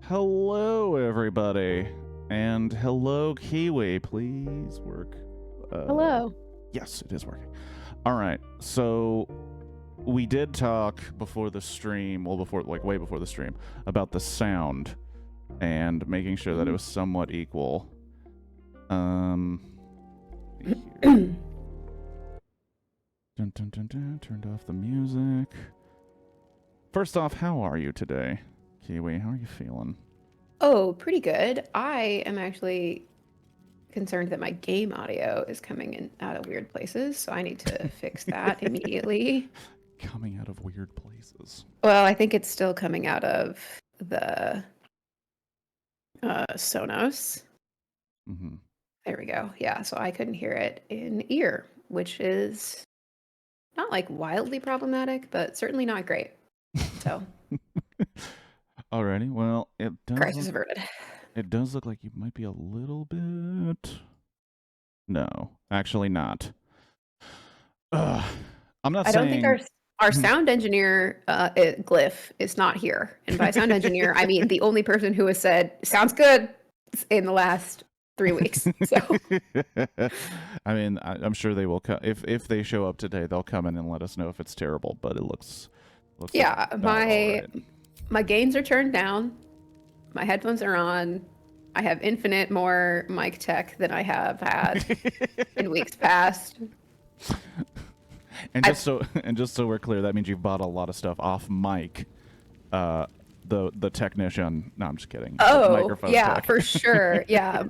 Hello, everybody. And hello, Kiwi. Please work. Hello. Yes, it is working. All right. So we did talk before the stream, well, way before the stream, about the sound and making sure that it was somewhat equal. Dun, dun, dun, dun, turned off the music. First off, how are you today, Kiwi? How are you feeling? Oh, pretty good. I am actually concerned that my game audio is coming in out of weird places, so I need to fix that immediately. Coming out of weird places. Well, I think it's still coming out of the Sonos. Mm-hmm. There we go. Yeah, so I couldn't hear it in ear, which is not like wildly problematic, but certainly not great. So, Alrighty, well, crisis averted. It does look like you might be a little bit. No, actually not. I'm not I saying. don't think our sound engineer Glyph is not here, and by sound engineer I mean the only person who has said sounds good in the last 3 weeks. So I mean, I'm sure they will come if they show up today. They'll come in and let us know if it's terrible. But it looks yeah, like my gains are turned down, my headphones are on. I have infinite more mic tech than I have had in weeks past. And just so we're clear, that means you've bought a lot of stuff off mic. The technician. No, I'm just kidding. Oh, yeah, tech. For sure. Yeah.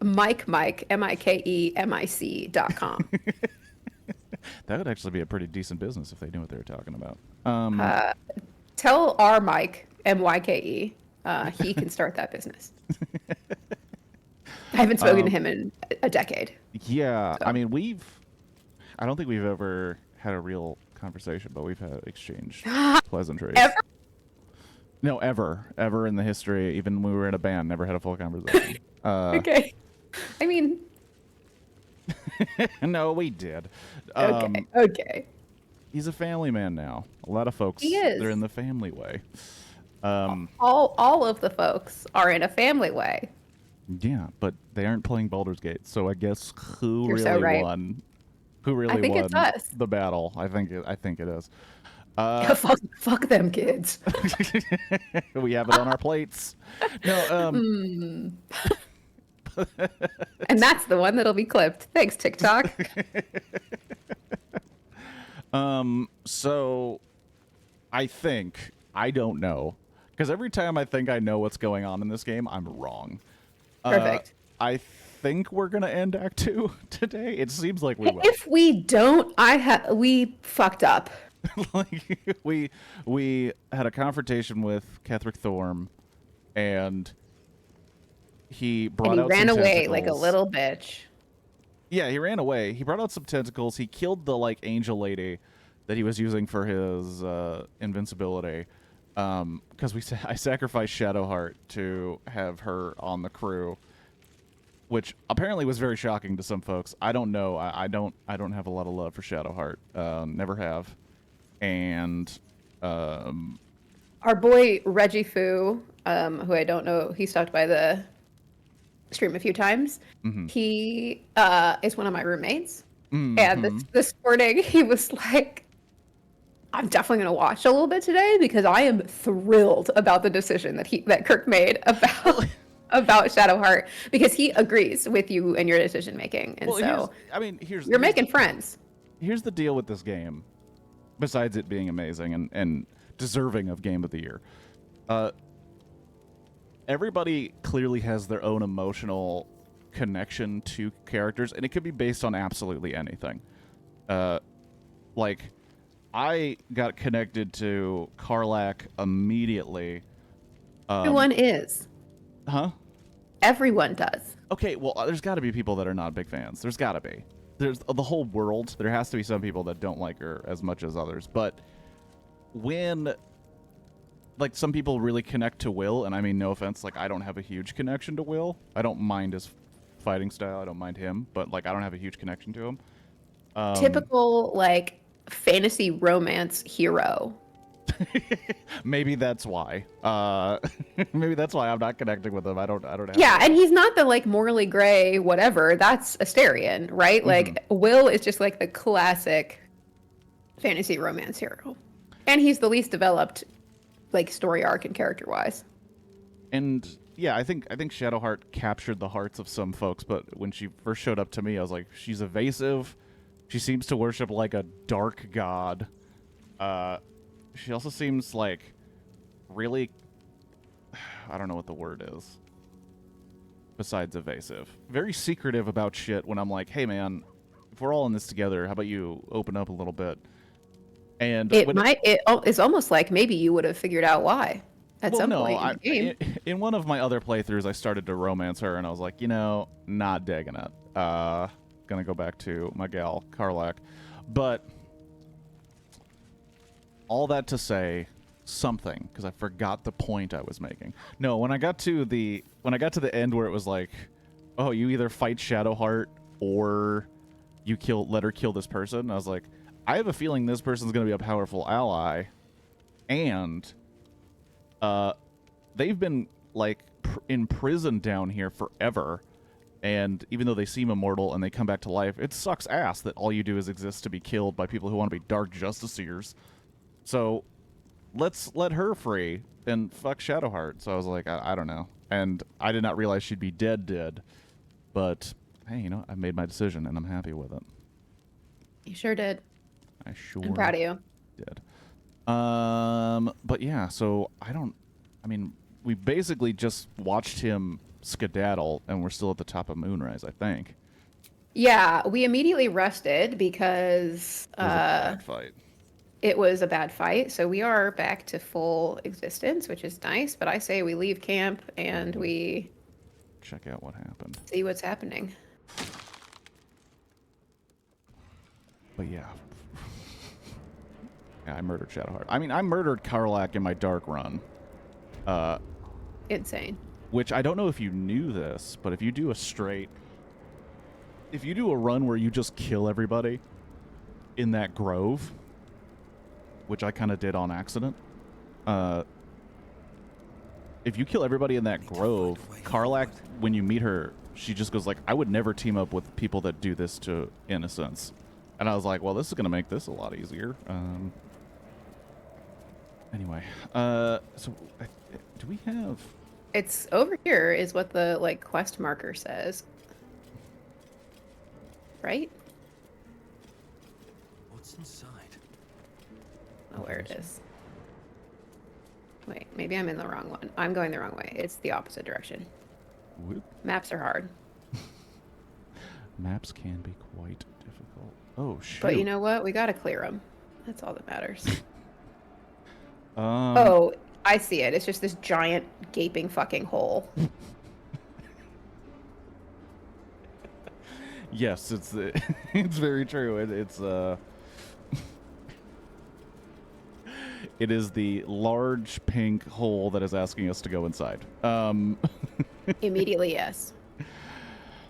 Mike, MIKEMIC.com. That would actually be a pretty decent business if they knew what they were talking about. Tell our Mike, MYKE, he can start that business. I haven't spoken to him in a decade. Yeah, so. I mean, I don't think we've ever had a real conversation, but we've had exchanged pleasantries. Ever? No, ever in the history, even when we were in a band, never had a full conversation. Okay. I mean... No, we did. Okay. He's a family man now. A lot of folks, he is. They're in the family way. All of the folks are in a family way. Yeah, but they aren't playing Baldur's Gate, so I guess who You're really so right. won? Who really won it's us. The battle? I think it is. Fuck them kids. We have it on our plates. No, and that's the one that'll be clipped. Thanks, TikTok. So I don't know, because every time I think I know what's going on in this game, I'm wrong. Perfect. I think we're gonna end Act 2 today. It seems like we will. If we don't, we fucked up. Like we had a confrontation with Ketheric Thorm, and he ran away like a little bitch. Yeah, he ran away. He brought out some tentacles. He killed the angel lady that he was using for his invincibility. Because I sacrificed Shadowheart to have her on the crew, which apparently was very shocking to some folks. I don't know. I don't have a lot of love for Shadowheart. Never have. And our boy Reggie Fu, who I don't know, he stopped by the stream a few times. Mm-hmm. He is one of my roommates, and this morning he was like, "I'm definitely going to watch a little bit today because I am thrilled about the decision that Kirk made about." About Shadowheart, because he agrees with you and your decision making, and you're making friends. Here's the deal with this game, besides it being amazing and deserving of Game of the Year. Everybody clearly has their own emotional connection to characters, and it could be based on absolutely anything. Like, I got connected to Karlach immediately. Everyone is. Huh? Everyone does. Okay, well, there's got to be people that are not big fans. There's got to be. There's the whole world. There has to be some people that don't like her as much as others. But when, some people really connect to Will, and I mean, no offense, I don't have a huge connection to Will. I don't mind his fighting style. I don't mind him. But, I don't have a huge connection to him. Typical, fantasy romance hero. Maybe that's why. Maybe that's why I'm not connecting with him. I don't have. Yeah, and he's not the like morally gray whatever. That's Asterion, right? Like Will is just like the classic fantasy romance hero, and he's the least developed, like story arc and character wise. And yeah, I think Shadowheart captured the hearts of some folks, but when she first showed up to me, I was like, she's evasive. She seems to worship like a dark god. She also seems like really, I don't know what the word is besides evasive. Very secretive about shit when I'm like, hey man, if we're all in this together, how about you open up a little bit? And it's almost like maybe you would have figured out why at some point in the game. In one of my other playthroughs, I started to romance her, and I was like, you know, not digging it. Gonna go back to my gal, Karlak. But all that to say something, because I forgot the point I was making. No, when I got to the end where it was like, oh, you either fight Shadowheart or you let her kill this person, I was like, I have a feeling this person's going to be a powerful ally, and they've been like imprisoned down here forever, and even though they seem immortal and they come back to life, it sucks ass that all you do is exist to be killed by people who want to be dark justiciars. So let's let her free and fuck Shadowheart. So I was like, I don't know, and I did not realize she'd be dead, but hey, you know, I made my decision and I'm happy with it. You sure did. I'm proud of you. Did. But yeah, so I mean, we basically just watched him skedaddle, and we're still at the top of Moonrise, I think. Yeah, we immediately rested because It was a bad fight. It was a bad fight, so we are back to full existence, which is nice. But I say we leave camp and we check out what happened. See what's happening. But yeah. Yeah, I murdered Shadowheart. I mean, I murdered Karlak in my dark run. Insane. Which I don't know if you knew this, but if you do a run where you just kill everybody in that grove, which I kind of did on accident, if you kill everybody in that grove, Karlak, when you meet her, she just goes like, I would never team up with people that do this to innocents. And I was like, well, this is going to make this a lot easier. Anyway, so do we have... It's over here is what the, like, quest marker says. Right? What's inside? Oh, where it is. Wait, maybe I'm in the wrong one. I'm going the wrong way. It's the opposite direction. Whoop. Maps are hard. Maps can be quite difficult. Oh, shoot. But you know what? We gotta clear them. That's all that matters. Oh, I see it. It's just this giant, gaping fucking hole. Yes, it's it's very true. It is the large pink hole that is asking us to go inside. Immediately, yes.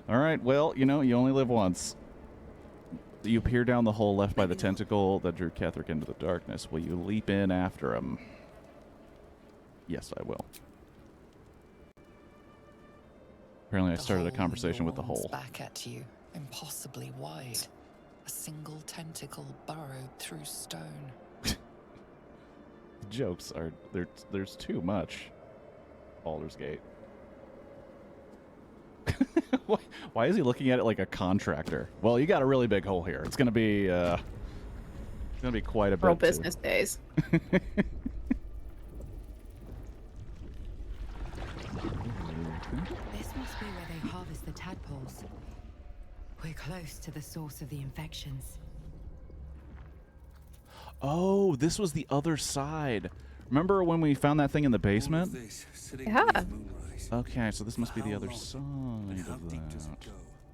All right. Well, you know, you only live once. You peer down the hole left by the tentacle that drew Ketherick into the darkness. Will you leap in after him? Yes, I will. Apparently, I started a conversation with the hole. Back at you, impossibly wide. A single tentacle burrowed through stone. Jokes are there's too much. Baldur's Gate. Why is he looking at it like a contractor? Well, you got a really big hole here. It's gonna be quite a bit. Real business days. This must be where they harvest the tadpoles. We're close to the source of the infections. Oh, this was the other side. Remember when we found that thing in the basement? Yeah. Okay, so this must be the other side of that.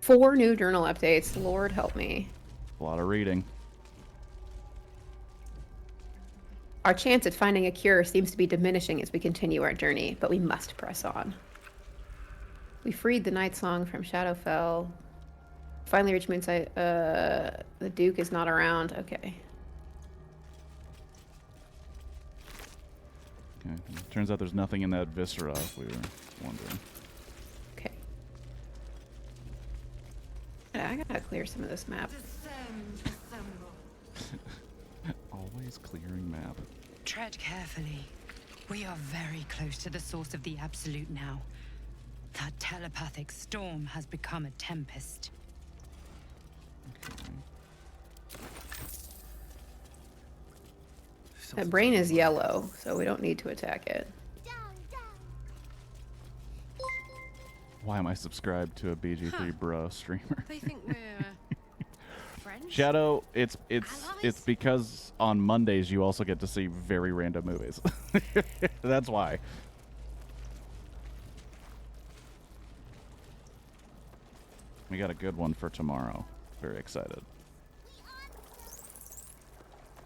4 new journal updates. Lord help me. A lot of reading. Our chance at finding a cure seems to be diminishing as we continue our journey, but we must press on. We freed the Night Song from Shadowfell. Finally reached Moonside. The Duke is not around. Okay. Okay. Turns out there's nothing in that viscera, if we were wondering. Okay. Yeah, I gotta clear some of this map. Always clearing map. Tread carefully. We are very close to the source of the Absolute now. That telepathic storm has become a tempest. Okay. That brain is yellow, so we don't need to attack it. Why am I subscribed to a BG3 bro streamer? They think we're friends. Shadow, it's because on Mondays you also get to see very random movies. That's why. We got a good one for tomorrow. Very excited.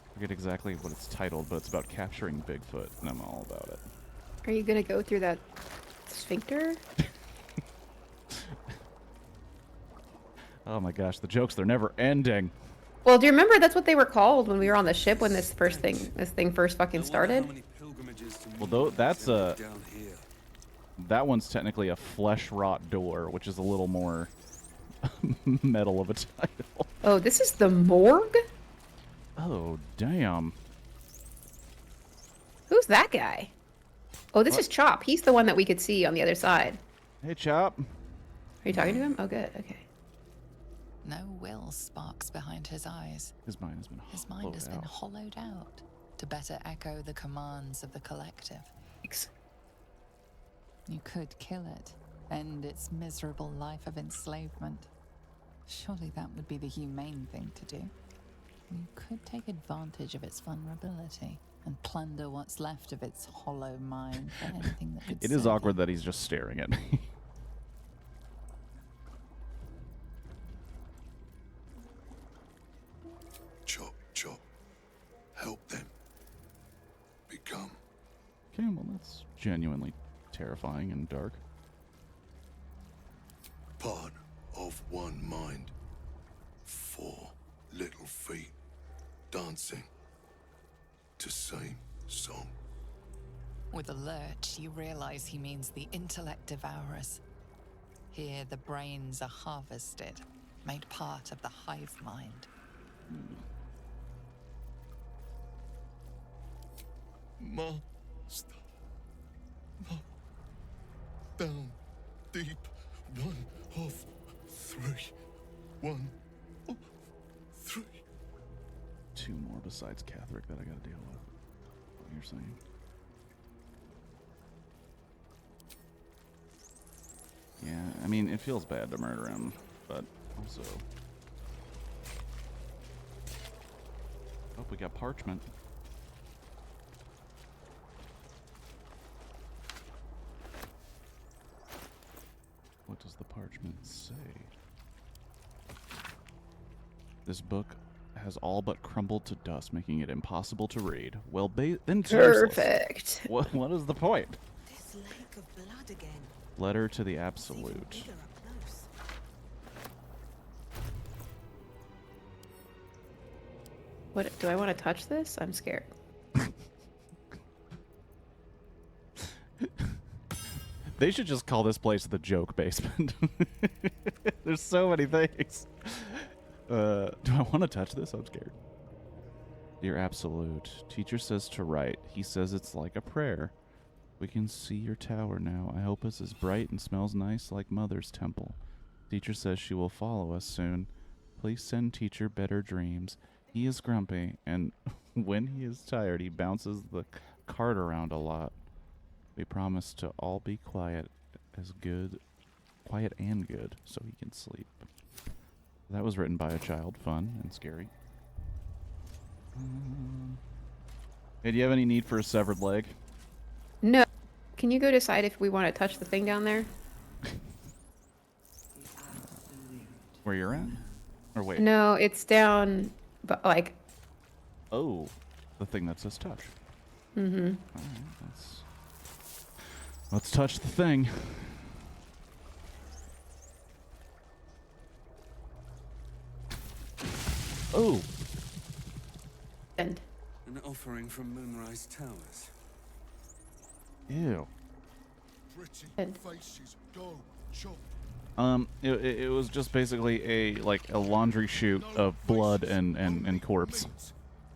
I forget exactly what it's titled, but it's about capturing Bigfoot, and I'm all about it. Are you gonna go through that sphincter? Oh my gosh, the jokes, they're never ending. Well, do you remember that's what they were called when we were on the ship when this thing first fucking started? Well, though that's that one's technically a flesh rot door, which is a little more metal of a title. Oh, this is the morgue? Oh, damn. Who's that guy? Oh, this What? is Chop. He's the one that we could see on the other side. Hey, Chop. Are you talking to him? Oh, good. Okay. No will sparks behind his eyes. His mind has been His mind has been out. hollowed out to better echo the commands of the collective. Thanks. You could kill it, end its miserable life of enslavement. Surely that would be the humane thing to do. You could take advantage of its vulnerability and plunder what's left of its hollow mind for anything that could It is serve awkward you. that he's just staring at me. Chop, chop. Help them. Become. Okay, well, that's genuinely terrifying and dark. Part of one mind. 4 little feet. Dancing. To same song. With a lurch, you realize he means the intellect devourers. Here, the brains are harvested, made part of the hive mind. Master. No. Down. Deep. 1 of 3. 1 of 3. 2 more besides Catherick that I gotta deal with. What you're saying? Yeah, I mean, it feels bad to murder him, but also... Oh, we got parchment. What does the parchment say? This book has all but crumbled to dust, making it impossible to read. Well, then it's useless. Perfect. What is the point? This lake of blood again. Letter to the It's even Absolute. bigger up close. What do I want to touch this? I'm scared. They should just call this place the joke basement. There's so many things. Do I want to touch this? I'm scared. Dear Absolute, teacher says to write. He says it's like a prayer. We can see your tower now. I hope it's as bright and smells nice like Mother's temple. Teacher says she will follow us soon. Please send teacher better dreams. He is grumpy, and when he is tired, he bounces the cart around a lot. We promise to all be quiet and good, so he can sleep. That was written by a child, fun and scary. Hey, do you have any need for a severed leg? No. Can you go decide if we want to touch the thing down there? Where you're at? Or wait. No, it's down, but like. Oh, the thing that says touch. Mm-hmm. All right, let's touch the thing. Oh, And An offering from Moonrise Towers. Ew. Pretty And- faces go chop. It was just basically a laundry chute of blood and corpse.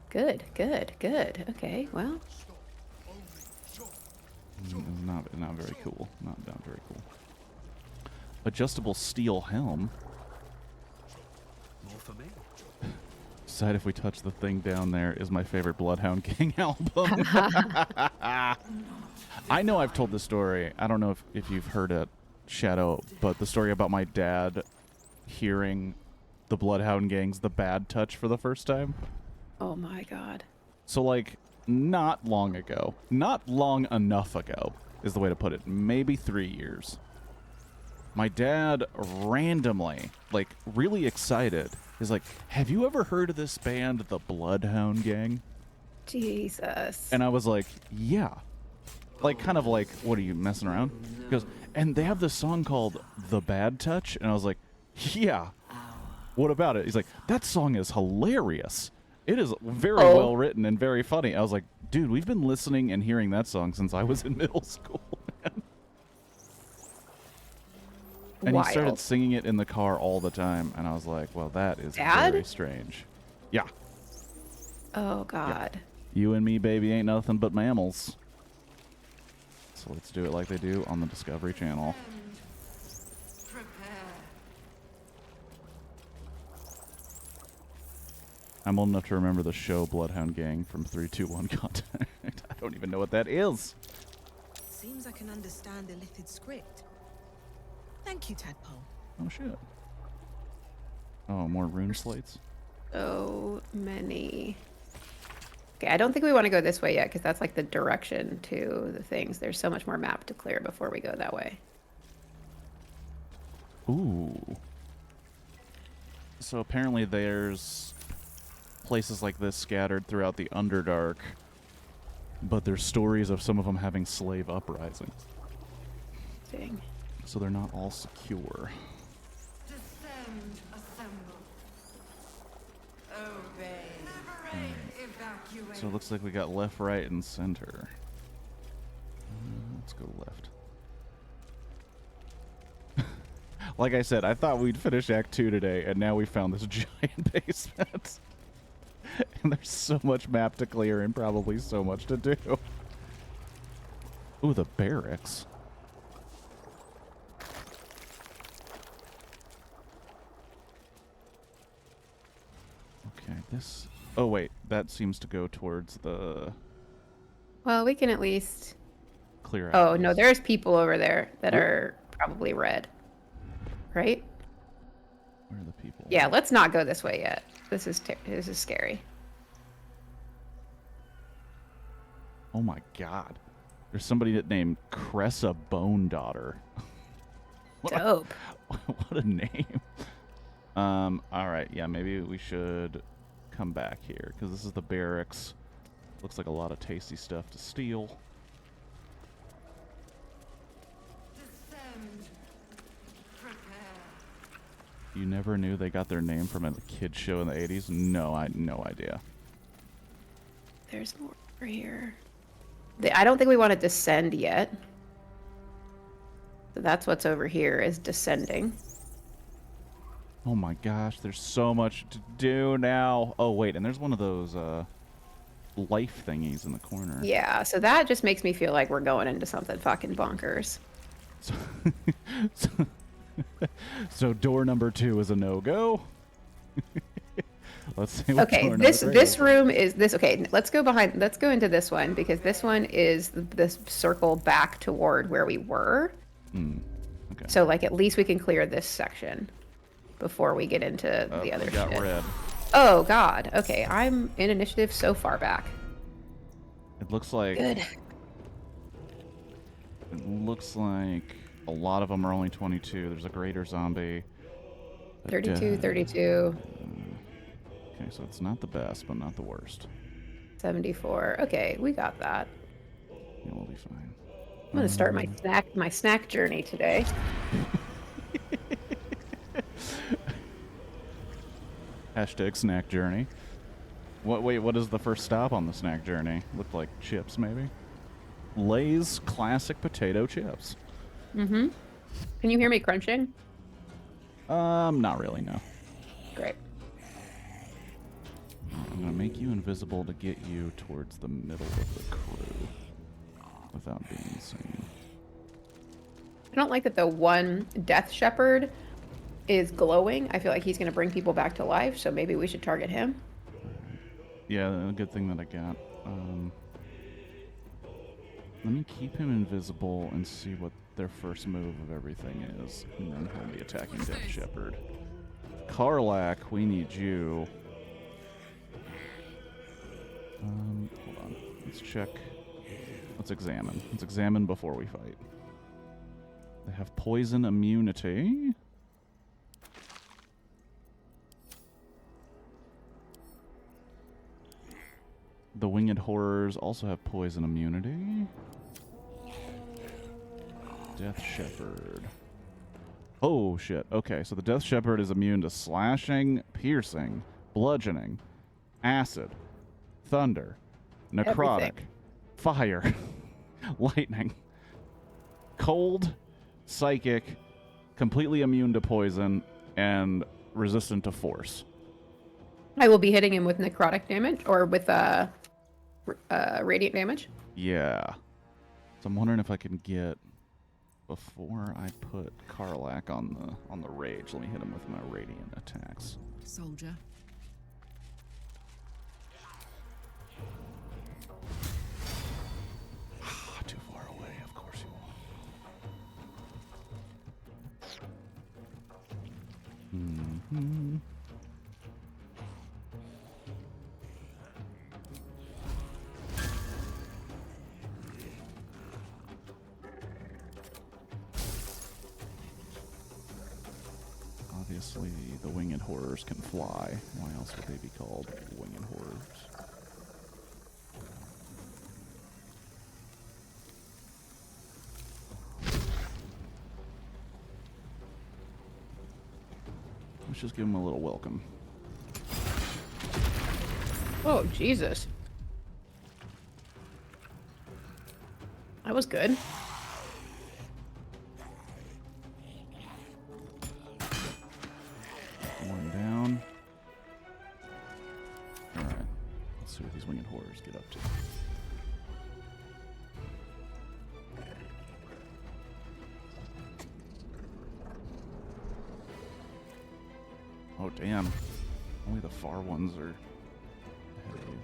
Good, good, good. Okay, well, It was not very cool. Not very cool. Adjustable steel helm. More for me. Decide if we touch the thing down there is my favorite Bloodhound Gang album. I know I've told this story. I don't know if you've heard it, Shadow, but the story about my dad hearing the Bloodhound Gang's The Bad Touch for the first time. oh my god. So, like, not long ago, not long enough ago is the way to put it, maybe 3 years, my dad randomly, like, really excited, is like, have you ever heard of this band, the Bloodhound Gang? Jesus. And I was like, yeah. Like, kind of like, what are you, messing around? He goes, and they have this song called The Bad Touch? And I was like, yeah. What about it? He's like, that song is hilarious. It is very well written and very funny. I was like, dude, we've been listening and hearing that song since I was in middle school, man. And he started Wild. singing it in the car all the time. And I was like, well, that is Dad? very strange. Yeah. Oh god. You and me, baby, ain't nothing but mammals. So let's do it like they do on the Discovery Channel. I'm old enough to remember the show Bloodhound Gang from 321 Contact. I don't even know what that is. Seems I can understand the Lithid script. Thank you, Tadpole. Oh, shit. Oh, more rune slates? So many. Okay, I don't think we want to go this way yet because that's like the direction to the things. There's so much more map to clear before we go that way. Ooh. So apparently there's places like this scattered throughout the Underdark, but there's stories of some of them having slave uprisings. Dang. So they're not all secure. Descend, assemble. Obey. Liberate, evacuate. So it looks like we got left, right, and center. Let's go left. Like I said, I thought we'd finish Act 2 today, and now we found this giant basement. And there's so much map to clear and probably so much to do. Ooh, the barracks. Okay, this... Oh, wait. That seems to go towards the Well, we can at least. clear out. Oh no, there's people over there that are probably red. Right? Where are the people? Yeah, let's not go this way yet. This is scary. Oh my god. There's somebody named Cressa Bone Daughter. Dope. What a name. Alright, yeah, maybe we should come back here, because this is the barracks. Looks like a lot of tasty stuff to steal. Descend. Prepare. You never knew they got their name from a kid show in the 80s? No, I had no idea. There's more over here. I don't think we want to descend yet. So that's what's over here is descending. Oh my gosh, there's so much to do now. Oh wait, and there's one of those life thingies in the corner. Yeah, so that just makes me feel like we're going into something fucking bonkers. So, so door number 2 is a no-go. Let's see what Okay, door this number 3 this room is this. Okay, let's go behind. Let's go into this one because this one is this circle back toward where we were. Okay. So like at least we can clear this section before we get into the other we got shit. red. Oh god. Okay, I'm in initiative so far back. It looks like Good. It looks like a lot of them are only 22. There's a greater zombie. a 32, dead- 32, Okay, so it's not the best, but not the worst. 74. Okay, we got that. Yeah, we'll be fine. I'm gonna start my snack journey today. Hashtag snack journey. Wait, what is the first stop on the snack journey? Looked like chips, maybe? Lay's classic potato chips. Mm-hmm. Can you hear me crunching? Not really, no. Great. I'm gonna make you invisible to get you towards the middle of the crew without being seen. I don't like that the one Death Shepherd is glowing. I feel like he's going to bring people back to life, so maybe we should target him. Yeah, a good thing that I got. Let me keep him invisible and see what their first move of everything is, and then he'll be attacking Death Shepherd. Karlak, we need you. Hold on. Let's check. Let's examine. Let's examine before we fight. They have poison immunity. The winged horrors also have poison immunity. Death Shepherd. Oh, shit. Okay, so the Death Shepherd is immune to slashing, piercing, bludgeoning, acid, thunder, necrotic, Everything. fire, lightning, cold, psychic, completely immune to poison, and resistant to force. I will be hitting him with necrotic damage or with radiant damage. Yeah. So I'm wondering if I can get, before I put Karlak on the rage, let me hit him with my radiant attacks. Soldier. Too far away, of course you will. Mm-hmm. Obviously, the winged horrors can fly. Why else would they be called winged horrors? Let's just give him a little welcome. Oh, Jesus. That was good. One down. Alright. Let's see what these winged horrors get up to. Oh, damn. Only the far ones are ahead of you.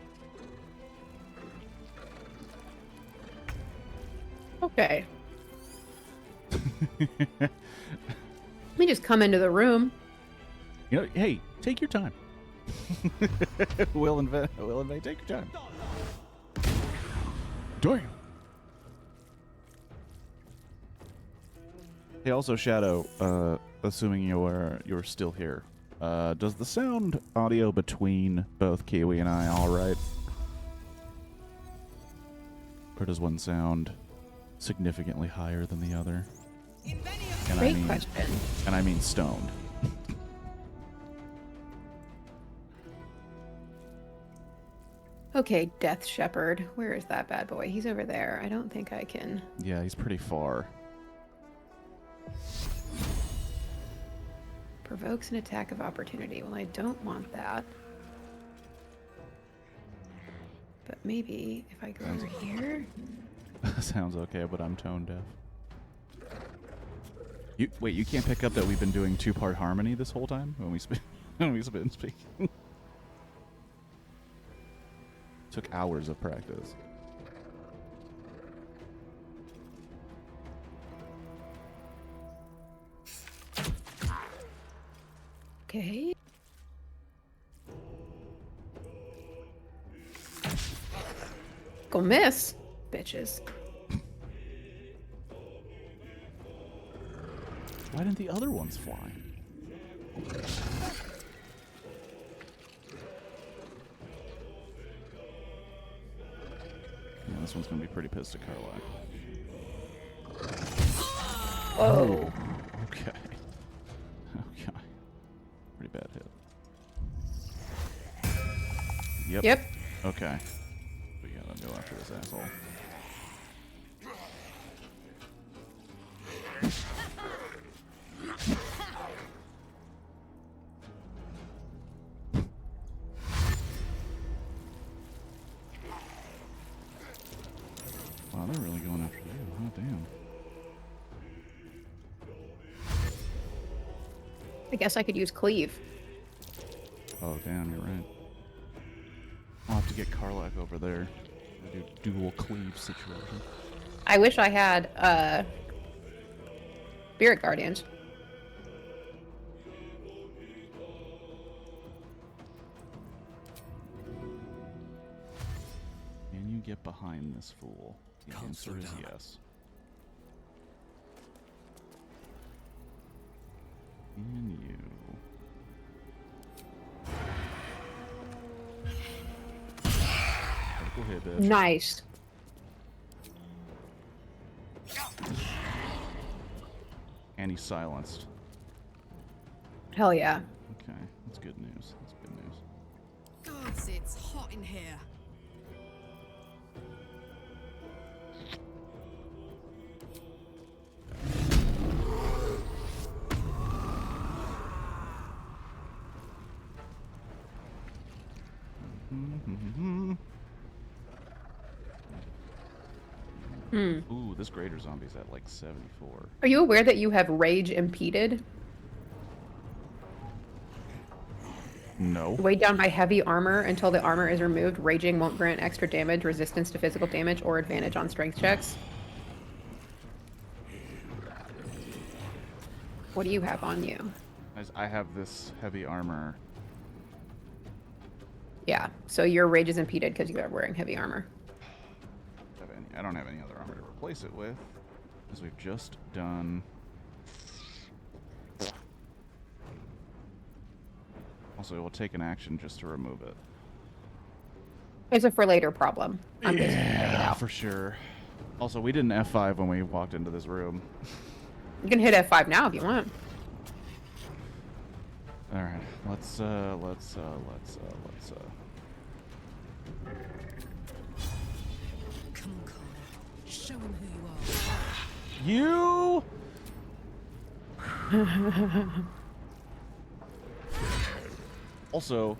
Okay. Let me just come into the room. You know, hey, take your time. Will invade, take your time. Damn. Hey, also, Shadow, assuming you're still here, does the sound audio between both Kiwi and I all right? Or does one sound significantly higher than the other? And Great question. And I mean stoned. Okay, Death Shepherd. Where is that bad boy? He's over there. I don't think I can. Yeah, he's pretty far. Provokes an attack of opportunity. Well, I don't want that. But maybe if I go over here. Sounds okay, but I'm tone deaf. Wait, you can't pick up that we've been doing two-part harmony this whole time when we've been speaking. Took hours of practice. Okay. Go miss, bitches. Why didn't the other ones fly? Yeah, this one's gonna be pretty pissed at Karlak. Oh. Okay. Okay. Pretty bad hit. Yep. Yep. Okay. We gotta go after this asshole. Wow, they're really going after you. Oh, damn. I guess I could use cleave. Oh, damn, you're right. I'll have to get Karlak over there. Do dual cleave situation. I wish I had Spirit Guardians. Can you get behind this fool? The Can't answer slow is down. yes. Can you? Critical hit, bitch. Nice. And he's silenced. Hell yeah. Okay, that's good news. That's good news. Gods, it's hot in here. Ooh, this greater zombie's at like 74. Are you aware that you have rage impeded? No. Weighed down by heavy armor until the armor is removed. Raging won't grant extra damage, resistance to physical damage, or advantage on strength checks. What do you have on you? I have this heavy armor. Yeah, so your rage is impeded because you are wearing heavy armor. I don't have any other armor to replace it with, because we've just done. Also, it will take an action just to remove it. It's a for later problem. I'm just getting it out. For sure. Also, we didn't F5 when we walked into this room. You can hit F5 now if you want. All right, let's. Come on, Connor. Show him who you are. You. Also,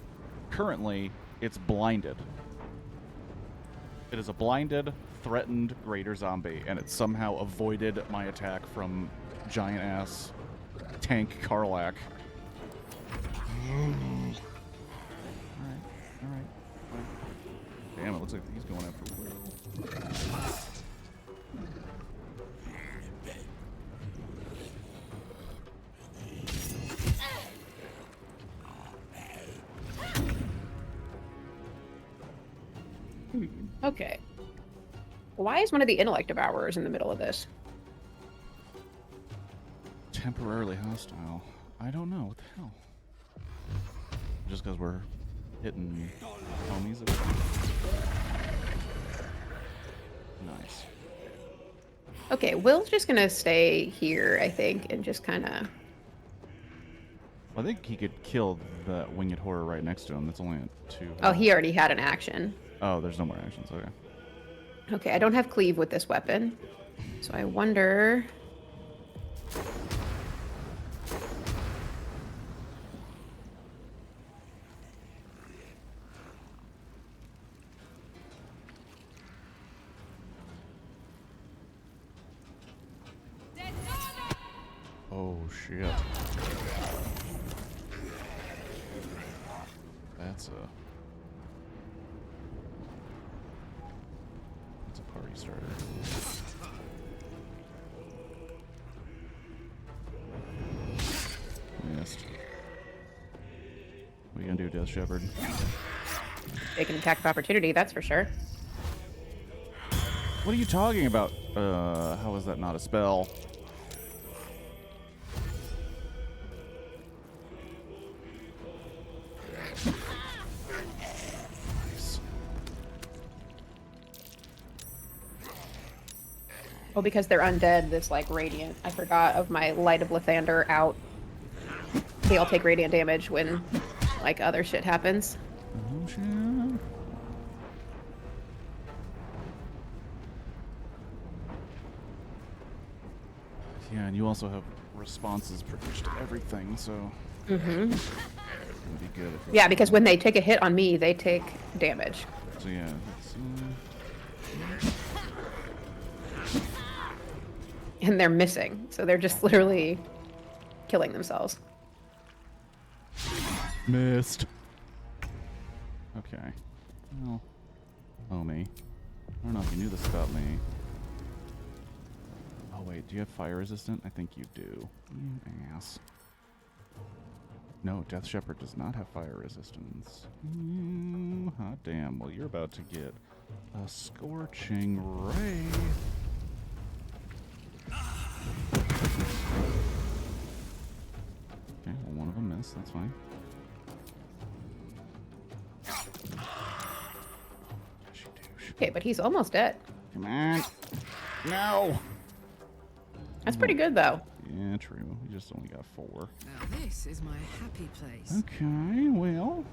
currently, it's blinded. It is a blinded, threatened greater zombie, and it somehow avoided my attack from giant-ass tank Karlak. Alright. Damn, it looks like he's going after Will. Okay. Why is one of the intellect devourers in the middle of this? Temporarily hostile. I don't know. What the hell? Just because we're hitting homies. Nice. Okay, Will's just gonna stay here, I think, and just kind of... Well, I think he could kill the winged horror right next to him. That's only a 2. Oh, he already had an action. Oh, there's no more actions. Okay. Okay, I don't have cleave with this weapon. So I wonder... Oh, shit. That's a party starter. Missed. What are you gonna do, Death Shepherd? Take an attack of opportunity, that's for sure. What are you talking about? How is that not a spell? Nice. Well, because they're undead, this, like, radiant. I forgot of my Light of Lathander out. They all take radiant damage when, like, other shit happens. Oh, shit. Yeah, and you also have responses pretty much to everything, so Mm-hmm. it would be good if Yeah, because when they take a hit on me, they take damage. So yeah, that's, And they're missing. So they're just literally killing themselves. missed. Okay. Well, homie. I don't know if you knew this about me. Oh wait, do you have fire resistant? I think you do. You ass. No, Death Shepherd does not have fire resistance. Hot damn. Well, you're about to get a scorching ray. Okay, well, one of them missed. That's fine. Okay, but he's almost dead. Come on. No. That's pretty good, though. Yeah, true. You just only got 4. Now this is my happy place. Okay, well,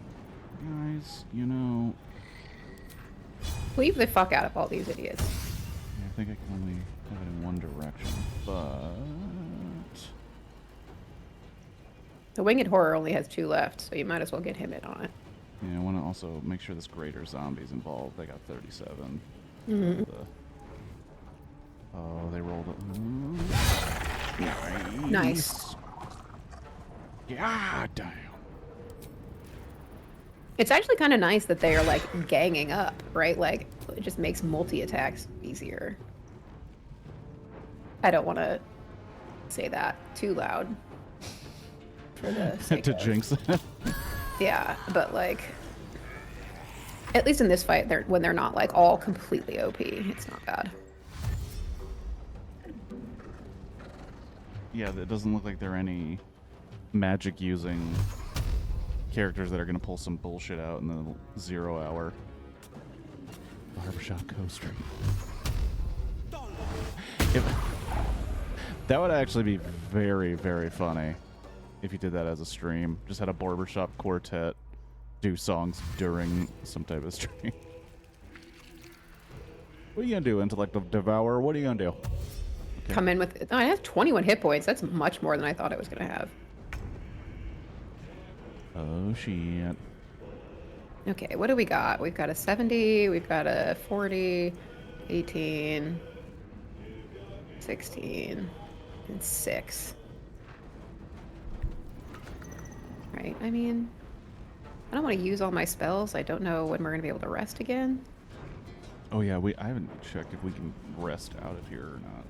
guys, you know, Leave the fuck out of all these idiots. yeah, I think I can only have it in one direction, but The winged horror only has 2 left, so you might as well get him in on it. yeah, I want to also make sure this greater zombie's involved. They got 37. Mhm. Oh, they rolled it. Nice. God damn. It's actually kind of nice that they are like ganging up, right? Like it just makes multi-attacks easier. I don't want to say that too loud for the sake To of- jinx it. Yeah, but like at least in this fight, when they're not like all completely OP, it's not bad. Yeah, it doesn't look like there are any magic using characters that are going to pull some bullshit out in the 0 hour barbershop coaster. That would actually be very, very funny if you did that as a stream. Just had a barbershop quartet do songs during some type of stream. What are you going to do, Intellect Devourer? What are you going to do? Okay. Come in with I have 21 hit points. That's much more than I thought I was gonna have. Oh, shit. Okay, what do we got? We've got a 70, we've got a 40, 18, 16, and 6. Right, I mean, I don't want to use all my spells. I don't know when we're going to be able to rest again. Oh, yeah, I haven't checked if we can rest out of here or not.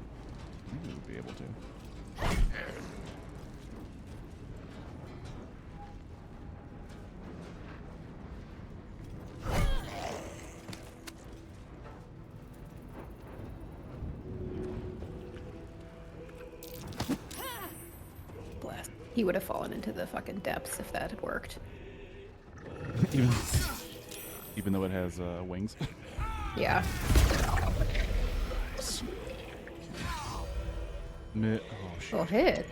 I think we would be able to. Bless. He would have fallen into the fucking depths if that had worked. Even though it has wings. Yeah. Oh, shit. Well hit.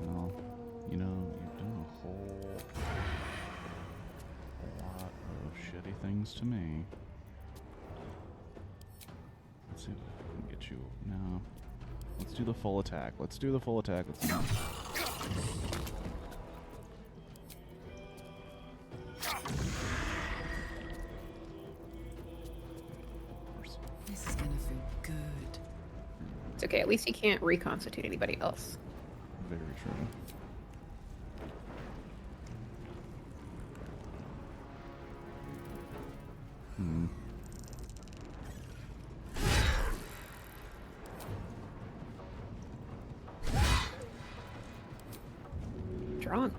Well, you know, you've done a whole lot of shitty things to me. Let's see if I can get you. No. Let's do the full attack. Let's do the full attack. Let's do This is gonna feel good. It's okay. At least he can't reconstitute anybody else. Very true. Hmm. Drawn.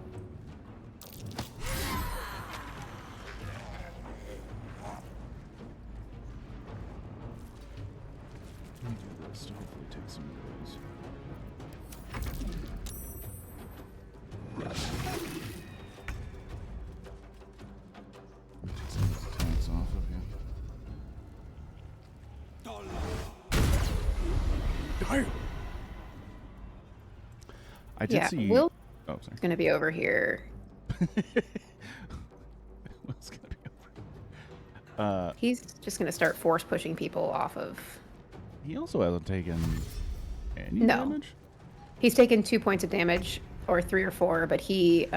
Let me do this to hopefully take some of those. Take some of those attacks off of you. I did see. Will Oh, sorry. is going to be over here. Will's gonna be over. He's just going to start force pushing people off of. He also hasn't taken any No. damage. He's taken 2 points of damage, or 3 or 4, but he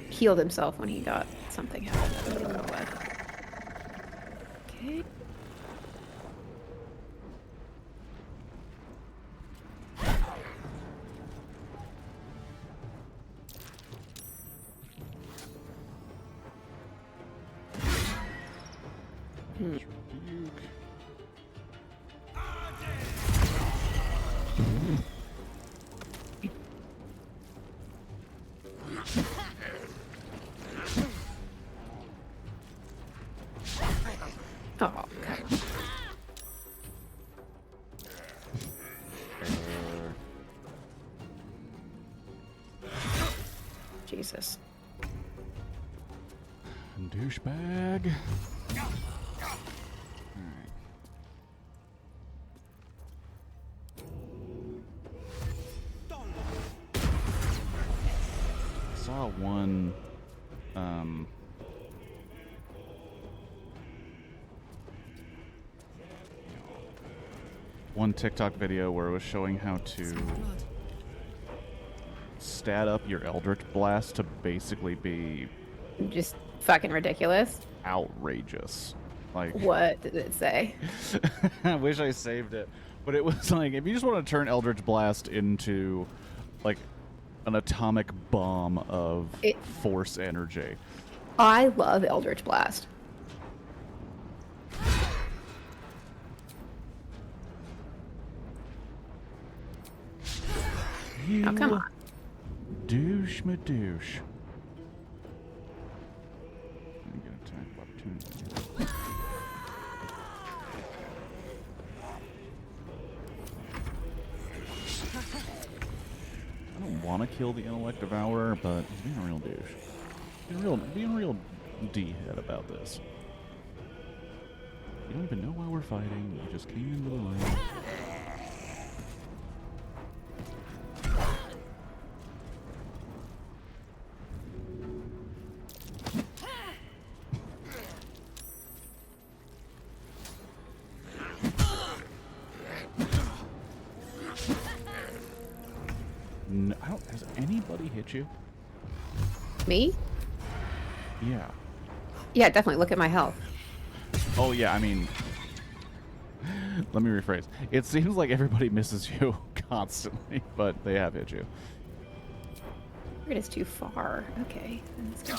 healed himself when he got something happened. I don't know what. Okay. Oh, okay. Jesus. Douchebag. Saw one one TikTok video where it was showing how to stat up your Eldritch Blast to basically be Just fucking ridiculous. outrageous. Like, What did it say? I wish I saved it, but it was like, if you just want to turn Eldritch Blast into like an atomic bomb of force energy. I love Eldritch Blast. Oh, come on. Douche me douche. Let me get attack of opportunity. I don't want to kill the Intellect Devourer, but he's being a real douche. Being a real D-head about this. You don't even know why we're fighting. You just came into the room. No, has anybody hit you? Me? Yeah. Yeah, definitely. Look at my health. Oh, yeah, I mean... Let me rephrase. It seems like everybody misses you constantly, but they have hit you. It is too far. Okay. Let's go.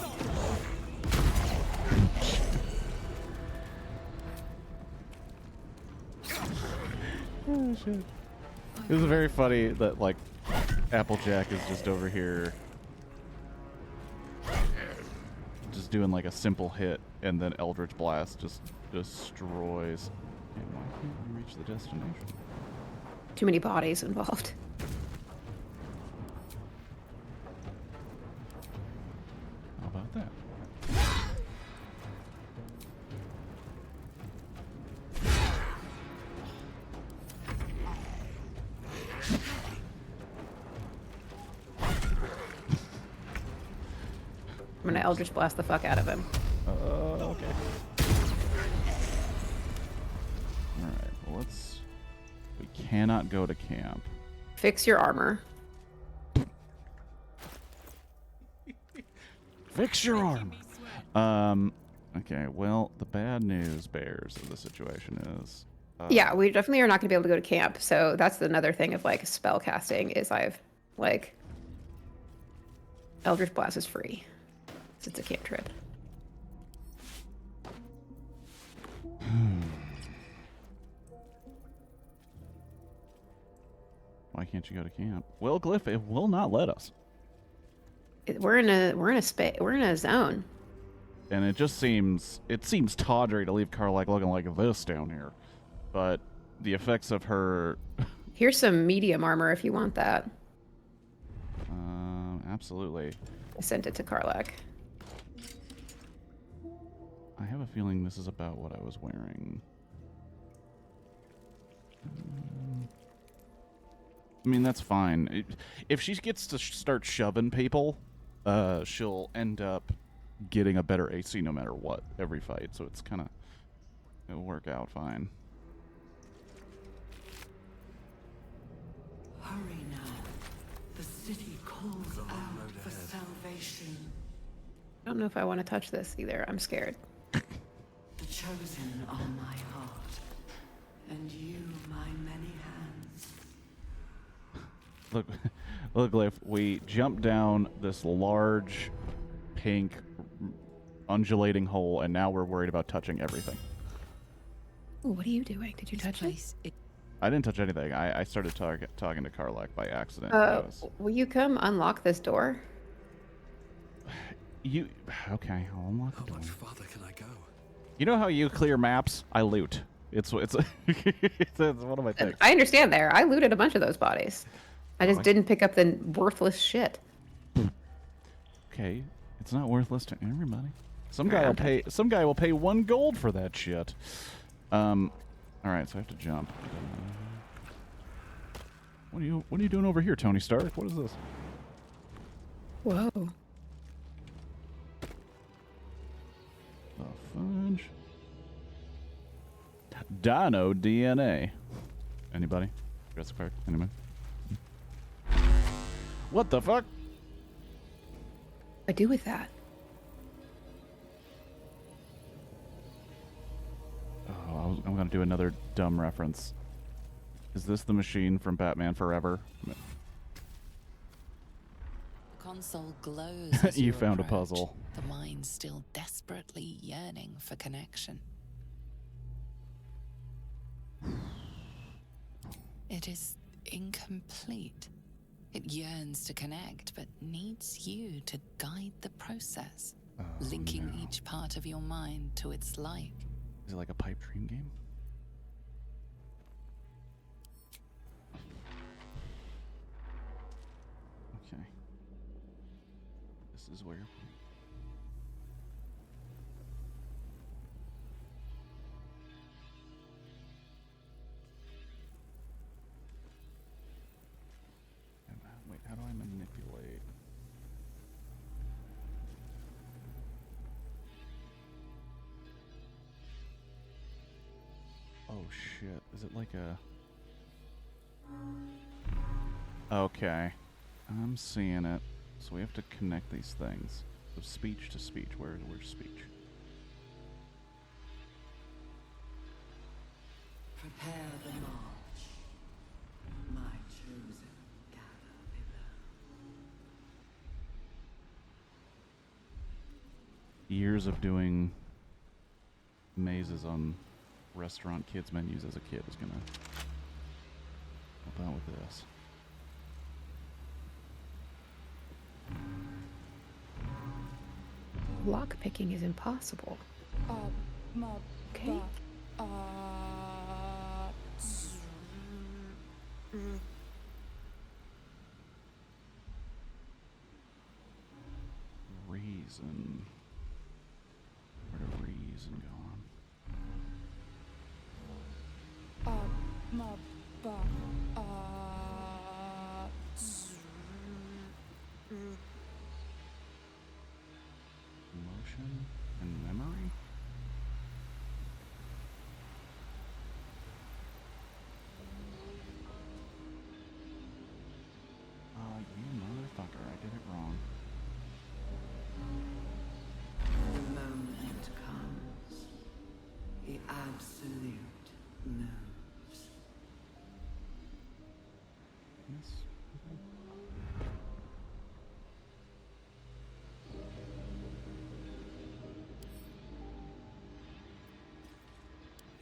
Oh, shit. It was very funny that, like, Applejack is just over here just doing, like, a simple hit, and then Eldritch Blast just destroys. And why can't we reach the destination? Too many bodies involved. How about that? I'm gonna Eldritch Blast the fuck out of him. Okay. Alright, well, let's... We cannot go to camp. Fix your armor. Fix your armor! Okay, well, the bad news bears of the situation is... Yeah, we definitely are not gonna be able to go to camp. So that's another thing of like spell casting is I've like Eldritch Blast is free. It's a cantrip. Why can't you go to camp? Well, Glyph, it will not let us. We're in a zone. And it seems tawdry to leave Karlak looking like this down here. But the effects of her... Here's some medium armor if you want that. Absolutely. I sent it to Karlak. I have a feeling this is about what I was wearing. I mean, that's fine. If she gets to start shoving people, she'll end up getting a better AC no matter what every fight. So it's kind of, it'll work out fine. Hurry now. The city calls out for salvation. I don't know if I want to touch this either. I'm scared. The chosen are my heart, and you my many hands. Look, look, Glyph, we jumped down this large, pink, undulating hole, and now we're worried about touching everything. Ooh, what are you doing? Did you touch it? I didn't touch anything. I started talking to Karlak by accident. Will you come unlock this door? Okay, I'll unlock the How door. much farther can I go? You know how you clear maps? I loot. It's it's one of my things. I understand there. I looted a bunch of those bodies. I just didn't pick up the worthless shit. Okay, it's not worthless to everybody. Some guy will pay 1 gold for that shit. All right, so I have to jump. What are you doing over here, Tony Stark? What is this? Whoa. The fudge. Dino DNA. Anybody? Jurassic Park? Anybody? What the fuck? I do with that. Oh, I'm gonna do another dumb reference. Is this the machine from Batman Forever? Console glows. As You found a approach, puzzle. The mind still desperately yearning for connection. It is incomplete. It yearns to connect, but needs you to guide the process, linking each part of your mind to its like. Is it like a pipe dream game? Okay. This is where. Wait, how do I manipulate? Oh shit, is it like a... Okay, I'm seeing it. So we have to connect these things. So speech to speech, where's speech? Prepare the march. My chosen gather below. Years of doing mazes on restaurant kids menus as a kid is gonna help out with this. Lock picking is impossible. Okay. Reason. Where did reason go on? Emotion and memory? You motherfucker, I did it wrong. The moment comes. The absolute moves. Yes.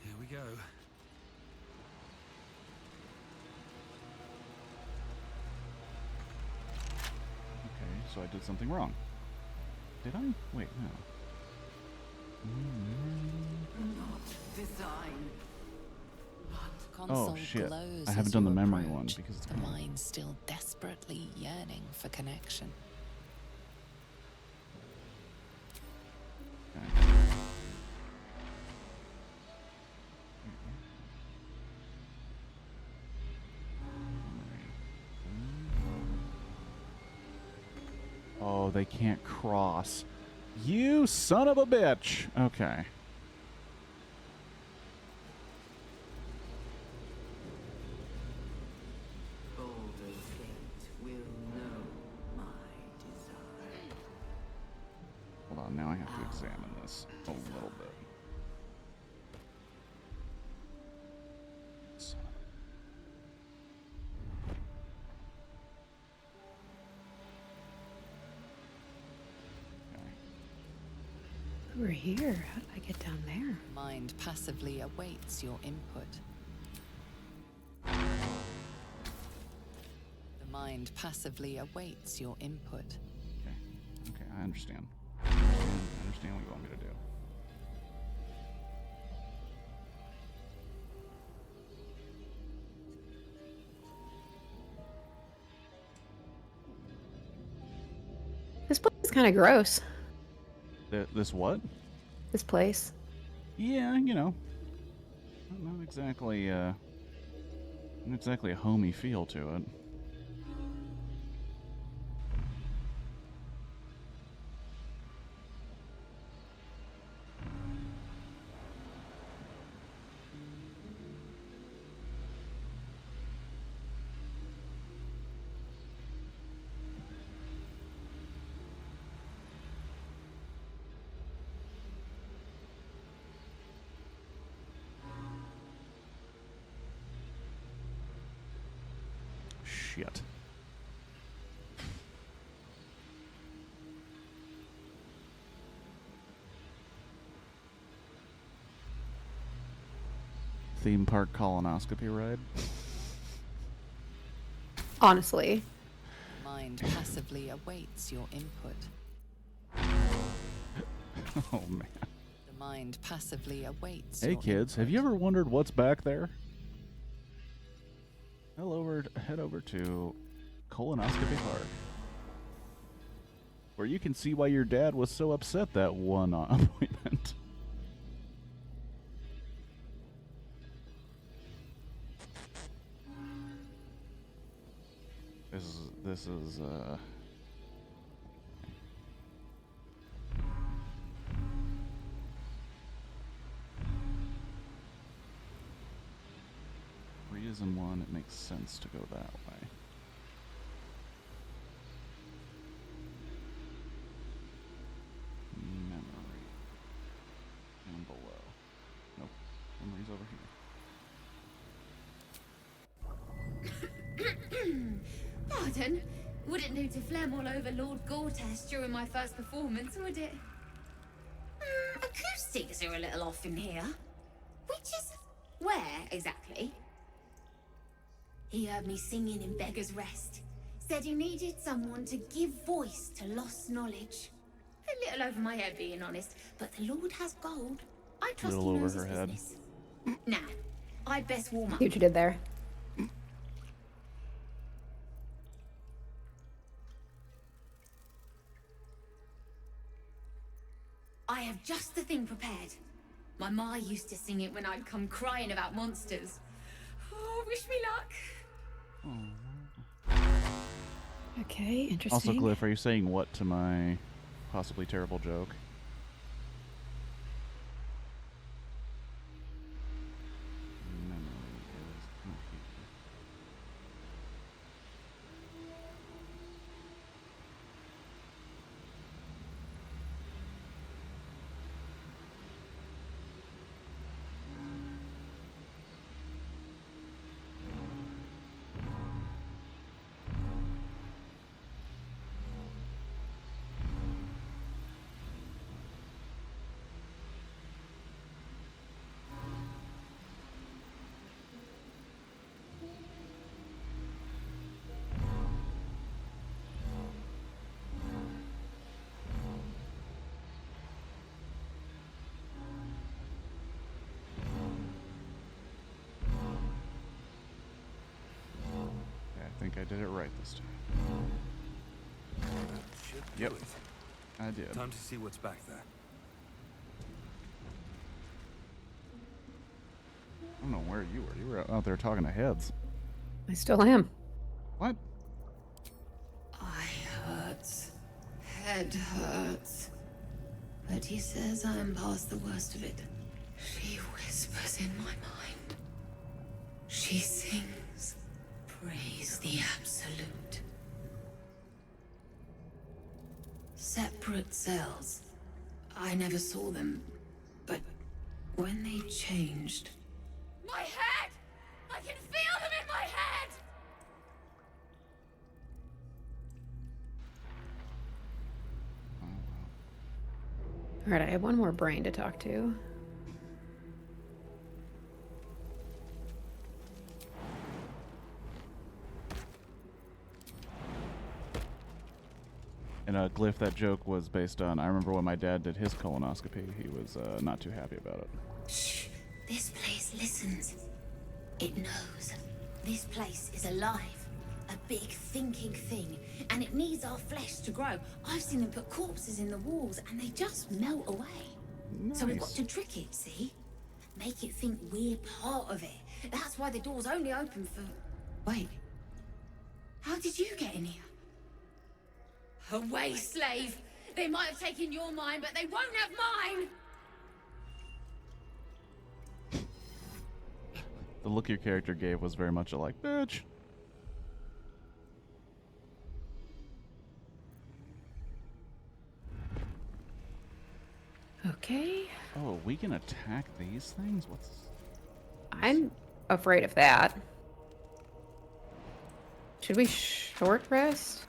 Here we go. Okay, so I did something wrong. Did I? Wait, no. Not design. Console shit. glows I haven't as done you the memory approach, one because it's the gone. mind still desperately yearning for connection. Okay. Oh, they can't cross. You son of a bitch. Okay. Baldur's Gate will know my desire. Hold on, now I have to examine this a little bit. So- Okay. We're here. How did I get down there? Mind passively awaits your input. The mind passively awaits your input. Okay. Okay, I understand. I understand what you want me to do. This place is kind of gross. This what? This place. Yeah, you know, not exactly a homey feel to it. Shit. Theme park colonoscopy ride. Honestly. Mind passively awaits your input. Oh man. The mind passively awaits Hey your kids, have you input. ever wondered what's back there? Head over to Colonoscopy Park, where you can see why your dad was so upset that one appointment. This is reason one, it makes sense to go that way. Memory. Down below. Nope. Memory's over here. Pardon? Wouldn't do to phlegm all over Lord Gortest during my first performance, would it? Acoustics are a little off in here. Which is where, exactly? He heard me singing in Beggar's Rest. Said he needed someone to give voice to lost knowledge. A little over my head, being honest, but the Lord has gold. I trust he Little knows over his her head. business. Now, I'd best warm up. See what you did there. I have just the thing prepared. My ma used to sing it when I'd come crying about monsters. Oh, wish me luck. Okay, interesting. Also, Glyph, are you saying what to my possibly terrible joke? Memory is computer. I think I did it right this time. Should Yep. do it. I did. Time to see what's back there. I don't know where you were. You were out there talking to heads. I still am. What? Eye hurts. head hurts. But he says I am past the worst of it. She whispers in my mind. She sings, praise the Absolute. Separate cells. I never saw them, but when they changed... My head! I can feel them in my head! All right, I have one more brain to talk to. And Glyph, that joke was based on, I remember when my dad did his colonoscopy, he was not too happy about it. Shh. This place listens. It knows. This place is alive. A big thinking thing. And it needs our flesh to grow. I've seen them put corpses in the walls and they just melt away. Nice. So we've got to trick it, see? Make it think we're part of it. That's why the door's only open for... Wait. How did you get in here? Away, slave! They might have taken your mind, but they won't have mine! The look your character gave was very much like, bitch. Okay. Oh, we can attack these things? What's... I'm afraid of that. Should we short rest?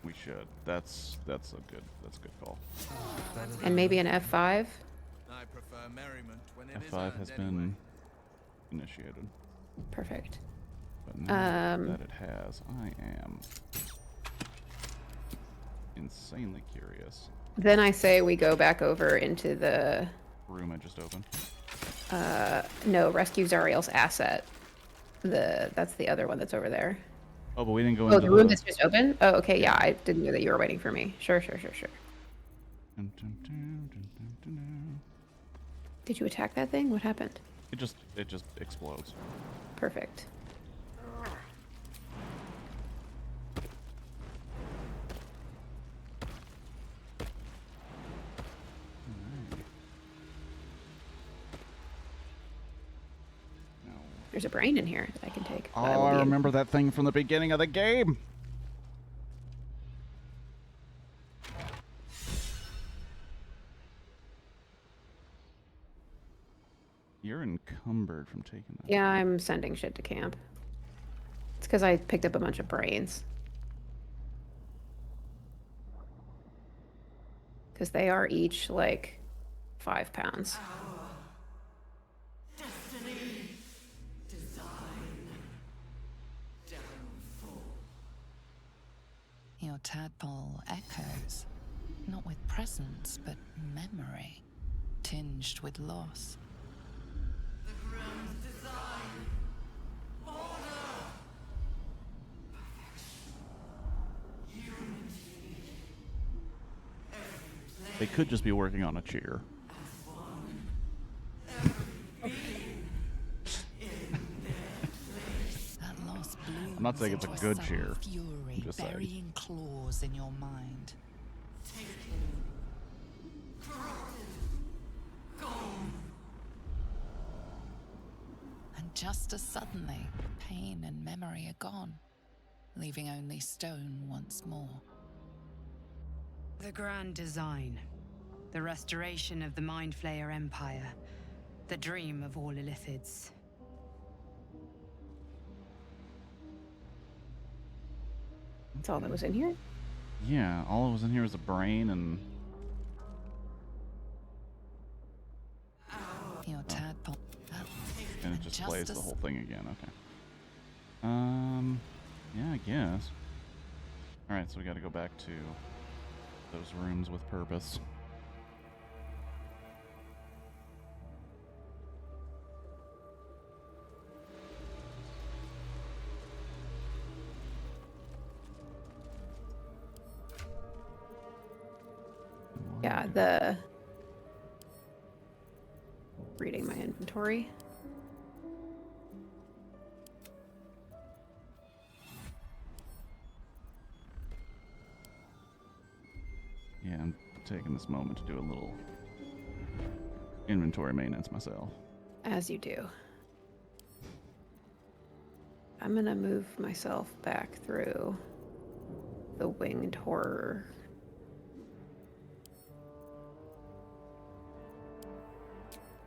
We should. That's a good call. And maybe an F5? I prefer merriment when it is F5 has earned been anyway. initiated. Perfect. But now that it has, I am insanely curious. Then I say we go back over into the... Room I just opened. No, rescue Zariel's asset. That's the other one that's over there. Oh, but we didn't go Oh, into the room that's just open? Oh, okay, yeah, I didn't know that you were waiting for me. Sure. Dun, dun, dun, dun, dun, dun, dun. Did you attack that thing? What happened? It just explodes. Perfect. No. There's a brain in here that I can take. but Oh, will I be in- remember that thing from the beginning of the game. You're encumbered from taking that. Yeah, I'm sending shit to camp. It's because I picked up a bunch of brains. Because they are each like 5 pounds. Destiny, design, downfall. Your tadpole echoes, not with presence, but memory, tinged with loss. The grand design, order, unity. They could just be working on a cheer. That loss blooms I'm not saying it's a into good sudden cheer. Fury, I'm just saying. burying claws in your mind. And just as suddenly, pain and memory are gone, leaving only stone once more. The grand design. The restoration of the Mind Flayer Empire. The dream of all Illithids. That's all that was in here? Yeah, all that was in here was a brain and... Your tadpole. And it just plays the whole thing again, okay. Yeah, I guess. Alright, so we gotta go back to those rooms with purpose. Yeah, the... Reading my inventory. Yeah, I'm taking this moment to do a little inventory maintenance myself. As you do. I'm gonna move myself back through the winged horror.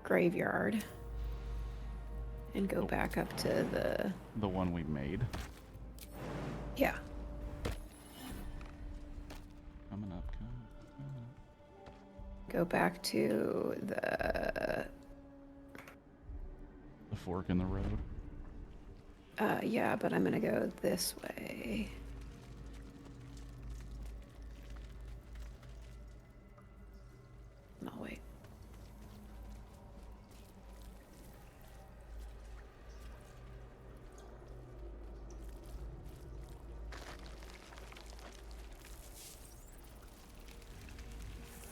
Graveyard. And go back up to the one we made. Yeah. Coming up. Go back to the fork in the road. Yeah, but I'm gonna go this way. No, wait.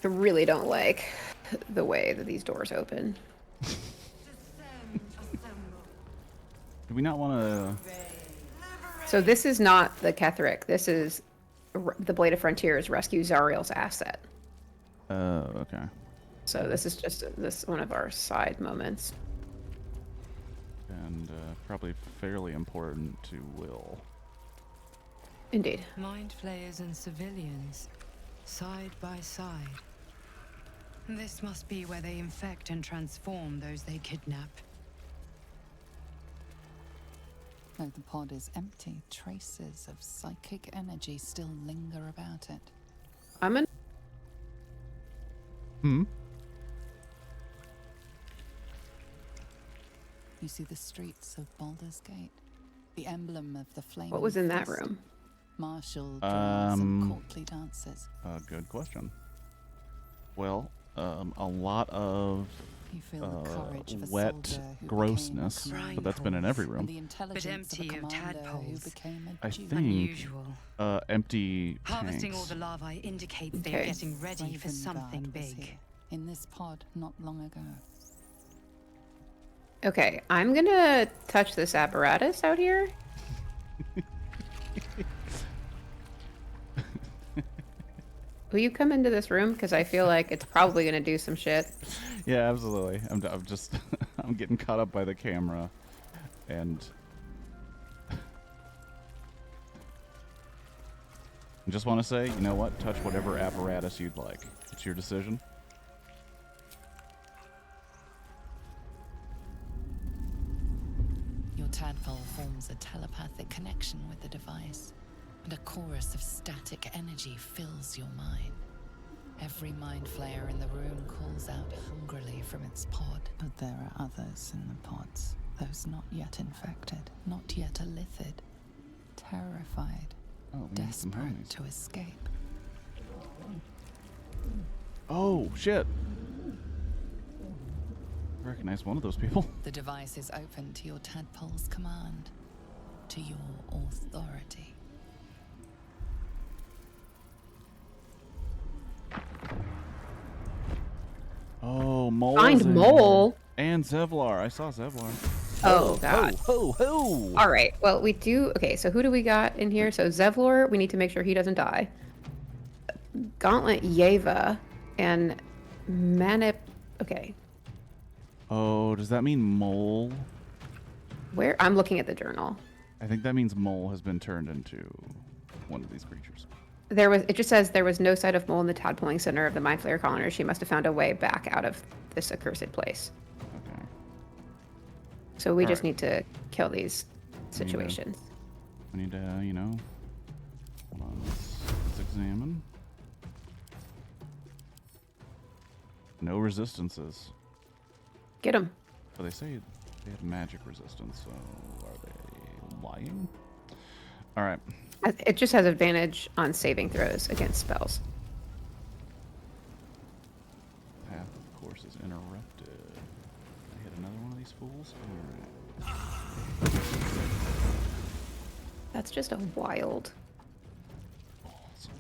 I really don't like the way that these doors open. Do we not want to... So this is not the Ketheric. This is the Blade of Frontiers rescue Zariel's asset. Oh, okay. So this is just this one of our side moments. And probably fairly important to Will. Indeed. Mind flayers and civilians, side by side. This must be where they infect and transform those they kidnap. Though the pod is empty, traces of psychic energy still linger about it. I'm in. You see the streets of Baldur's Gate, the emblem of the flame. What was in that room? Martial drums and courtly dances. Good question. Well, a lot of You feel the courage of a wet soldier who grossness, became a but that's been in every and room. the intelligence empty of a of commander who tadpoles. became a I Jew. think Unusual. empty Harvesting all tanks. the larvae indicates they're Okay. getting ready for Raven something Guard was big. here, in this pod not long ago. Okay, I'm gonna touch this apparatus out here. Will you come into this room? Because I feel like it's probably gonna do some shit. Yeah, absolutely. I'm just I'm getting caught up by the camera, and I just want to say, you know what? Touch whatever apparatus you'd like. It's your decision. Your tadpole forms a telepathic connection with the device, and a chorus of static energy fills your mind. Every mind flayer in the room calls out hungrily from its pod. But there are others in the pods, those not yet infected, not yet elithid, terrified, Oh, we need some desperate homies. to escape. Oh shit! I recognize one of those people. The device is open to your tadpole's command, to your authority. Oh, Mole. Find Mole. And Zevlar. I saw Zevlar. Oh god. Ho, ho. All right. Well, we do. Okay, so who do we got in here? So Zevlor, we need to make sure he doesn't die. Gauntlet Yeva and Manip. Okay, Oh, does that mean Mole? where? I'm looking at the journal. I think that means Mole has been turned into one of these creatures. There was. It just says there was no sight of Mole in the tadpoling center of the Mind Flayer colony. She must have found a way back out of this accursed place. Okay. So we All just right. need to kill these need to- situations. We need to, you know. Hold on. Let's examine. No resistances. Get them. But they say they have magic resistance, so are they lying? All right. It just has advantage on saving throws against spells. Path of course is interrupted. I hit another one of these fools. All right. That's just a wild. Awesome.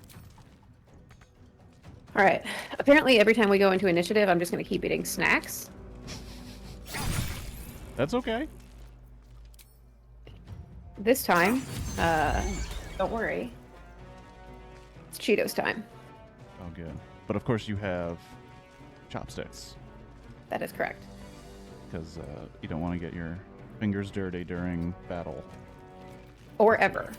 All right. Apparently, every time we go into initiative, I'm just going to keep eating snacks. That's okay. This time, don't worry. It's Cheetos time. Oh good. But of course you have chopsticks. That is correct. Because you don't want to get your fingers dirty during battle. Or ever.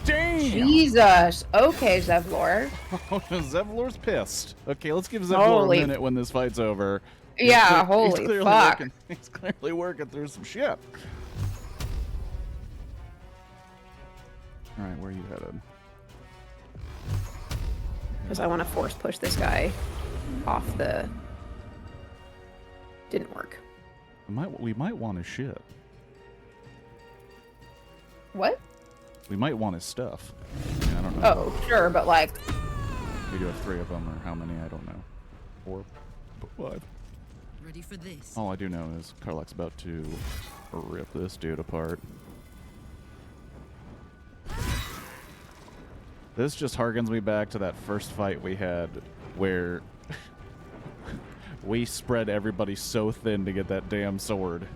Damn! Jesus. Okay, Zevlor. Zevlor's pissed. Okay, let's give Zevlor a minute when this fight's over. Yeah, holy fuck. He's clearly working through some shit. Alright, where are you headed? Because I want to force push this guy off the... Didn't work. We might want his shit. What? We might want his stuff. I don't know. Oh, sure, but like... We do have 3 of them, or how many, I don't know. 4, 5. Ready for this? All I do know is Karlach's about to rip this dude apart. This just harkens me back to that first fight we had where we spread everybody so thin to get that damn sword.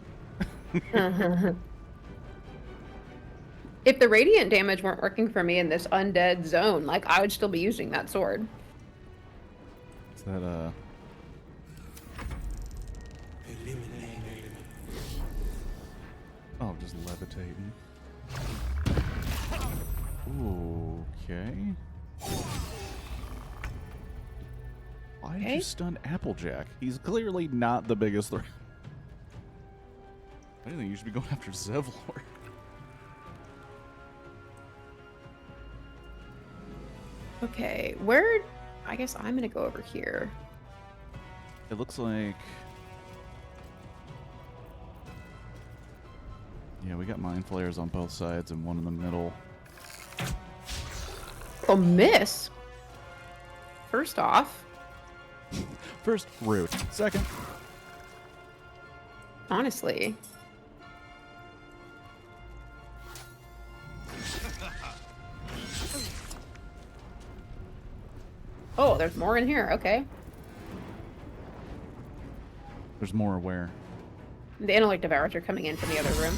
If the radiant damage weren't working for me in this undead zone, like, I would still be using that sword. Is that, Oh, just levitating. Okay. Why did you stun Applejack? He's clearly not the biggest threat. I think you should be going after Zevlor. Okay, where... I guess I'm gonna go over here. It looks like... Yeah, we got mind flayers on both sides and one in the middle. Oh, miss? First off... First, rude. Second... Honestly... Oh, there's more in here. Okay. There's more where? The intellect devourers are coming in from the other room.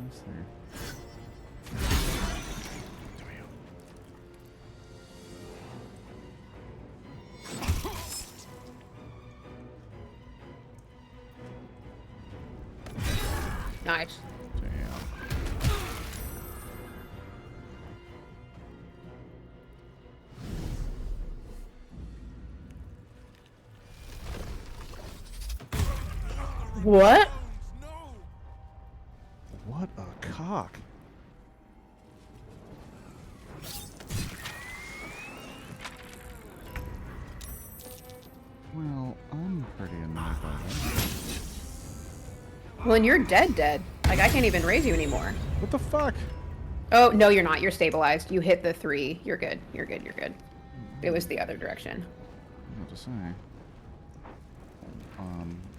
What's there? Nice. Damn. What? What a cock. Well, I'm pretty annoyed by that. Well, and you're dead. Like, I can't even raise you anymore. What the fuck? Oh, no, you're not. You're stabilized. You hit the 3. You're good. You're good. You're good. It was the other direction. What to say?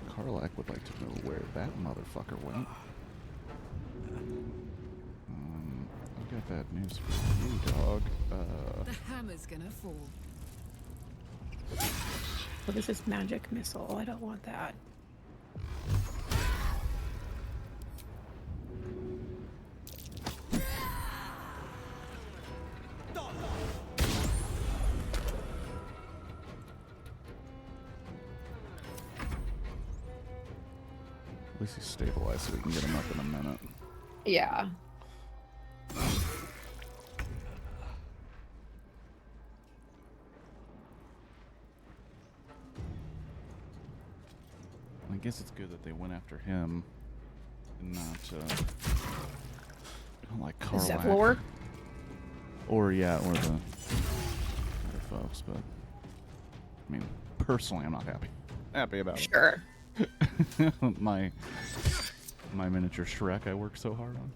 Karlach would like to know where that motherfucker went. I've got bad news for you, dog. The hammer's gonna fall. What is this magic missile? I don't want that. At least he's stabilized so we can get him up in a minute. Yeah. I guess it's good that they went after him and not like Karlach. Zevlor? Or yeah, or the other folks, but I mean, personally I'm not happy about it. Sure. my miniature Shrek I worked so hard on.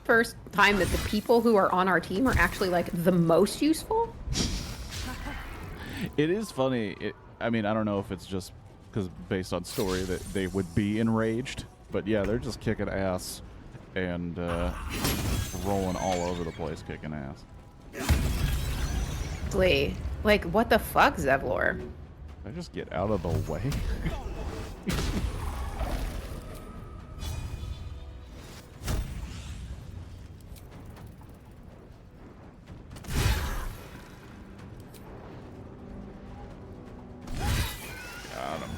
First time that the people who are on our team are actually like the most useful. It is funny. I mean, I don't know if it's just because based on story that they would be enraged, but yeah, they're just kicking ass and rolling all over the place, kicking ass. Seriously. Like, what the fuck, Zevlor? I just get out of the way. Got him.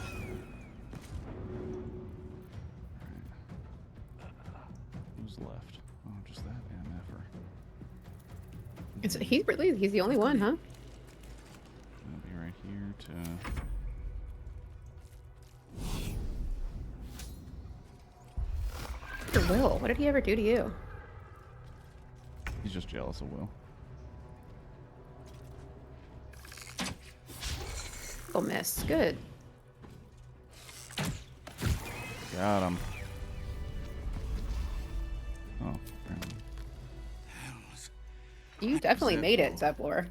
Who's left? Oh, just that MFer. He's the only one, huh? I'll be right here to. Will, what did he ever do to you? He's just jealous of Will. Oh, miss. Good. Got him. Oh, apparently. Hells. You definitely made it, Zevlor.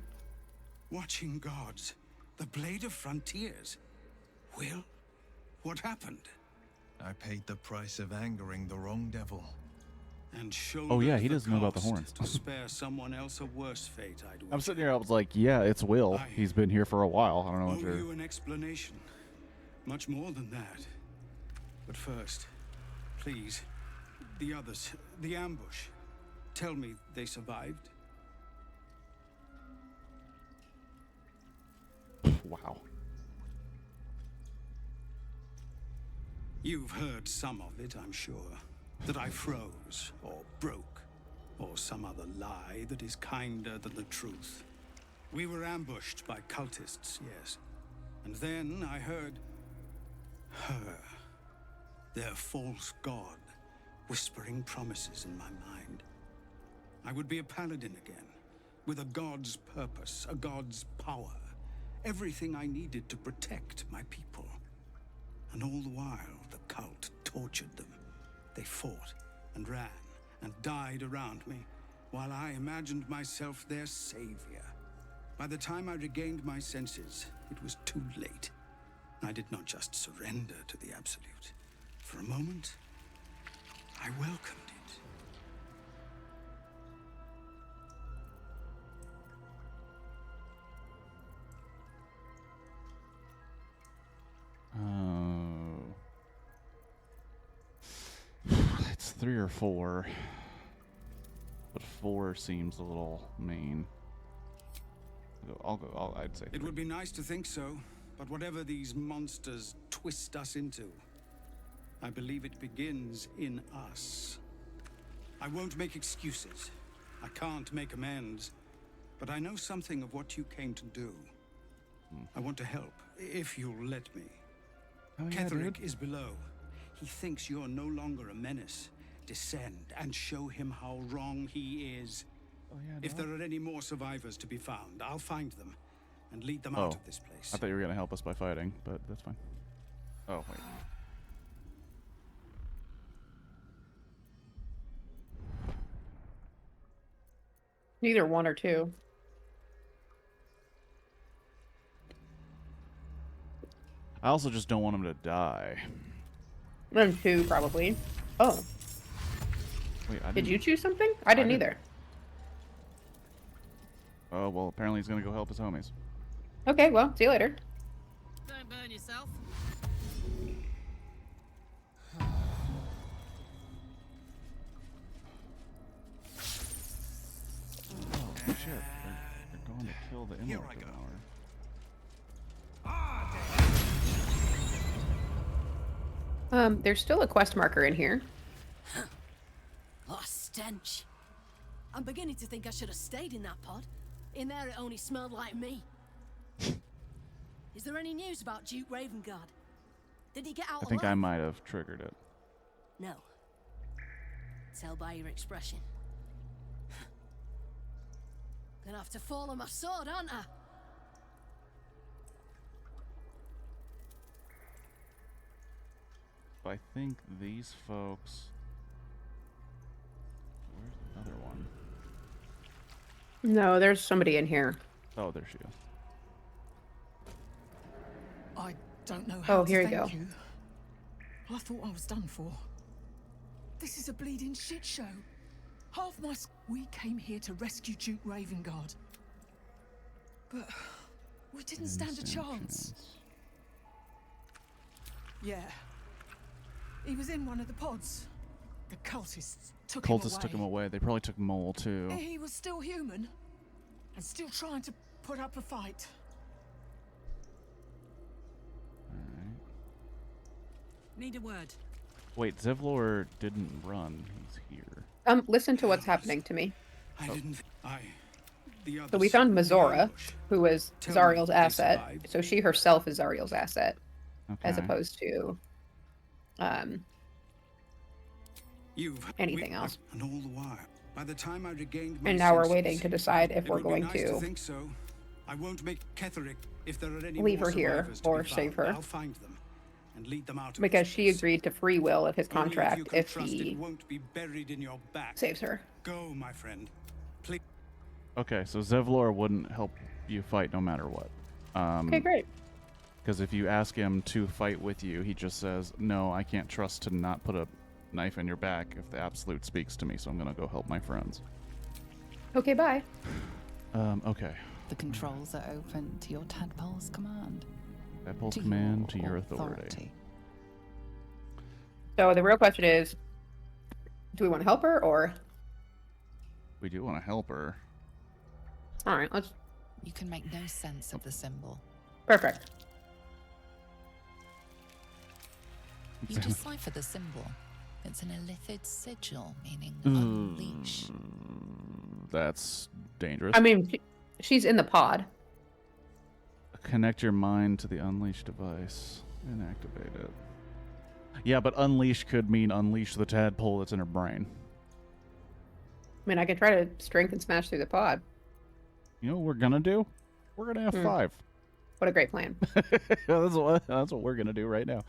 Watching gods. The blade of frontiers. Will? What happened? I paid the price of angering the wrong devil. And Oh yeah, he doesn't know about the horns. to spare someone else a worse fate, I'd I'm sitting here, I was like, yeah, it's Will. He's been here for a while. I don't know what owe you're... you an explanation. Much more than that. But first, please, the others, the ambush. Tell me they survived? Wow. You've heard some of it, I'm sure. That I froze, or broke, or some other lie that is kinder than the truth. We were ambushed by cultists, yes. And then I heard... her. Their false god, whispering promises in my mind. I would be a paladin again, with a god's purpose, a god's power. Everything I needed to protect my people. And all the while, the cult tortured them. They fought and ran and died around me, while I imagined myself their savior. By the time I regained my senses, it was too late. I did not just surrender to the Absolute. For a moment, I welcomed it. It's 3 or 4. But 4 seems a little mean. I'd say 3. It would be nice to think so, but whatever these monsters twist us into, I believe it begins in us. I won't make excuses. I can't make amends. But I know something of what you came to do. I want to help, if you'll let me. Oh, yeah, Ketherick is below. He thinks you're no longer a menace. Descend and show him how wrong he is. Oh, yeah, If there are any more survivors to be found, I'll find them and lead them out of this place. I thought you were going to help us by fighting, but that's fine. Oh, wait. Neither 1 or 2. I also just don't want him to die. Then 2, probably. Oh. Wait, Did you choose something? I didn't either. Oh, well, apparently he's going to go help his homies. Okay, well, see you later. Don't burn yourself. Oh, shit. They're going to kill the Immortal Devourer. There's still a quest marker in here. What a stench. I'm beginning to think I should have stayed in that pod. In there it only smelled like me. Is there any news about Duke Ravengard? Did he get out I think I alive? might have triggered it. No. Tell by your expression. Gonna have to fall on my sword, aren't I? I think these folks... Where's the other one? No, there's somebody in here. Oh, there she is. I don't know how here to you thank go. you. I thought I was done for. This is a bleeding shit show. Half my... We came here to rescue Duke Ravengard. But we didn't stand a chance. Yeah. He was in one of the pods. The cultists took him away. Cultists took him away. They probably took Mole, too. He was still human. And still trying to put up a fight. Alright. Need a word. Wait, Zevlor didn't run. He's here. Listen to what's happening to me. I didn't. So we found Mazora, who was Zariel's asset. So she herself is Zariel's asset, as opposed to anything else. And all the while, by the time I regained my And now we're senses, waiting to decide if it we're would be going nice to think so. I won't make Ketherick if there are any leave more her here survivors to or be save found. her. I'll find them and lead them out of Because this she place. agreed to free will of his Only contract you can if trust he it won't be buried in your back. saves her. Go, my friend. Please. Okay, so Zevlor wouldn't help you fight no matter what. Okay, great. Because if you ask him to fight with you, he just says, no, I can't trust to not put a knife in your back if the Absolute speaks to me, so I'm going to go help my friends. Okay, bye. Okay. The controls are open to your tadpole's command. Tadpole's To command your to your authority. So the real question is, do we want to help her or? We do want to help her. All right, let's. You can make no sense of the symbol. Perfect. You decipher the symbol. It's an illithid sigil, meaning unleash. That's dangerous. I mean, she's in the pod. Connect your mind to the unleash device and activate it. Yeah, but unleash could mean unleash the tadpole that's in her brain. I mean, I can try to strength and smash through the pod. You know what we're gonna do? We're gonna F5. What a great plan. that's what we're gonna do right now.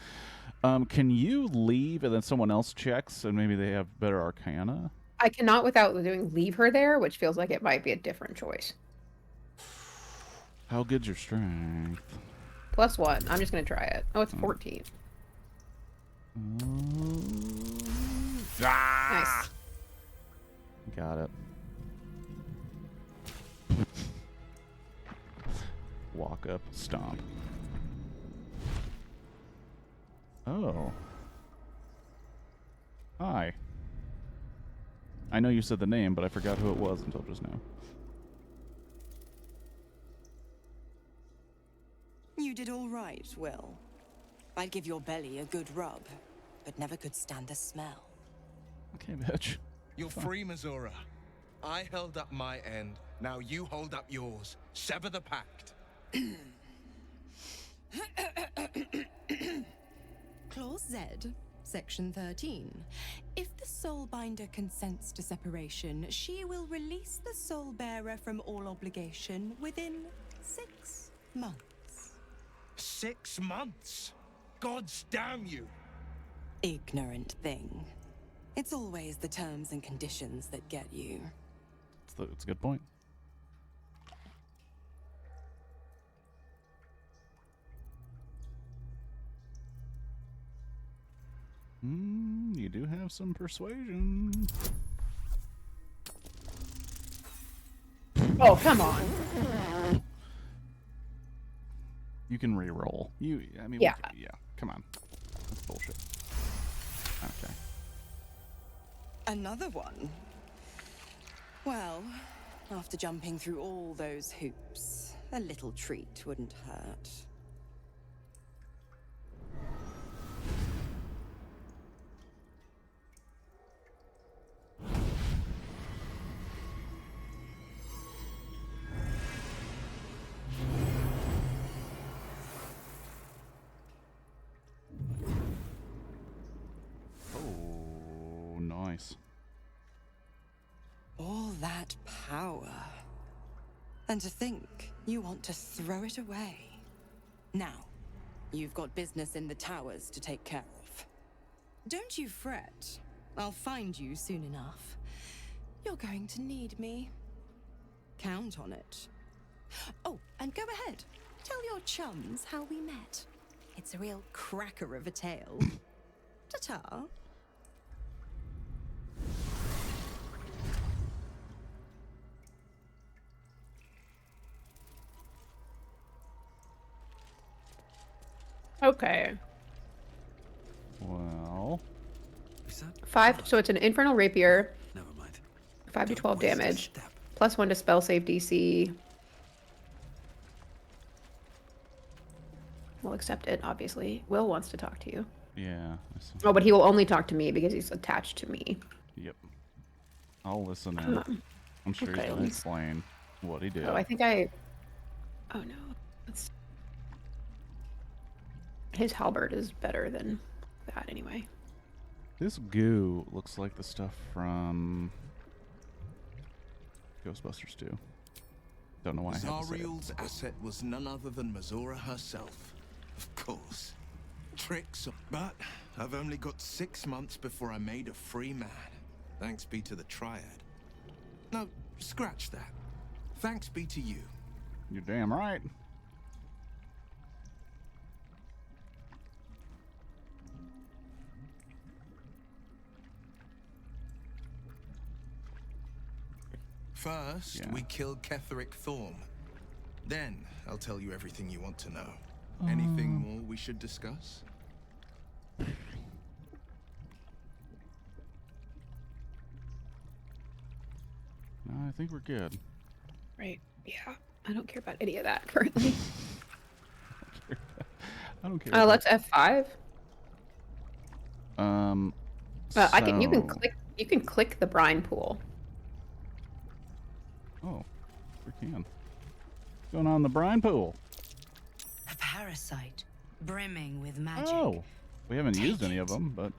Can you leave and then someone else checks and maybe they have better arcana? I cannot without doing leave her there, which feels like it might be a different choice. How good's your strength? +1. I'm just gonna try it. Oh, it's 14. Nice. Got it. Walk up, stomp. Oh. Hi. I know you said the name, but I forgot who it was until just now. You did all right, Will. I'd give your belly a good rub, but never could stand the smell. Okay, bitch. You're free, Mazora. I held up my end. Now you hold up yours. Sever the pact. Clause Z, Section 13. If the Soulbinder consents to separation, she will release the Soul Bearer from all obligation within 6 months. 6 months? Gods damn you! Ignorant thing. It's always the terms and conditions that get you. It's a good point. You do have some persuasion. Oh, come on. You can re-roll. Yeah. Yeah. Come on. That's bullshit. Okay. Another one? Well, after jumping through all those hoops, a little treat wouldn't hurt. Oh, nice. All that power. And to think you want to throw it away. Now, you've got business in the towers to take care of. Don't you fret. I'll find you soon enough. You're going to need me. Count on it. Oh, and go ahead. Tell your chums how we met. It's a real cracker of a tale. Ta-ta. Okay. Well. 5, so it's an infernal rapier. Never mind. 5 to 12 damage. +1 to spell save DC. We'll accept it, obviously. Will wants to talk to you. Yeah. Oh, but he will only talk to me because he's attached to me. Yep. I'll listen in. I'm sure he's gonna explain what he did. Oh, I think I... Oh, no. His halberd is better than that, anyway. This goo looks like the stuff from Ghostbusters 2. Don't know why I have to say it. Zariel's asset was none other than Mizora herself. Of course. Tricks, but I've only got 6 months before I made a free man. Thanks be to the Triad. No, scratch that. Thanks be to you. You're damn right. First, we killed Ketheric Thorm. Then, I'll tell you everything you want to know. Anything more we should discuss? No, I think we're good. Right. Yeah. I don't care about any of that currently. I don't care. Let's F5. I can. You can so- click. You can click the brine pool. Oh, we can. What's going on in the brine pool? A parasite, brimming with magic. Oh, we haven't used any of them, but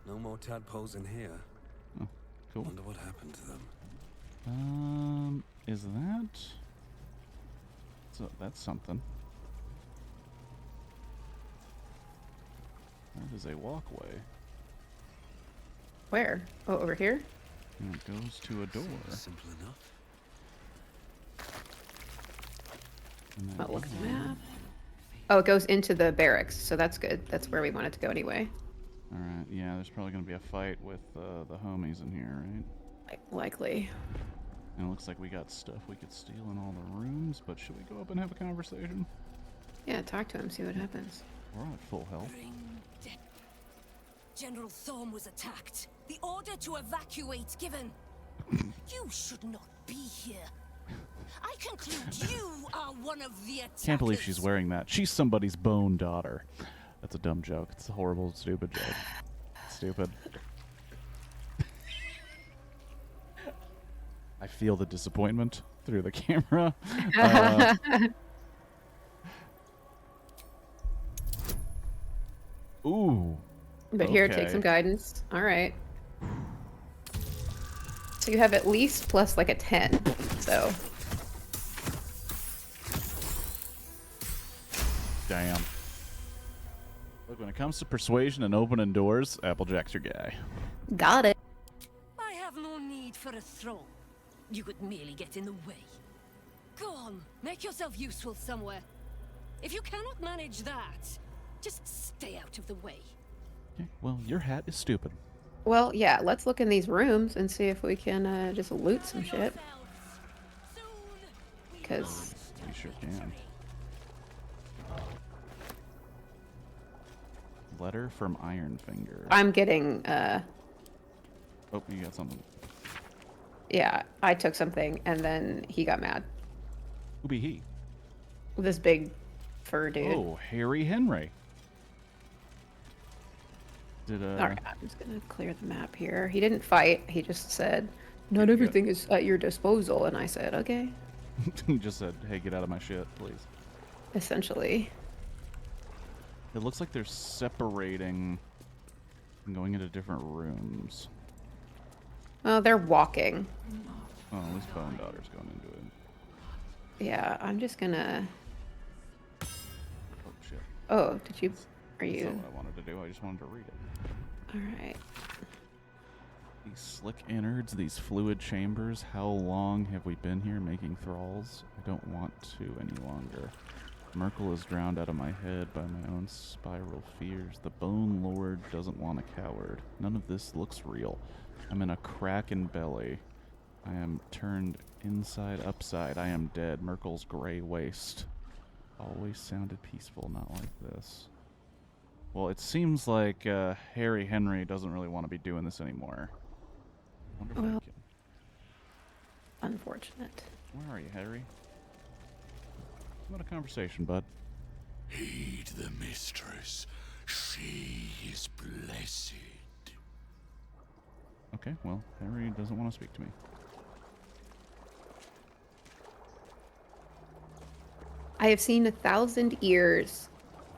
No more tadpoles in here. oh, cool. Wonder what happened to them. Is that? So that's something. That is a walkway. Where? Oh, over here? And it goes to a door. Simple enough. And that Oh, look at the door- map. Oh, it goes into the barracks, so that's good. That's where we want it to go anyway. All right. Yeah, there's probably gonna be a fight with the homies in here, right? Likely. And it looks like we got stuff we could steal in all the rooms, but should we go up and have a conversation? Yeah, talk to him, see what happens. We're at full health. General Thorm was attacked. The order to evacuate given. You should not be here. I conclude you are one of the attackers. Can't believe she's wearing that. She's somebody's bone daughter. That's a dumb joke. It's a horrible, stupid joke. Stupid. I feel the disappointment through the camera. Ooh. But here, okay. take some guidance. All right. So you have at least plus like a 10. So. Damn. Look, when it comes to persuasion and opening doors, Applejack's your guy. Got it. I have no need for a throne. You could merely get in the way. Go on, make yourself useful somewhere. If you cannot manage that, just stay out of the way. Okay, well, your hat is stupid. Well, yeah, let's look in these rooms and see if we can just loot some shit. Because You sure can. Letter from Ironfinger. I'm getting, Oh, you got something. yeah, I took something and then he got mad. Who be he? This big fur dude. Oh, Harry Henry. Did Alright, I'm just gonna clear the map here. He didn't fight, he just said, not everything is at your disposal, and I said, okay. he just said, hey, get out of my shit, please. Essentially. It looks like they're separating and going into different rooms. Well, they're walking. Oh, at least Bone Daughter's going into it. Yeah, I'm just gonna... Oh, shit. Oh, did you... Are That's you... not what I wanted to do. I just wanted to read it. Alright. These slick innards, these fluid chambers, how long have we been here making thralls? I don't want to any longer. Merkel is drowned out of my head by my own spiral fears. The Bone Lord doesn't want a coward. None of this looks real. I'm in a kraken belly. I am turned inside upside. I am dead. Merkel's gray waste. always sounded peaceful, not like this. Well, it seems like Harry Henry doesn't really want to be doing this anymore. Wonder if I Well, can... unfortunate. Where are you, Harry? What a conversation, bud. Heed the mistress. She is blessed. Okay, well, Harry doesn't want to speak to me. I have seen 1,000 ears.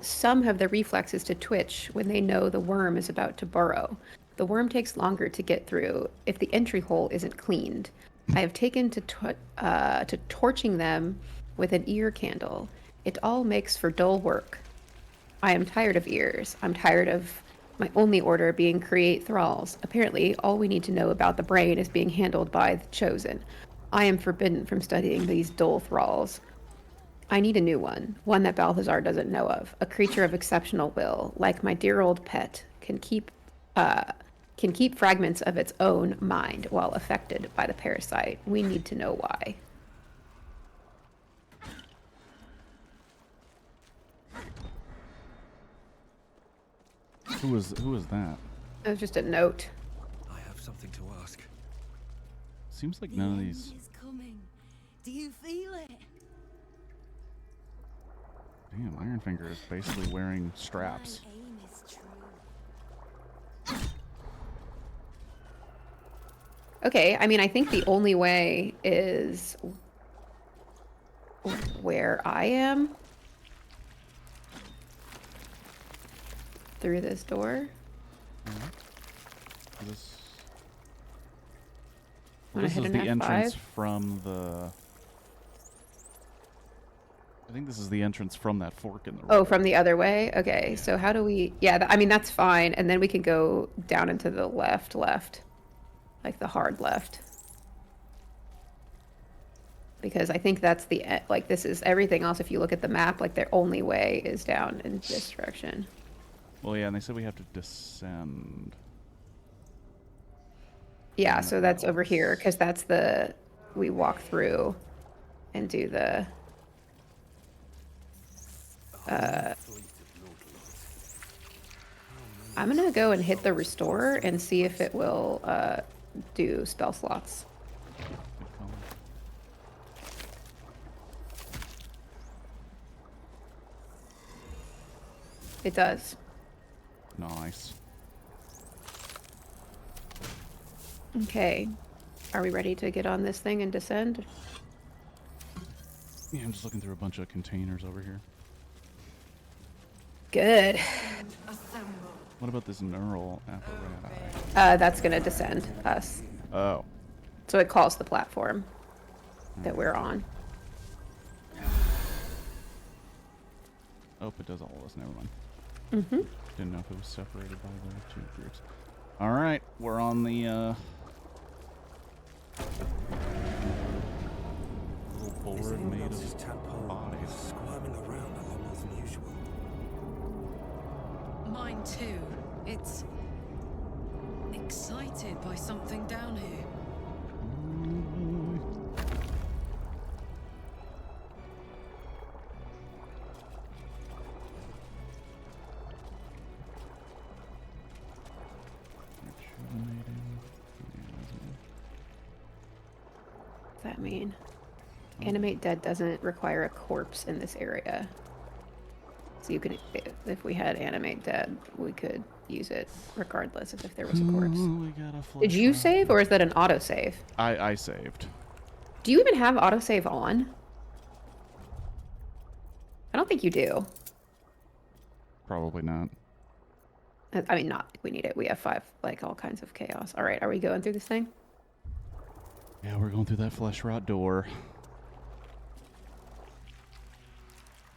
Some have the reflexes to twitch when they know the worm is about to burrow. The worm takes longer to get through if the entry hole isn't cleaned. I have taken to torching them with an ear candle. It all makes for dull work. I am tired of ears. I'm tired of my only order being create thralls. Apparently, all we need to know about the brain is being handled by the chosen. I am forbidden from studying these dull thralls. I need a new one that Balthazar doesn't know of, a creature of exceptional will, like my dear old pet, can keep fragments of its own mind while affected by the parasite. We need to know why. Who was that? It was just a note. I have something to ask. Seems like none of these. Is coming. Do you feel it? Damn, Ironfinger is basically wearing straps. My aim is true. Okay, I mean, I think the only way is where I am. Through this door. This, Wanna this hit is an the entrance F5? from the... I think this is the entrance from that fork in the road. Oh, from the other way? Okay, so how do we... Yeah, I mean, that's fine. And then we can go down into the left. Like the hard left. Because I think that's the... Like, this is everything else. If you look at the map, like, their only way is down in this direction. Well, yeah, and they said we have to descend. Yeah, so that's over here, because that's the... We walk through and do the... I'm gonna go and hit the restore and see if it will do spell slots. It does. Nice. Okay. Are we ready to get on this thing and descend? Yeah, I'm just looking through a bunch of containers over here. Good. What about this neural apparatus? That's gonna descend us. Oh. So it calls the platform that we're on. Oh, it does all of us. Never mind. Mm-hmm. Didn't know if it was separated by the two groups. All right, we're on the little board made of bodies. Squirming around a lot more than usual. Mine too. It's excited by something down here. What's that mean? Animate dead doesn't require a corpse in this area. So you could, if we had animate dead, we could use it regardless of if there was a corpse. Did you save, or is that an autosave? I saved. Do you even have autosave on? I don't think you do. Probably not. I mean, not like we need it. We have 5, like, all kinds of chaos. All right, are we going through this thing? Yeah, we're going through that flesh rot door.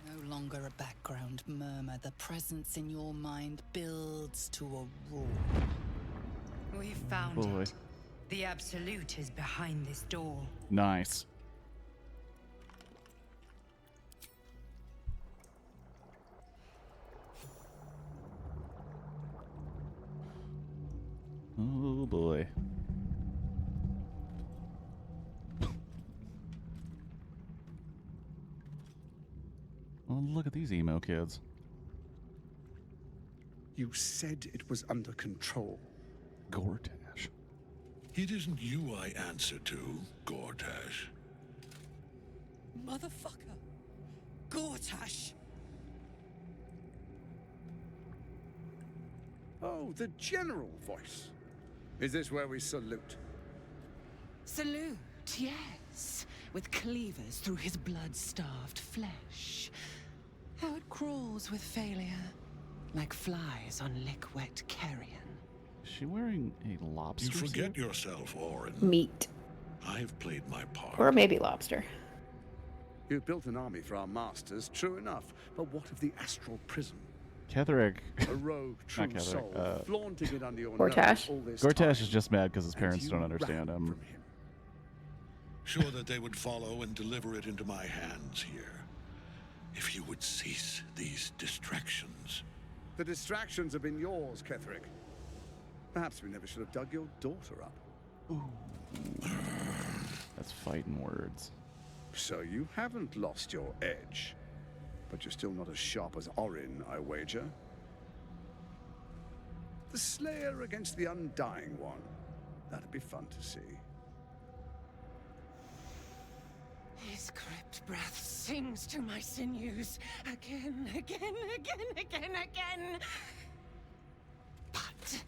No longer a background murmur. The presence in your mind builds to a roar. We found Boy. it. The Absolute is behind this door. Nice. Oh boy. Oh, look at these emo kids. You said it was under control. Gortash. It isn't you I answer to, Gortash. Motherfucker! Gortash! Oh, the general voice. Is this where we salute? Salute, yes. With cleavers through his blood-starved flesh. How it crawls with failure, like flies on lick-wet carrion. Is she wearing a lobster You forget suit? yourself, Orin. Meat. I've played my part. Or maybe lobster. You've built an army for our masters, true enough. But what of the astral prison? Ketherick. A rogue true Not Ketherick, soul, flaunting it under your Gortash? nose all this Gortash time. is just mad because his And parents you don't understand ran him. from him. Sure that they would follow and deliver it into my hands here. If you would cease these distractions. The distractions have been yours, Ketherick. Perhaps we never should have dug your daughter up. That's fighting words. So you haven't lost your edge. But you're still not as sharp as Orin, I wager. The Slayer against the Undying One. That'd be fun to see. His crypt breath sings to my sinews again, again, again, again, again. But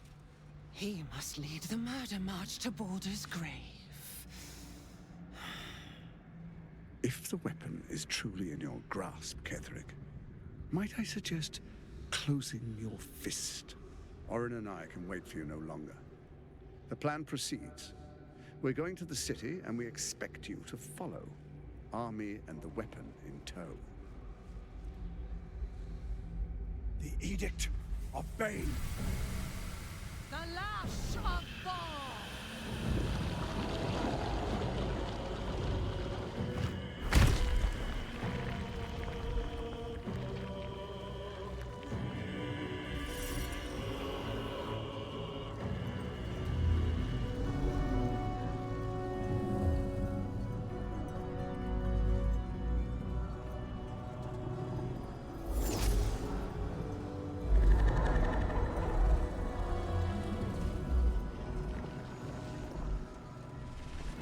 he must lead the murder march to Baldur's grave. If the weapon is truly in your grasp, Ketherick, might I suggest closing your fist? Orin and I can wait for you no longer. The plan proceeds. We're going to the city, and we expect you to follow. Army and the weapon in tow. The Edict of Bane. The lash of Thor!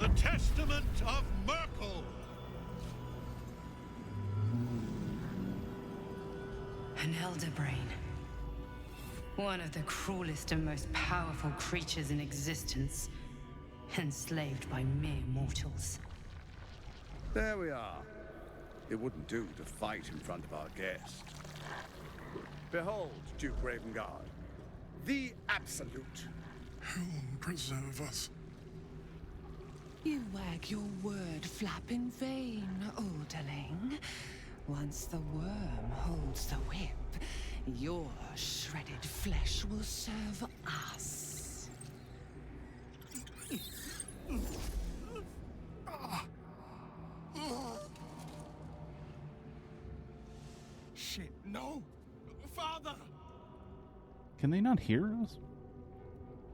The Testament of Merkel! An elder brain. One of the cruelest and most powerful creatures in existence. Enslaved by mere mortals. There we are. It wouldn't do to fight in front of our guest. Behold, Duke Ravengard. The Absolute. Whom preserve us? You wag your word flap in vain, Alderling. Once the worm holds the whip, your shredded flesh will serve us. Shit, no! Father! Can they not hear us?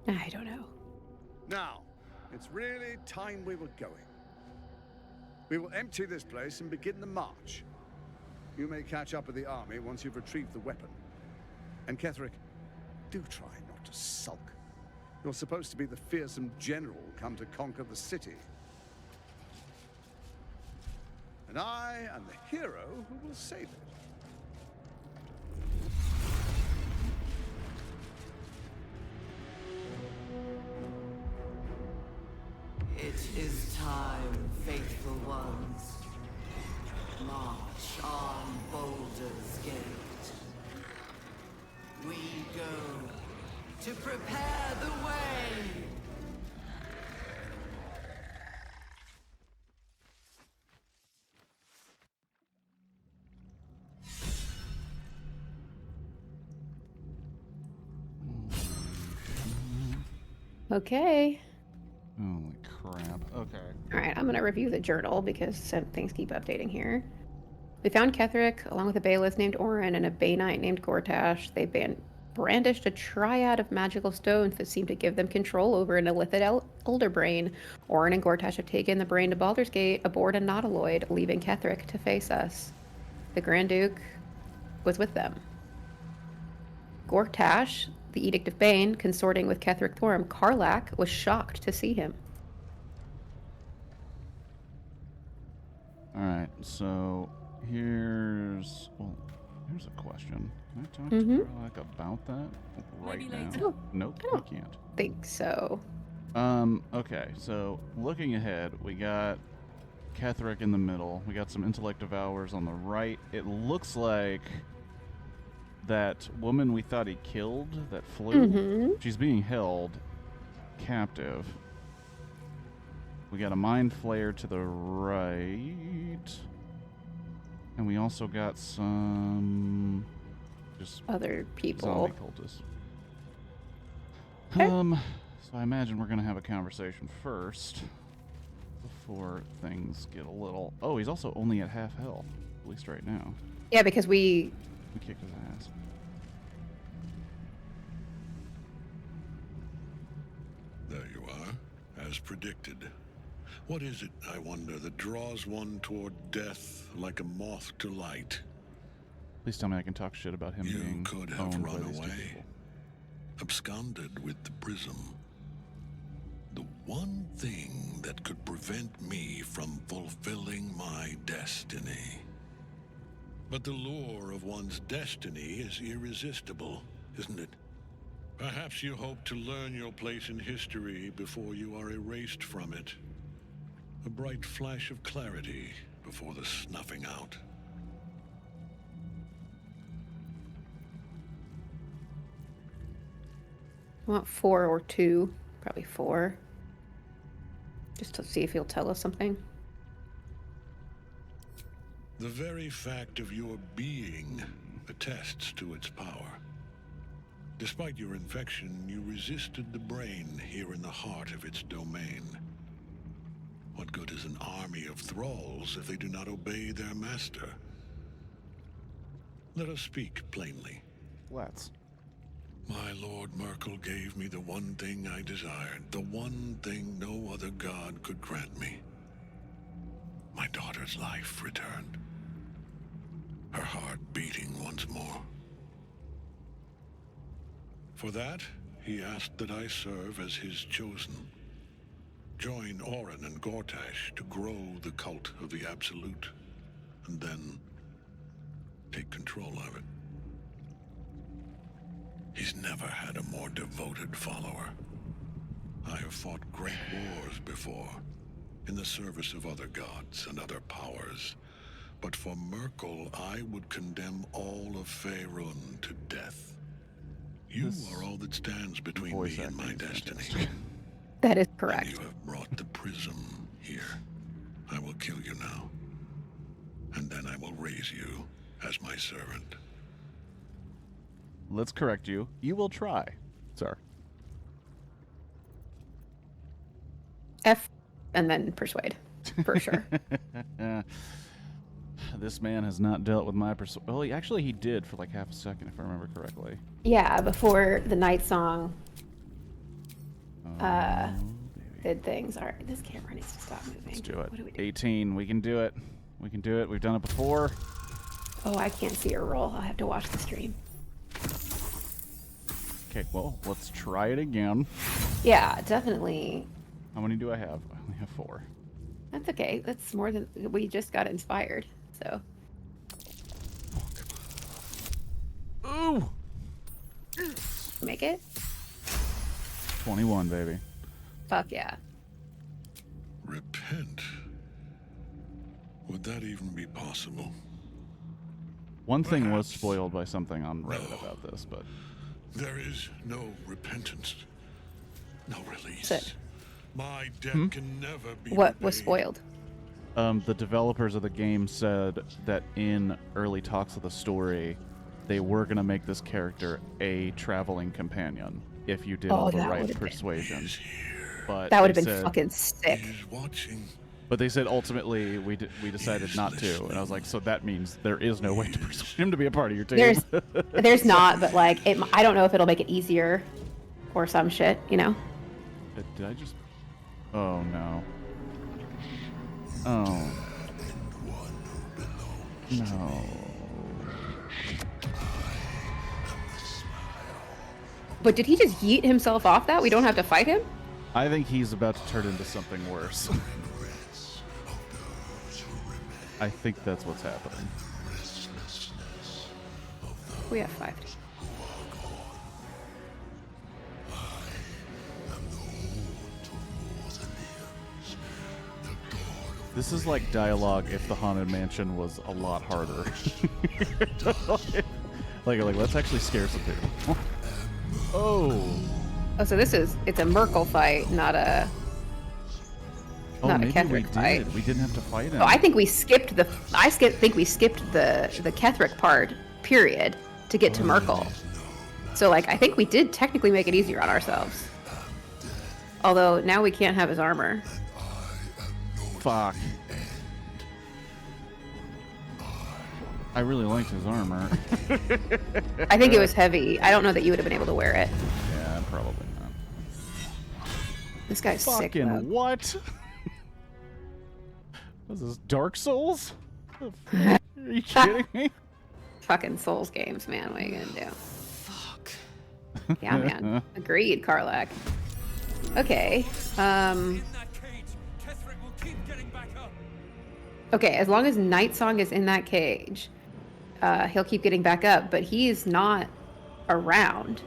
I don't know. Now, it's really time we were going. We will empty this place and begin the march. You may catch up with the army once you've retrieved the weapon. And Ketherick, do try not to sulk. You're supposed to be the fearsome general come to conquer the city. And I am the hero who will save it. It is time, faithful ones. March on Baldur's Gate. We go to prepare the way. Okay. Holy crap. Okay. All right, I'm going to review the journal because some things keep updating here. We found Ketherick along with a Baelith named Orin and a Banite named Gortash. They brandished a triad of magical stones that seemed to give them control over an illithid elder brain. Orin and Gortash have taken the brain to Baldur's Gate aboard a nautiloid, leaving Ketherick to face us. the Grand Duke was with them. Gortash, the Edict of Bane, consorting with Ketheric Thorum, Karlach was shocked to see him. All right, so here's a question. Can I talk to Karlach about that right now? Nope, I can't. Think so. Okay, so looking ahead, we got Ketheric in the middle. We got some intellect devourers on the right. It looks like that woman we thought he killed that flew, she's being held captive. We got a mind flayer to the right. And we also got some just other people. Zombie cultists. Okay. So I imagine we're gonna have a conversation first before things get a little. Oh, he's also only at half health, at least right now. Yeah, because we kicked his ass. There you are, as predicted. What is it, I wonder, that draws one toward death like a moth to light? Please tell me I can talk shit about him being You could have owned by run these two away, people. absconded with the prism. The one thing that could prevent me from fulfilling my destiny. But the lure of one's destiny is irresistible, isn't it? Perhaps you hope to learn your place in history before you are erased from it. A bright flash of clarity before the snuffing out. I want 4 or 2. Probably 4. Just to see if he'll tell us something. The very fact of your being attests to its power. Despite your infection, you resisted the brain here in the heart of its domain. What good is an army of thralls if they do not obey their master? Let us speak plainly. Let's. My Lord Merkel gave me the one thing I desired, the one thing no other god could grant me. My daughter's life returned. Her heart beating once more. For that, he asked that I serve as his chosen. Join Orin and Gortash to grow the cult of the Absolute, and then take control of it. He's never had a more devoted follower. I have fought great wars before, in the service of other gods and other powers. But for Merkel, I would condemn all of Faerun to death. You are all that stands between me and my destiny. That is correct. And you have brought the prism here. I will kill you now. And then I will raise you as my servant. Let's correct you. You will try, sir. F and then persuade, for sure. This man has not dealt with my well, he did for like half a second, if I remember correctly. Yeah, before the night song did things. All right, this camera needs to stop moving. Let's do it. What do we do? 18. We can do it. We can do it. We've done it before. Oh, I can't see her roll. I'll have to watch the stream. Okay, well, let's try it again. Yeah, definitely. How many do I have? I only have 4. That's okay. That's more than we just got inspired. So. Ooh. Make it. 21, baby. Fuck yeah. Repent. Would that even be possible? One thing was spoiled by something on Reddit about this, but there is no repentance, no release. Sit. My debt can never be What repaid. was spoiled? the developers of the game said that in early talks of the story, they were going to make this character a traveling companion if you did all the right persuasion. But that would have been fucking sick. But they said ultimately we decided not to, and I was like, so that means there is no way to persuade him to be a part of your team. There's not, but like, I don't know if it'll make it easier, or some shit, you know. Did I just? Oh no. Oh. No. But did he just yeet himself off that? We don't have to fight him? I think he's about to turn into something worse. I think that's what's happening. We have 5. This is like dialogue if the Haunted Mansion was a lot harder. like let's actually scare some people. Oh, so it's a Merkel fight, not a maybe Ketherick we fight. did. We didn't have to fight him. Oh, I think we skipped the Ketherick part, period, to get to Merkel. So like I think we did technically make it easier on ourselves. Although now we can't have his armor. Fuck. I really liked his armor. I think it was heavy. I don't know that you would have been able to wear it. Yeah, probably not. This guy's sick. Fucking what? What is this, Dark Souls? Are you kidding me? Fucking Souls games, man. What are you gonna do? Fuck. Yeah, man. Agreed, Karlak. Okay. Okay, as long as Nightsong is in that cage, he'll keep getting back up, but he's not around.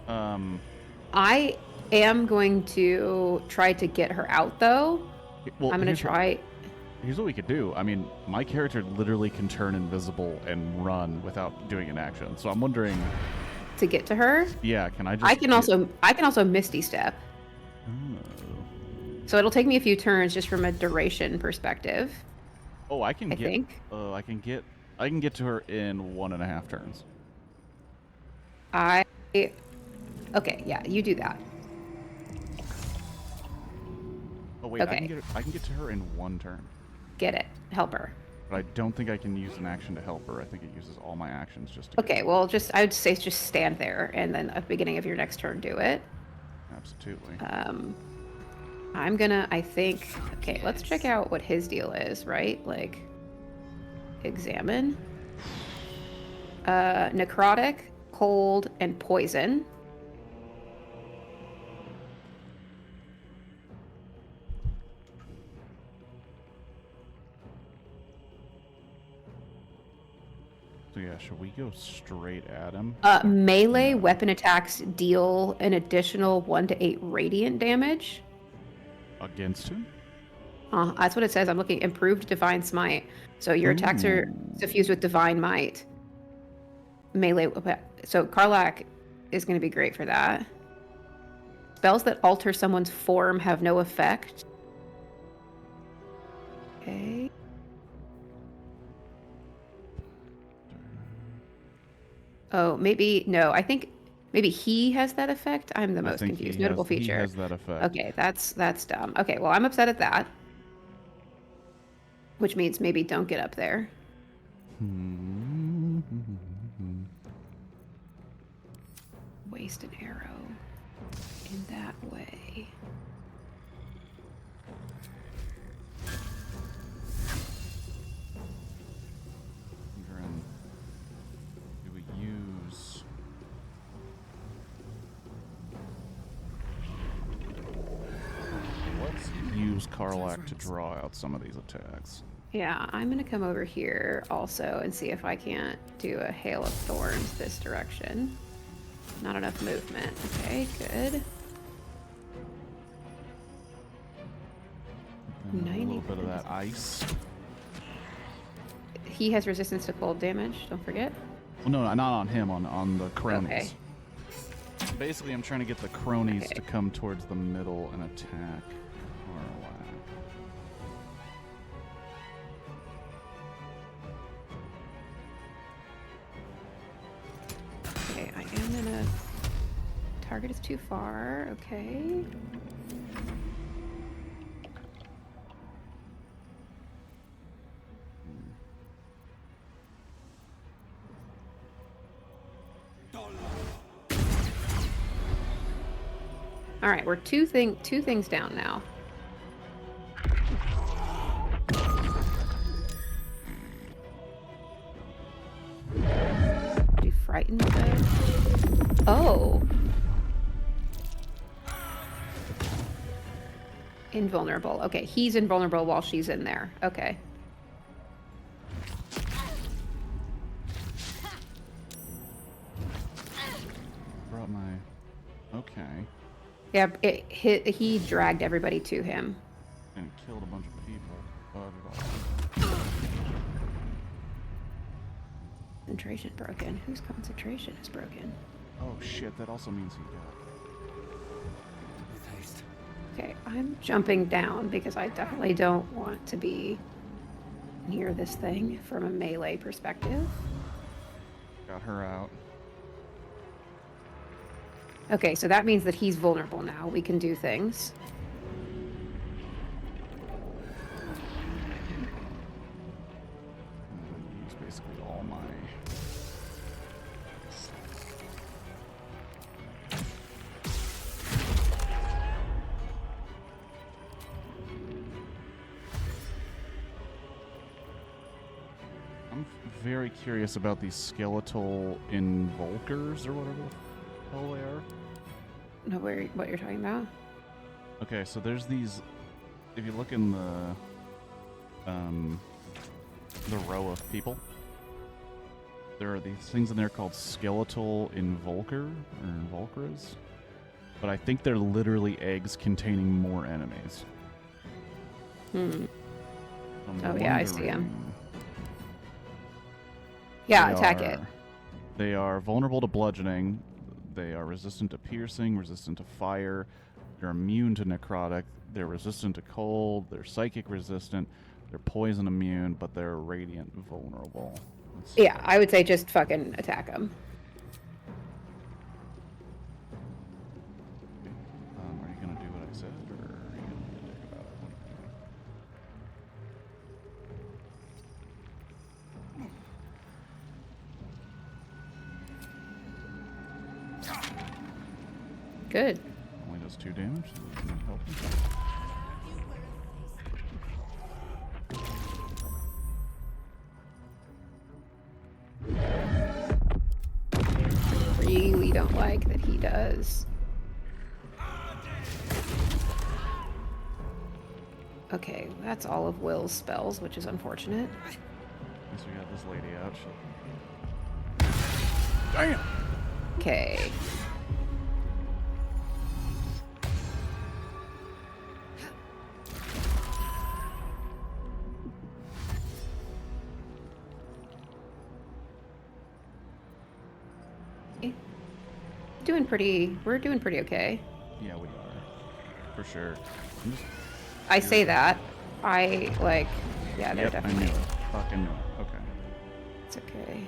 I am going to try to get her out, though. Well, I'm going to try... Here's what we could do. I mean, my character literally can turn invisible and run without doing an action, so I'm wondering... To get to her? Yeah, can I just... I can also Misty Step. Oh. So it'll take me a few turns just from a duration perspective. Oh, I can get to her in 1.5 turns. Okay, yeah, you do that. Oh wait, Okay. I can get to her in 1 turn. Get it. Help her. But I don't think I can use an action to help her. I think it uses all my actions just to Okay, well, I would say just stand there, and then at the beginning of your next turn, do it. Absolutely. I'm gonna, okay, let's check out what his deal is, right? Like, examine. Necrotic, cold, and poison. So yeah, should we go straight at him? Melee weapon attacks deal an additional 1 to 8 radiant damage. Against him? That's what it says. I'm looking improved divine smite. So your attacks are suffused with divine might. Melee. So Karlak is going to be great for that. Spells that alter someone's form have no effect. Okay. Oh, maybe no. I think maybe he has that effect. I'm the most confused. Notable feature. He has that effect. Okay, that's dumb. Okay, well, I'm upset at that. Which means maybe don't get up there. Waste an arrow in that way. Do we use... Let's use Karlak to draw out some of these attacks. Yeah, I'm gonna come over here also and see if I can't do a Hail of Thorns this direction. Not enough movement. Okay, good. A little bit of that ice. He has resistance to cold damage, don't forget. Well, no, not on him, on the cronies. Okay. Basically, I'm trying to get the cronies to come towards the middle and attack Karlak. Okay, I am gonna... Target is too far, okay. All right, we're two things down now. Are you frightened though? Oh. Invulnerable. Okay, he's invulnerable while she's in there. Okay. Brought my... Okay. Yeah, he dragged everybody to him. And killed a bunch of people. Concentration broken. Whose concentration is broken? Oh shit, that also means he got... Okay, I'm jumping down because I definitely don't want to be near this thing from a melee perspective. Got her out. Okay, so that means that he's vulnerable now. We can do things. Use basically all my... I'm very curious about these skeletal invulkers or whatever the hell they are. No, what you're talking about? Okay, so there's these. If you look in the row of people, there are these things in there called skeletal invulker or invulkers, but I think they're literally eggs containing more enemies. Oh yeah, I see him. Yeah, attack it. They are vulnerable to bludgeoning. They are resistant to piercing, resistant to fire. They're immune to necrotic. They're resistant to cold. They're psychic resistant. They're poison immune, but they're radiant vulnerable. Yeah, I would say just fucking attack him. Are you gonna do what I said, or are you gonna be a dick about it? Good. Only does 2 damage. So we can help him. 3 we don't like that he does. Okay, that's all of Will's spells, which is unfortunate. Guess we got this lady out. Damn! Okay. We're doing pretty okay. Yeah, we are. For sure. I say that. Yeah, they're Yep, definitely. I knew it. Fucking knew it. Okay. It's okay.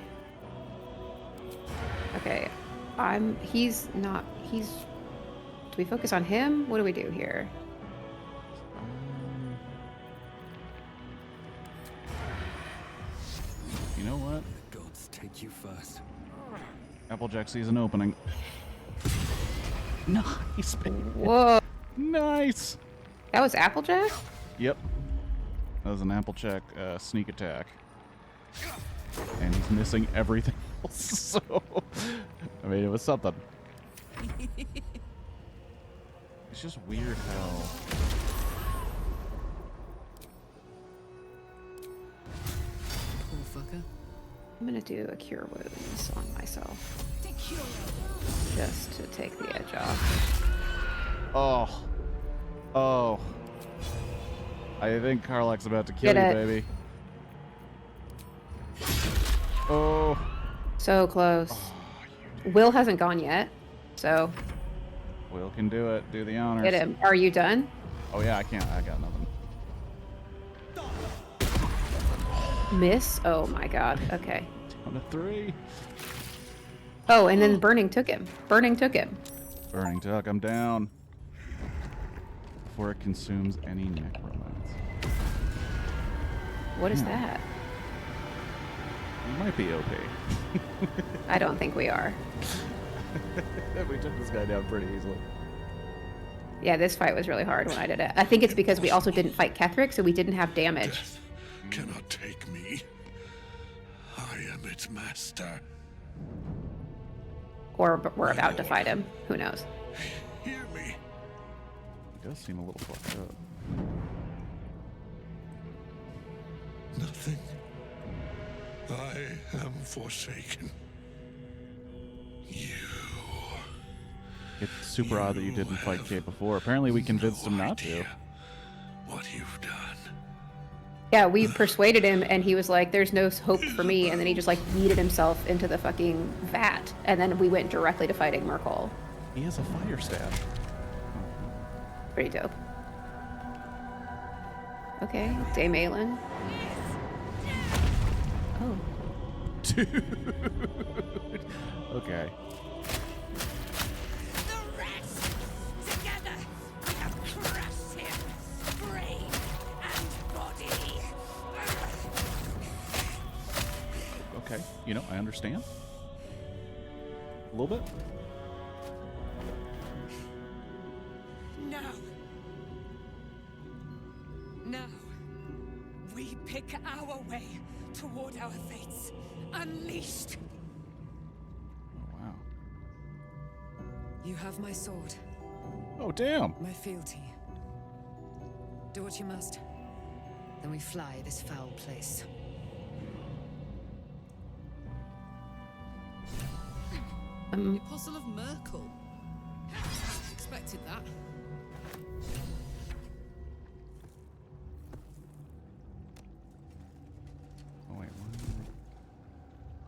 Okay. Do we focus on him? What do we do here? You know what? The gods take you first. Applejack sees an opening. Nice, baby. Whoa. Nice. That was Applejack? Yep. That was an Applejack sneak attack. And he's missing everything else, so... I mean, it was something. It's just weird how... Poor fucker. I'm gonna do a cure wounds on myself. Just to take the edge off. Oh. Oh. I think Karlach's about to kill you, baby. Oh. So close. Will hasn't gone yet, so... Will can do it. Do the honors. Get him. Are you done? Oh yeah, I can't. I got nothing. Miss? Oh my god. Okay. Down to 3. Oh, and then Burning took him. Burning took him. Burning Tuck, I'm down. Before it consumes any necromancy. What is that? We might be OP. I don't think we are. We took this guy down pretty easily. Yeah, this fight was really hard when I did it. I think it's because we also didn't fight Ketherick, so we didn't have damage. Death cannot take me. I am its master. Or we're about to fight him. Who knows? Hear me. He does seem a little fucked up. Nothing. I am forsaken. It's super odd that you didn't fight Kate before. Apparently we convinced him not to. What you've done. Yeah, we persuaded him, and he was like, there's no hope for me, and then he just, like, yeeted himself into the fucking vat, and then we went directly to fighting Merkel. He has a fire staff. Pretty dope. Okay, Dame Aelin. Oh. Dude. Okay. Okay, you know, I understand. A little bit. Now. Now. We pick our way toward our fates. Unleashed. Oh, wow. You have my sword. Oh, damn. My fealty. Do what you must. Then we fly this foul place. The Apostle of Merkel. Expected that. Oh, wait.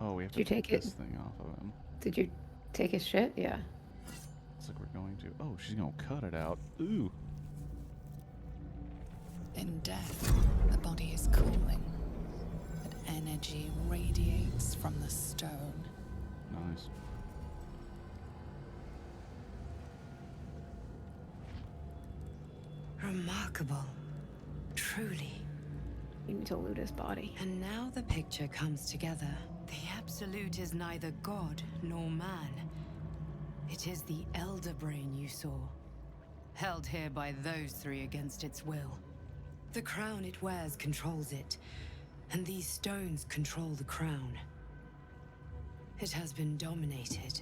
Oh, we have Did you to take this it? thing off of him. Did you take his shit? Yeah. Looks like we're going to. Oh, she's going to cut it out. Ooh. In death, the body is cooling, but energy radiates from the stone. Nice. Remarkable. Truly. You need to loot his body. And now the picture comes together. The Absolute is neither god nor man. It is the Elder Brain you saw, held here by those three against its will. The crown it wears controls it, and these stones control the crown. It has been dominated.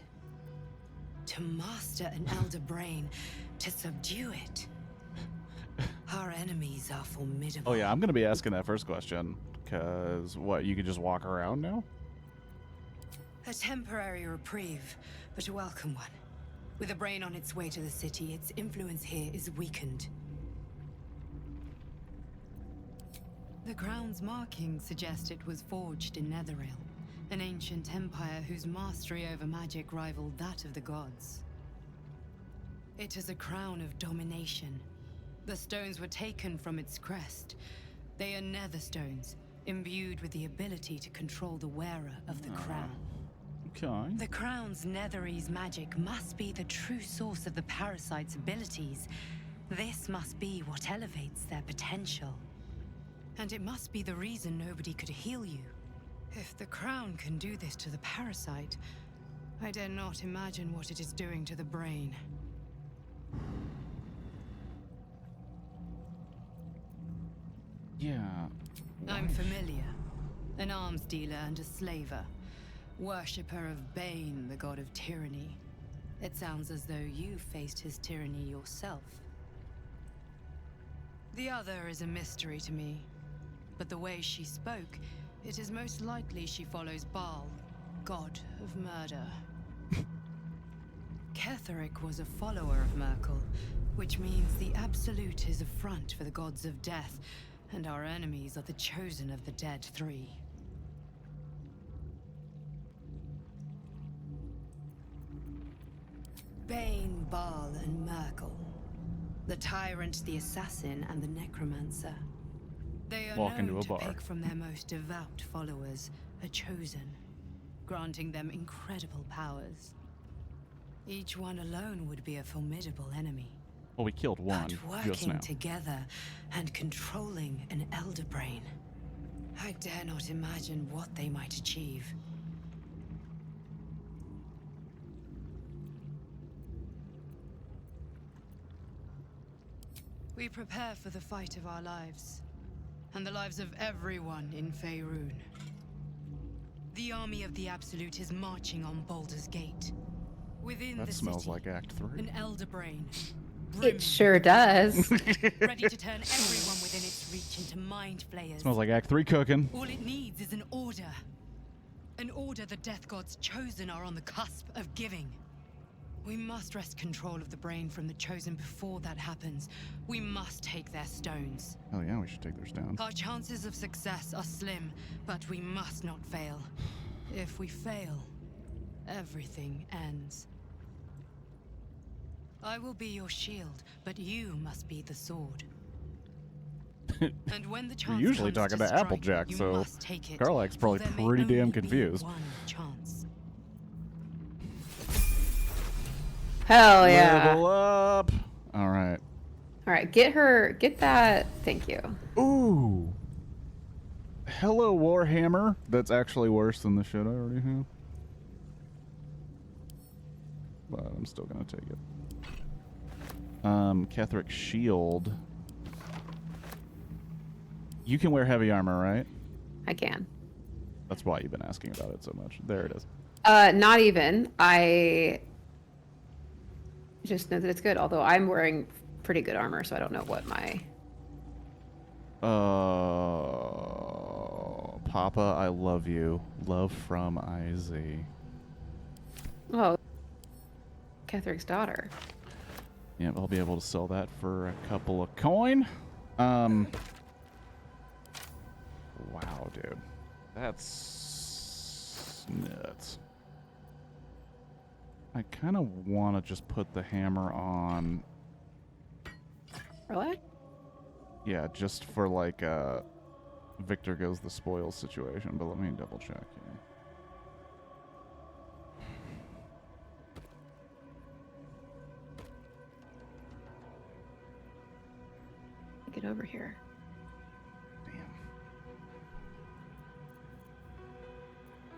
To master an Elder Brain, to subdue it. Our enemies are formidable. Oh, yeah, I'm going to be asking that first question. Because, what, you could just walk around now? A temporary reprieve, but a welcome one. With a brain on its way to the city, its influence here is weakened. The crown's markings suggest it was forged in Netheril, an ancient empire whose mastery over magic rivaled that of the gods. It is a crown of domination. The stones were taken from its crest. They are nether stones, imbued with the ability to control the wearer of the crown. Okay. The crown's Netherese magic must be the true source of the parasite's abilities. This must be what elevates their potential. And it must be the reason nobody could heal you. If the crown can do this to the parasite, I dare not imagine what it is doing to the brain. Yeah. I'm familiar. An arms dealer and a slaver. Worshipper of Bane, the god of tyranny. It sounds as though you faced his tyranny yourself. The other is a mystery to me. But the way she spoke, it is most likely she follows Baal, god of murder. Ketheric was a follower of Merkel, which means the Absolute is a front for the gods of death, and our enemies are the chosen of the dead three. Bane, Baal, and Merkel. The tyrant, the assassin, and the necromancer. They are Walk into known a to bar. pick from their most devout followers, a chosen, granting them incredible powers. Each one alone would be a formidable enemy. Well, we killed one But just working now. together and controlling an Elder Brain, I dare not imagine what they might achieve. We prepare for the fight of our lives, and the lives of everyone in Faerun. The army of the Absolute is marching on Baldur's Gate. Within That the smells city, like Act 3. an elder brain. It sure does. Ready to turn everyone within its reach into mind flayers. Smells like Act 3 cooking. All it needs is an order. An order the Death God's chosen are on the cusp of giving. We must wrest control of the brain from the chosen before that happens. We must take their stones. Oh yeah, we should take their stones. Our chances of success are slim, but we must not fail. If we fail, everything ends. I will be your shield, but you must be the sword. And when the chance We're usually comes talking to to strike, Applejack, you so must take it, Garlac's for probably there may pretty damn only be confused. one chance. Hell yeah. Level up. All right. All right, get that. Thank you. Ooh. Hello, Warhammer. That's actually worse than the shit I already have. But I'm still gonna take it. Ketheric Shield. You can wear heavy armor, right? I can. That's why you've been asking about it so much. There it is. Not even. I just know that it's good, although I'm wearing pretty good armor, so I don't know what my... Papa, I love you. Love from IZ. Oh, Ketheric's daughter. Yep, I'll be able to sell that for a couple of coin. Wow, dude. That's nuts. I kind of want to just put the hammer on. Really? Yeah, just for like Victor goes the spoils situation, but let me double check here. Get over here.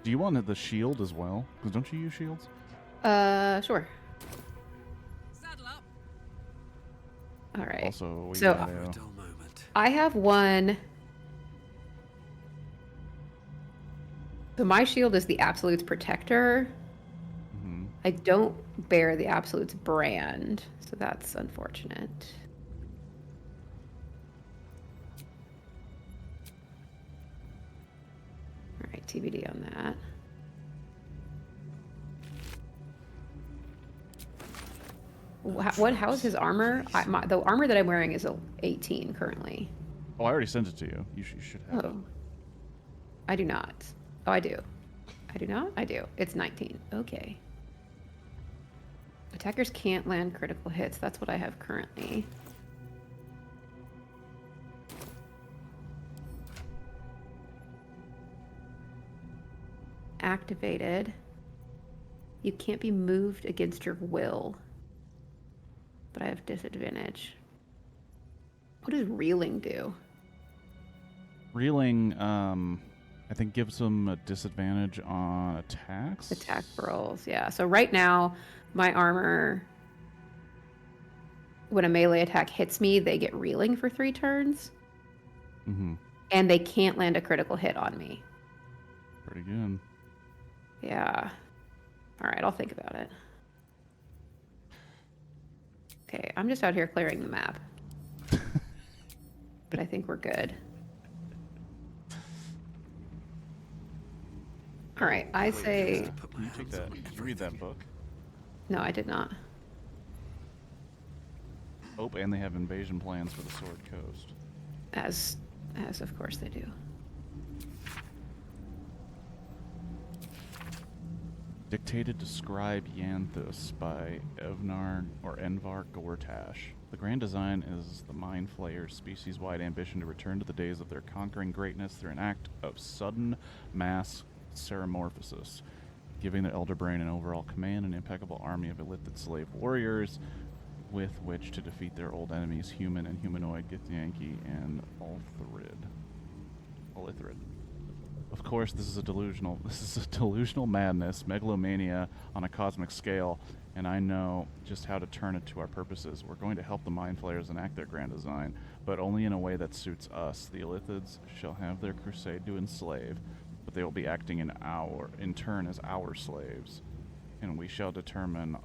Do you want the shield as well? Because don't you use shields? Sure. Saddle up. All right. Also, we so got I have one. So my shield is the Absolute's Protector. Mm-hmm. I don't bear the Absolute's brand, so that's unfortunate. All right, TBD on that. How is his armor? The armor that I'm wearing is a 18 currently. Oh, I already sent it to you. You should have it. I do not. Oh, I do. I do not? I do. It's 19. Okay. Attackers can't land critical hits. That's what I have currently. Activated. You can't be moved against your will. But I have disadvantage. What does reeling do? Reeling, I think gives them a disadvantage on attacks. Attack rolls, yeah. So right now, my armor, when a melee attack hits me, they get reeling for 3 turns. Mm-hmm. And they can't land a critical hit on me. Pretty good. Yeah. All right, I'll think about it. Okay, I'm just out here clearing the map. But I think we're good. All right, I say... Can you take that? Did you read that book? No, I did not. Oh, and they have invasion plans for the Sword Coast. As of course they do. Dictated to scribe Yanthus by Envar Gortash. The grand design is the Mind Flayer's species-wide ambition to return to the days of their conquering greatness through an act of sudden mass ceramorphosis, giving the Elder Brain an overall command and impeccable army of illithid slave warriors with which to defeat their old enemies, human and humanoid Githyanki and Illithrid. Of course, this is a delusional madness, megalomania on a cosmic scale, and I know just how to turn it to our purposes. We're going to help the Mind Flayers enact their grand design, but only in a way that suits us. The Illithids shall have their crusade to enslave, but they will be acting in turn as our slaves. And we shall determine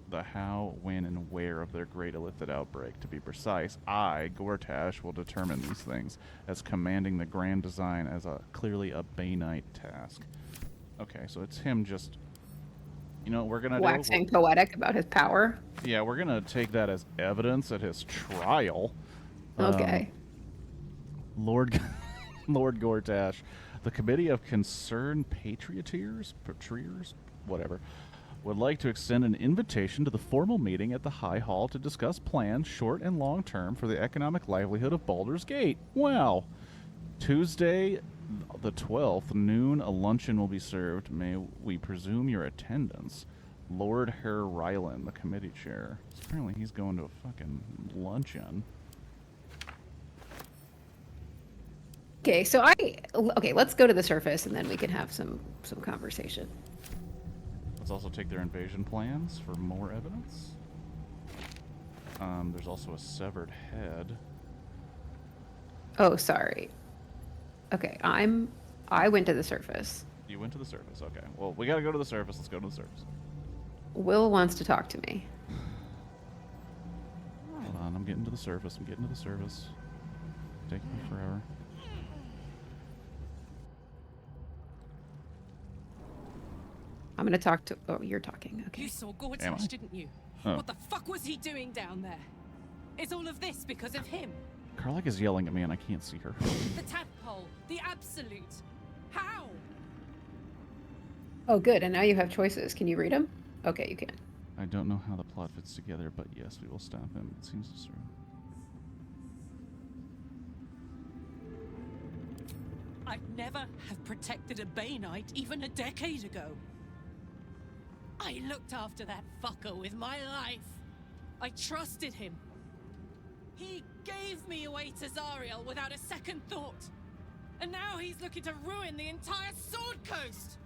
the how, when, and where of their great illithid outbreak. To be precise, I, Gortash, will determine these things, as commanding the grand design as clearly a Bainite task. Okay, so it's him just... You know what we're gonna waxing poetic about his power. Yeah, we're gonna take that as evidence at his trial. Okay. Lord Gortash, the Committee of Concerned Patrioteers, whatever, would like to extend an invitation to the formal meeting at the High Hall to discuss plans, short and long term, for the economic livelihood of Baldur's Gate. Wow. Tuesday, the 12th, noon, a luncheon will be served. May we presume your attendance? Lord Herr Ryland, the committee chair. Apparently he's going to a fucking luncheon. Okay, so let's go to the surface and then we can have some conversation. Let's also take their invasion plans for more evidence. There's also a severed head. Oh, sorry. Okay, I went to the surface. You went to the surface, okay. Well, we gotta go to the surface. Let's go to the surface. Will wants to talk to me. Hold on, I'm getting to the surface. Taking me forever. I'm gonna talk to... Oh, you're talking. Okay. You saw Gortash, didn't you? Oh. What the fuck was he doing down there? Is all of this because of him? Karlach is yelling at me and I can't see her. The tadpole, the absolute. How? Oh, good. And now you have choices. Can you read them? Okay, you can. I don't know how the plot fits together, but yes, we will stop him. It seems true. I'd never have protected a Bainite even a decade ago. I looked after that fucker with my life. I trusted him. He gave me away to Zariel without a second thought. And now he's looking to ruin the entire Sword Coast.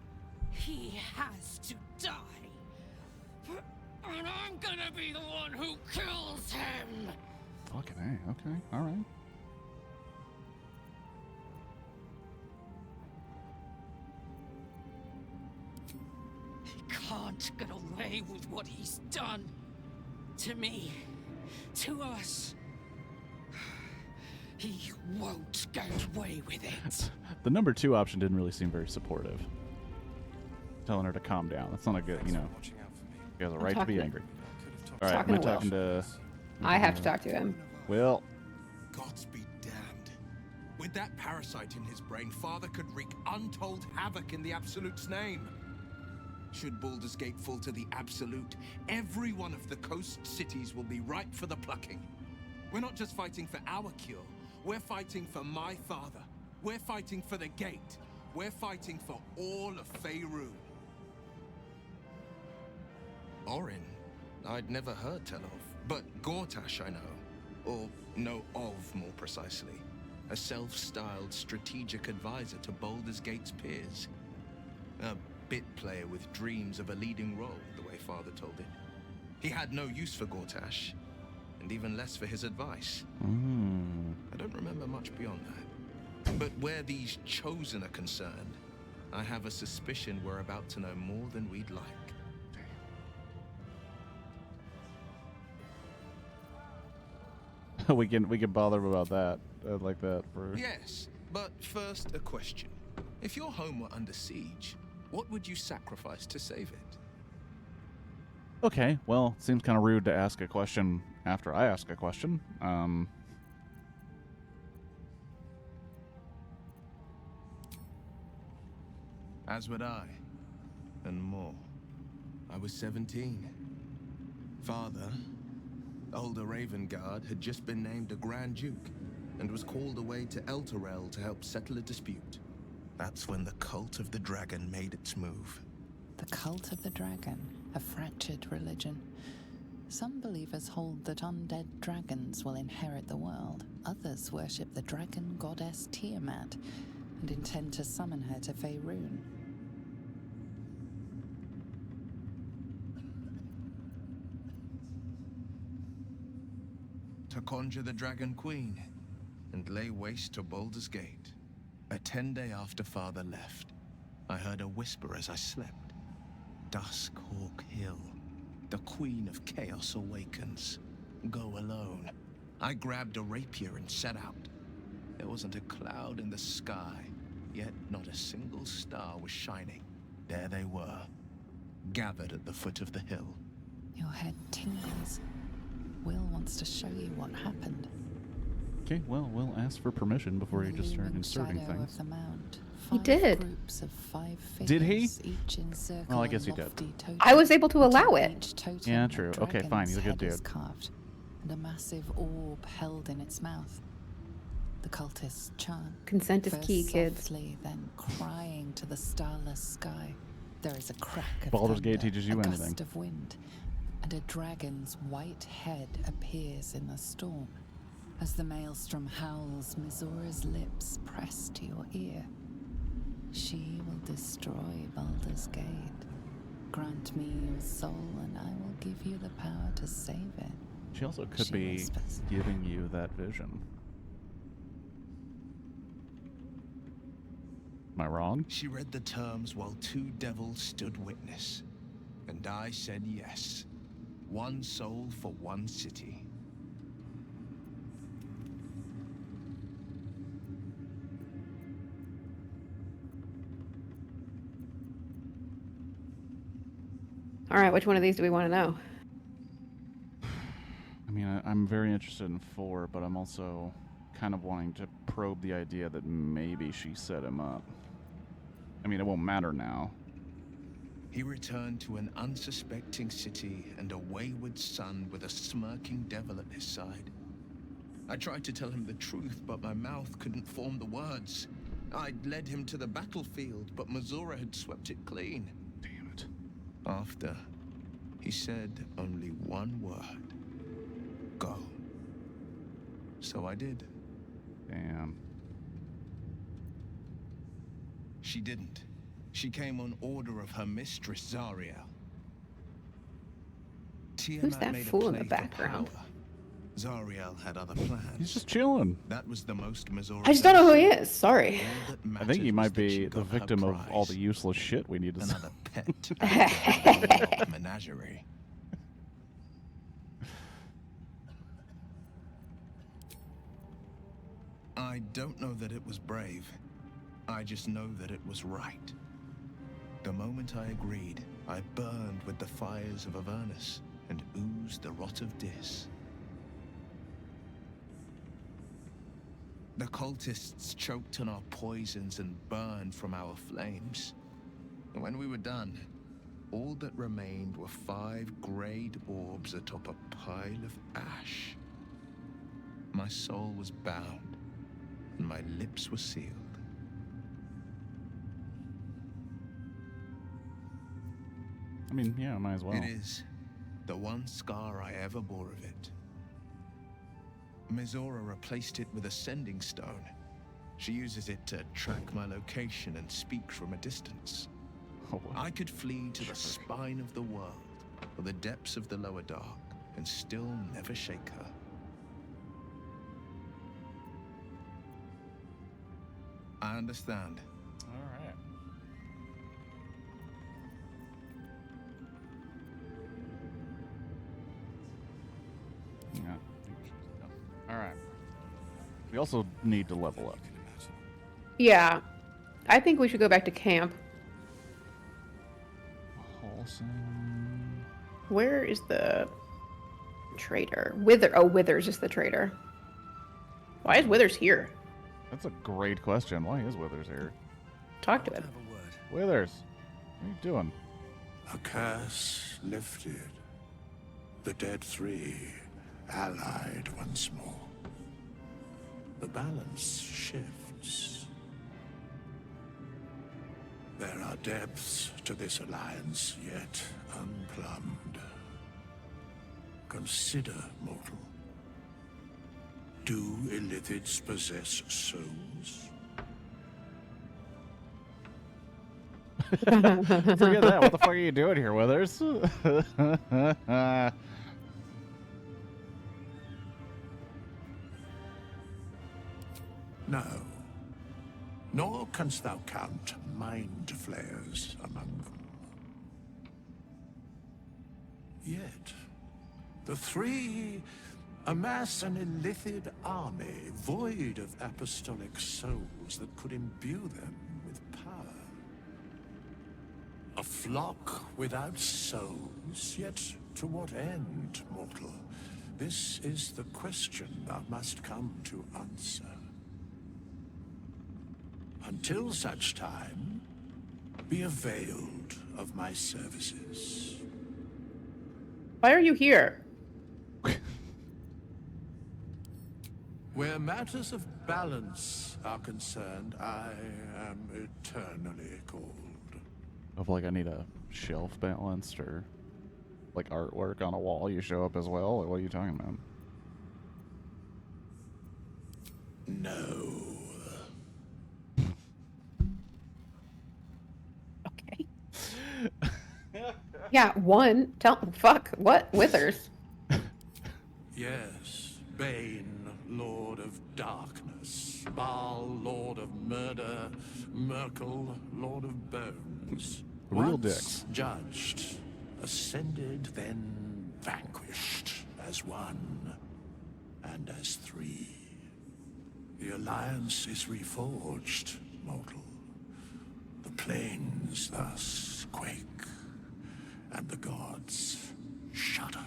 He has to die. And I'm gonna be the one who kills him. Fucking A, okay, alright. He can't get away with what he's done. To me. To us. He won't get away with it. The number 2 option didn't really seem very supportive. Telling her to calm down. That's not a good, you know. You have a right to be angry. Alright, I'm talking to... I have to talk to him. Will. Gods be damned. With that parasite in his brain, Father could wreak untold havoc in the Absolute's name. Should Baldur's Gate fall to the Absolute, every one of the coast cities will be ripe for the plucking. We're not just fighting for our cure, we're fighting for my father. We're fighting for the Gate. We're fighting for all of Faerun. Orin, I'd never heard tell of, but Gortash I know. Or know of, more precisely. A self-styled strategic advisor to Baldur's Gate's peers. A bit player with dreams of a leading role, the way Father told it. He had no use for Gortash, and even less for his advice. I don't remember much beyond that. But where these Chosen are concerned, I have a suspicion we're about to know more than we'd like. we can bother him about that. I'd like that for... Yes, but first a question. If your home were under siege, what would you sacrifice to save it? Okay, well, it seems kind of rude to ask a question after I ask a question. As would I, and more. I was 17. Father, older Ravengard, had just been named a Grand Duke and was called away to Elturel to help settle a dispute. That's when the Cult of the Dragon made its move. The Cult of the Dragon, a fractured religion. Some believers hold that undead dragons will inherit the world. Others worship the dragon goddess Tiamat and intend to summon her to Faerun. To conjure the Dragon Queen and lay waste to Baldur's Gate. A 10-day after Father left, I heard a whisper as I slept. Duskhawk Hill. The Queen of Chaos awakens. Go alone. I grabbed a rapier and set out. There wasn't a cloud in the sky, yet not a single star was shining. There they were, gathered at the foot of the hill. Your head tingles. Will wants to show you what happened. Okay, well, we'll ask for permission before you just start Leaning inserting shadow things. Of the mound. He 5 did. Groups of 5 figures, Did he? Each encircle Well, I guess a he did. lofty totem. I was able to allow it. Each totem Yeah, a true. Okay, fine. He's a good dragon's head is dude. carved, and a massive orb held in its mouth. The cultists chant. Consent is first key, kids. softly, then crying to the starless sky. There is a crack of Baldur's Gate thunder, teaches you a anything. gust of wind, and a dragon's white head appears in the storm. As the maelstrom howls, Mizora's lips press to your ear. She will destroy Baldur's Gate. Grant me your soul, and I will give you the power to save it. She also could She be whispers. giving you that vision. Am I wrong? She read the terms while 2 devils stood witness. And I said yes. 1 soul for 1 city. All right, which one of these do we want to know? I mean, I'm very interested in 4, but I'm also kind of wanting to probe the idea that maybe she set him up. I mean, it won't matter now. He returned to an unsuspecting city and a wayward son with a smirking devil at his side. I tried to tell him the truth, but my mouth couldn't form the words. I'd led him to the battlefield, but Mizora had swept it clean. Damn it. After, he said only 1 word. Go. So I did. Damn. She didn't. She came on order of her mistress, Zariel. Who's that fool in the background? Zariel had other plans. He's just chilling. That was the most Mizora. I just don't know who he is. Sorry. I think he might be the victim of all the useless shit we need to Another pet. Menagerie. I don't know that it was brave. I just know that it was right. The moment I agreed, I burned with the fires of Avernus and oozed the rot of Dis. The cultists choked on our poisons and burned from our flames. And when we were done, all that remained were 5 grayed orbs atop a pile of ash. My soul was bound, and my lips were sealed. I mean, yeah, might as well. It is the one scar I ever bore of it. Mizora replaced it with a sending stone. She uses it to track my location and speak from a distance. Oh, wow. I could flee to the spine of the world, or the depths of the lower dark, and still never shake her. I understand. All right. Yeah. All right. We also need to level up. Yeah. I think we should go back to camp. Wholesome. Where is the trader? Withers is the trader. Why is Withers here? That's a great question. Why is Withers here? Talk to him. Withers, what are you doing? A curse lifted. The dead 3 allied once more. The balance shifts. There are depths to this alliance yet unplumbed. Consider, mortal. Do Illithids possess souls? Forget that. What the fuck are you doing here, Withers? No. Nor canst thou count mind flayers among them. Yet, the three amass an illithid army void of apostolic souls that could imbue them with power. A flock without souls, yet to what end, mortal? This is the question thou must come to answer. Until such time, be availed of my services. Why are you here? Where matters of balance are concerned, I am eternally cold. Of like, I need a shelf balanced or like artwork on a wall, you show up as well? Or what are you talking about? No. Okay. Yeah, one. Fuck. What? Withers. Yes, Bane, Lord of Darkness, Baal, Lord of Murder, Merkel, Lord of Bones. Real Once dicks. judged, ascended, then vanquished as one and as three. The alliance is reforged, mortal. The plains thus quake, and the gods shudder.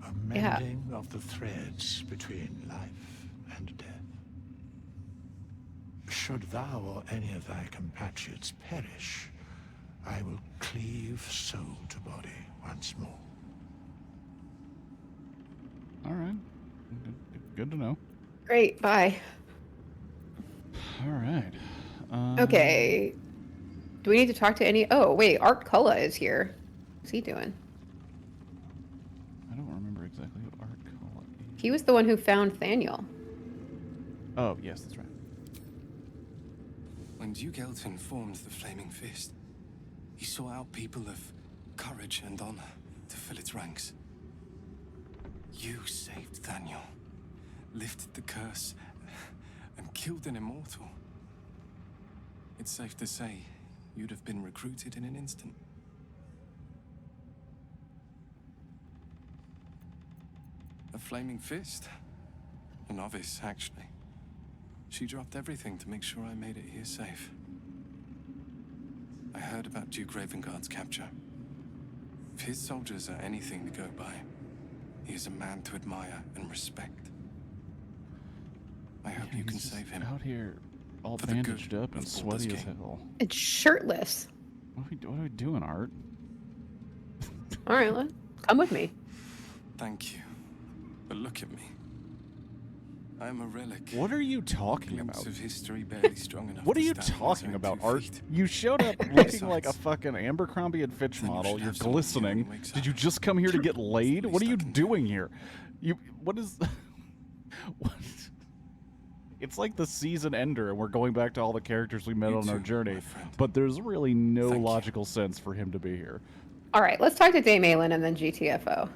A mending of the threads between life and death. Should thou or any of thy compatriots perish, I will cleave soul to body once more. All right. Good to know. Great. Bye. All right. Okay. Do we need to talk to any? Oh, wait. Art Culla is here. What's he doing? I don't remember exactly what Art Culla is. He was the one who found Thaniel. Oh, yes, that's right. When Duke Elton formed the Flaming Fist, he sought out people of courage and honor to fill its ranks. You saved Thaniel, lifted the curse, and killed an immortal. It's safe to say you'd have been recruited in an instant. A Flaming Fist? A novice, actually. She dropped everything to make sure I made it here safe. I heard about Duke Ravengard's capture. If his soldiers are anything to go by, he is a man to admire and respect. I hope you can save him. Out here, all for the bandaged good up and of Baldur's sweaty as Gate. hell. It's shirtless. What are we doing, Art? All right, come with me. Thank you. But look at me. I am a relic. What are you talking Glimpse about? of history barely strong enough What are to you stand on its talking own about, 2 Art? feet. You showed up looking like a Besides, fucking Abercrombie and Fitch then you model. should You're have someone here when he glistening. wakes Did you up. just come here to get laid? What are you least I can doing here? What is... what? It's like the season ender, and we're going back to all the characters we met on our journey. But there's really no logical sense for him to be here. All right, let's talk to Dame Aelin and then GTFO.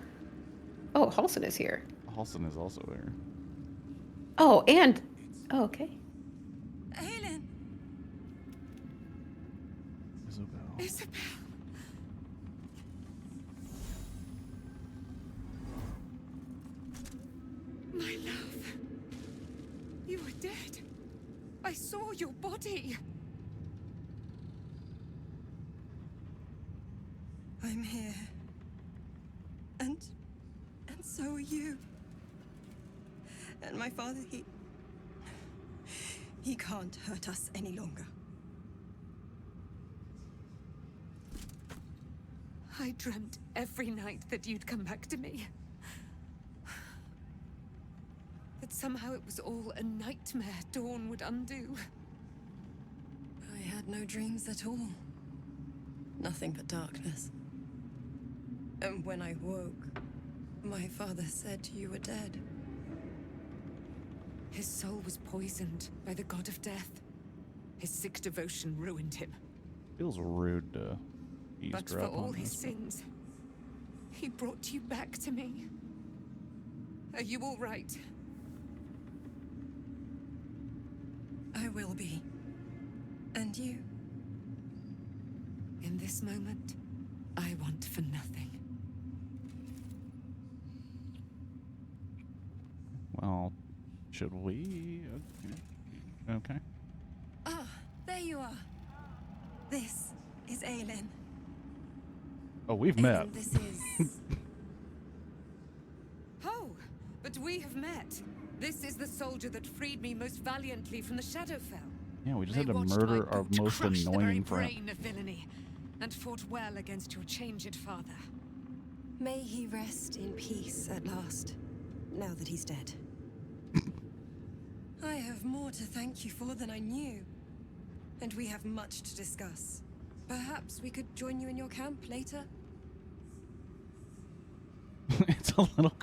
Oh, Halson is here. Halson is also here. Oh, and... Oh, okay. Aelin! Isabel. Isabel! My love. You were dead. I saw your body. I'm here. And so are you. And my father, he can't hurt us any longer. I dreamt every night that you'd come back to me. That somehow it was all a nightmare Dawn would undo. I had no dreams at all. Nothing but darkness. And when I woke, my father said you were dead. His soul was poisoned by the god of death. His sick devotion ruined him. Feels rude to But for eavesdrop all on his this. sins, he brought you back to me. Are you all right? I will be. And and you. In this moment, I want for nothing. Well, should we? Okay. Ah, there you are. This is Aelin. Oh, we've met. And this is... Oh, but we have met. This is the soldier that freed me most valiantly from the Shadowfell. Yeah, we just had to murder our most annoying friend. Brain of villainy, and fought well against your changed father. May he rest in peace at last, now that he's dead. I have more to thank you for than I knew, and we have much to discuss. Perhaps we could join you in your camp later? It's a little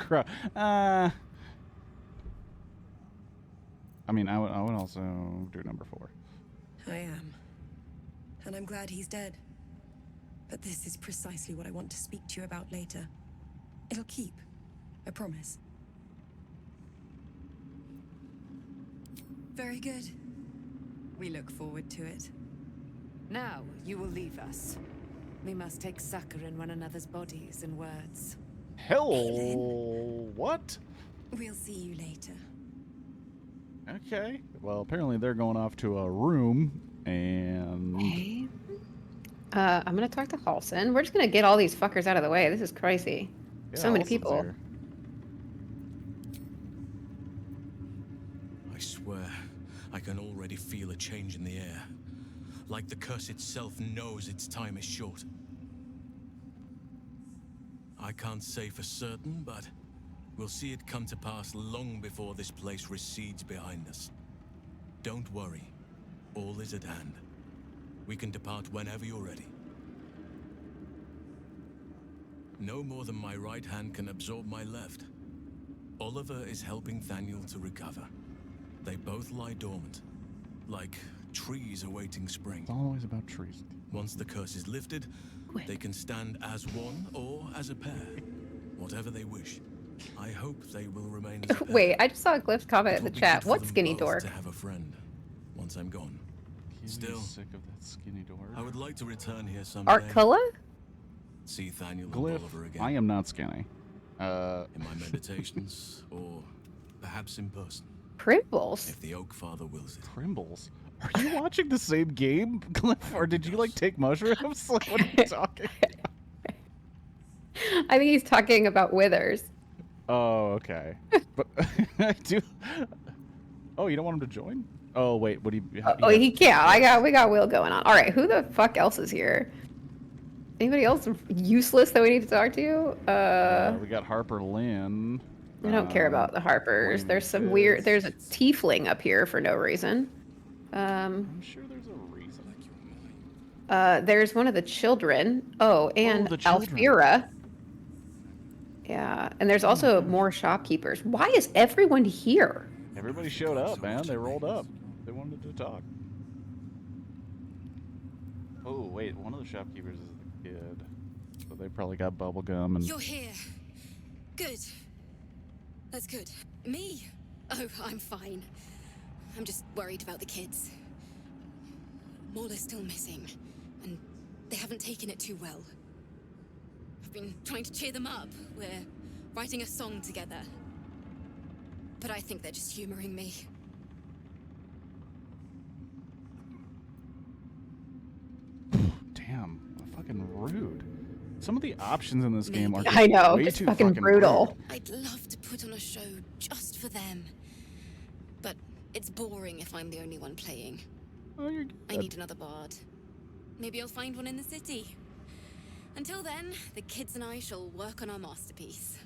I mean, I would also do number 4. I am. And I'm glad he's dead. But this is precisely what I want to speak to you about later. It'll keep. I promise. Very good. We look forward to it. Now you will leave us. We must take succor in one another's bodies and words. Hell, what? We'll see you later. Okay. Well, apparently they're going off to a room, and... Okay. I'm gonna talk to Halson. We're just gonna get all these fuckers out of the way. This is crazy. Yeah, So many Halson's people. here. I swear, I can already feel a change in the air. Like the curse itself knows its time is short. I can't say for certain, but we'll see it come to pass long before this place recedes behind us. Don't worry. All is at hand. We can depart whenever you're ready. No more than my right hand can absorb my left. Oliver is helping Thaniel to recover. They both lie dormant, like trees awaiting spring. It's always about trees. Once the curse is lifted, they can stand as one or as a pair, whatever they wish. I hope they will remain as a pair. Wait, I just saw a Glyph comment in the chat. What skinny door? dork? To have a friend once I'm gone. Still, sick of that skinny door. I would like to return here someday. Artculla? See Thaniel and Glyph, Oliver again. I am not skinny. In my meditations, or perhaps in person. Primbles? If the Oak Father wills it. Primbles? Are you watching the same game, Glyph, or did you like take mushrooms? Like, what are you talking about? I think he's talking about Withers. Oh, okay. But I do. Oh, you don't want him to join? Oh, wait. What do you? Oh, he can't. We got Will going on. All right, who the fuck else is here? Anybody else useless that we need to talk to? We got Harper Lynn. I don't care about the Harpers. There's some weird. There's a tiefling up here for no reason. I'm sure there's a reason. There's one of the children. Oh, and the children. Alfira. Yeah, and there's also more shopkeepers. Why is everyone here? Everybody showed up, man. They rolled up. They wanted to talk. Oh, wait. One of the shopkeepers is the kid. So they probably got bubble gum and... You're here. Good. That's good. Me? Oh, I'm fine. I'm just worried about the kids. Maul is still missing, and they haven't taken it too well. I've been trying to cheer them up. We're writing a song together. But I think they're just humoring me. Damn, fucking rude. Some of the options in this game are I know, way just too fucking brutal. rude. I'd love to put on a show just for them. But it's boring if I'm the only one playing. Oh, you're I need another bard. Maybe I'll find one in the city. Until then, the kids and I shall work on our masterpiece.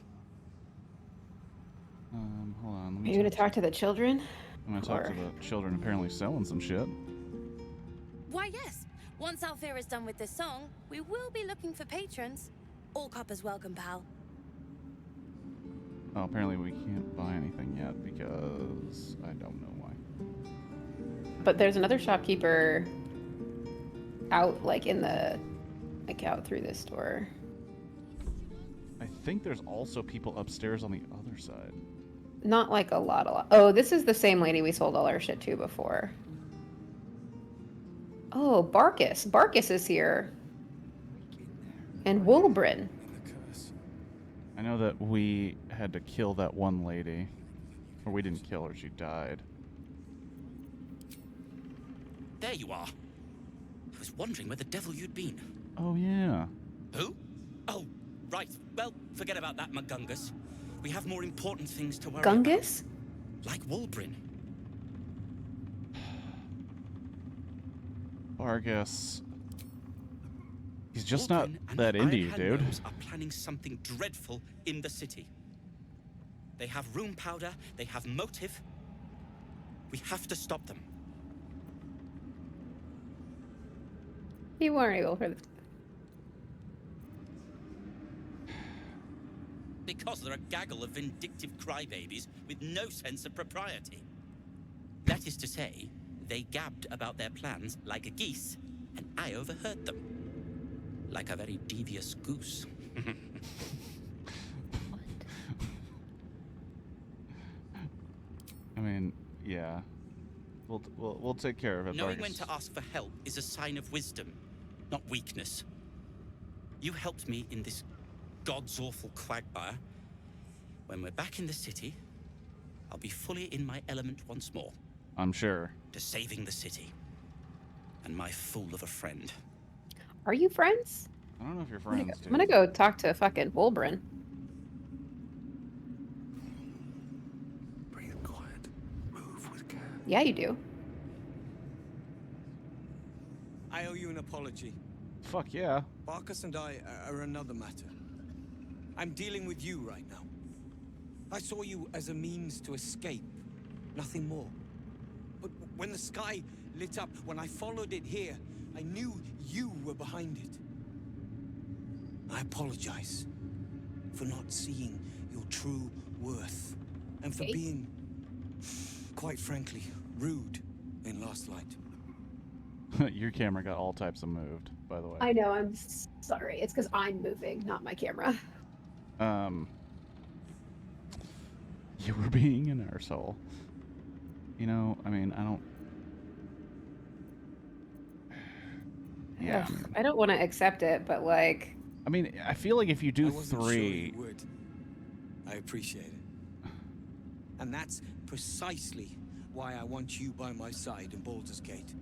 Hold on. Are you gonna talk to the children? I'm gonna talk to the children apparently selling some shit. Why, yes. Once Alfira is done with this song, we will be looking for patrons. All coppers welcome, pal. Oh, apparently we can't buy anything yet because I don't know why. But there's another shopkeeper out, like in the, like out through this door. I think there's also people upstairs on the other side. Not like a lot. Oh, this is the same lady we sold all our shit to before. Oh, Barkus. Barkus is here. And Wulbrin. I know that we had to kill that one lady. Or we didn't kill her, she died. There you are. I was wondering where the devil you'd been. Oh, yeah. Who? Oh, right. Well, forget about that, McGungus. We have more important things to worry Gungus? about. Like Wulbrin. Bargus. He's just Wulbrin not and that the into you, Ironhand dude. Gnomes are planning something dreadful in the city. They have room powder, they have motive. We have to stop them. You weren't able for this. Because they're a gaggle of vindictive crybabies with no sense of propriety. That is to say, they gabbed about their plans like a geese, and I overheard them. Like a very devious goose. I mean, yeah. We'll take care of it, Knowing Bargus. when to ask for help is a sign of wisdom, not weakness. You helped me in this god's awful quagmire. When we're back in the city, I'll be fully in my element once more. I'm sure. To saving the city. And my fool of a friend. Are you friends? I don't know if you're friends, dude. I'm gonna go talk to fucking Wulbrin. Breathe quiet. Move with care. Yeah, you do. I owe you an apology. Fuck yeah. Barkus and I are another matter. I'm dealing with you right now. I saw you as a means to escape, nothing more. But when the sky lit up, when I followed it here, I knew you were behind it. I apologize for not seeing your true worth and for being, quite frankly, rude in Last Light. Your camera got all types of moved, by the way. I know, I'm sorry. It's because I'm moving, not my camera. You were being an arsehole. You know, I mean, I don't... Yeah. Ugh, I don't want to accept it, but like... I mean, I feel like if you do I wasn't sure 3... you would. I appreciate it. And that's precisely why I want you by my side in Baldur's Gate.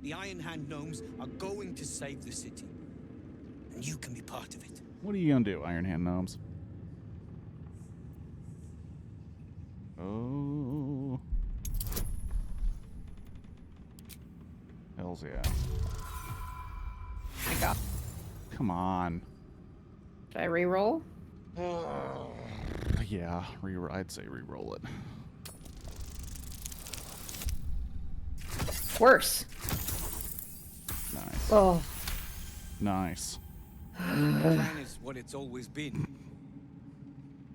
The Ironhand Gnomes are going to save the city. And you can be part of it. What are you gonna do, Ironhand Gnomes? Oh. Hells yeah. I got. Come on. Should I re-roll? Yeah, I'd say re-roll it. Worse. Nice. Oh. Nice. The plan is what it's always been.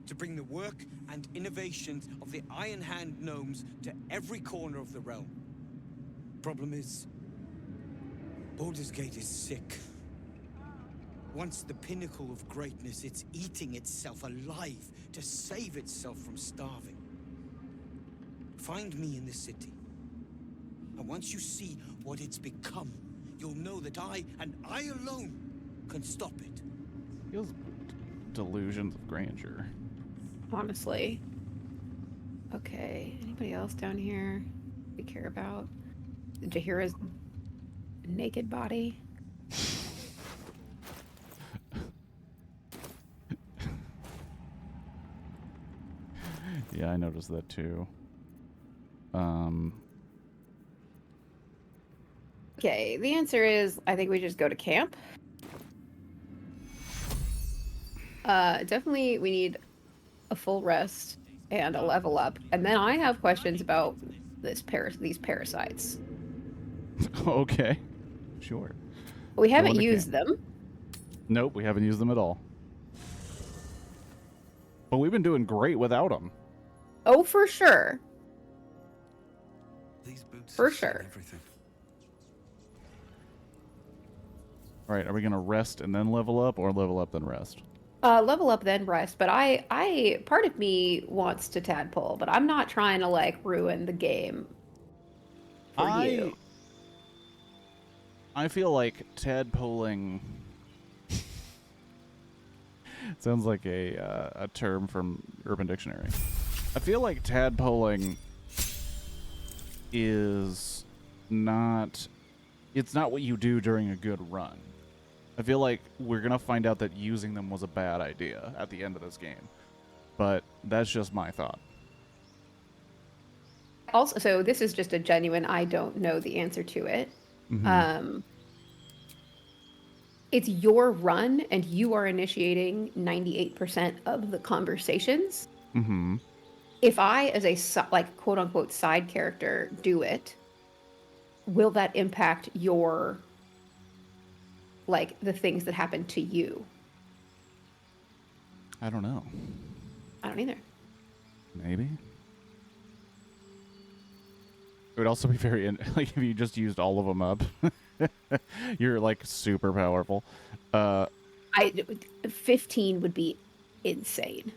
To bring the work and innovations of the Ironhand Gnomes to every corner of the realm. Problem is, Baldur's Gate is sick. Once the pinnacle of greatness, it's eating itself alive to save itself from starving. Find me in the city. And once you see what it's become, you'll know that I, and I alone, can stop it. Feels delusions of grandeur. Honestly. Okay. Anybody else down here we care about? Jahira's naked body. Yeah, I noticed that too. Okay, the answer is I think we just go to camp. Definitely we need a full rest and a level up. And then I have questions about these parasites. Okay. Sure. We haven't Going to used camp. them. Nope, we haven't used them at all. But we've been doing great without them. Oh, for sure. These boots For have seen sure. everything. All right, are we going to rest and then level up or level up then rest? Level up then rest, but I part of me wants to tadpole, but I'm not trying to like ruin the game for you. I feel like tadpoling sounds like a term from Urban Dictionary. I feel like tadpoling is not, it's not what you do during a good run. I feel like we're going to find out that using them was a bad idea at the end of this game. But that's just my thought. Also, so this is just a genuine, I don't know the answer to it. It's your run, and you are initiating 98% of the conversations. Mm-hmm. If I, as a like quote unquote side character, do it, will that impact your, like, the things that happen to you? I don't know. I don't either. Maybe. It would also be very like if you just used all of them up. You're like super powerful. 15 would be insane.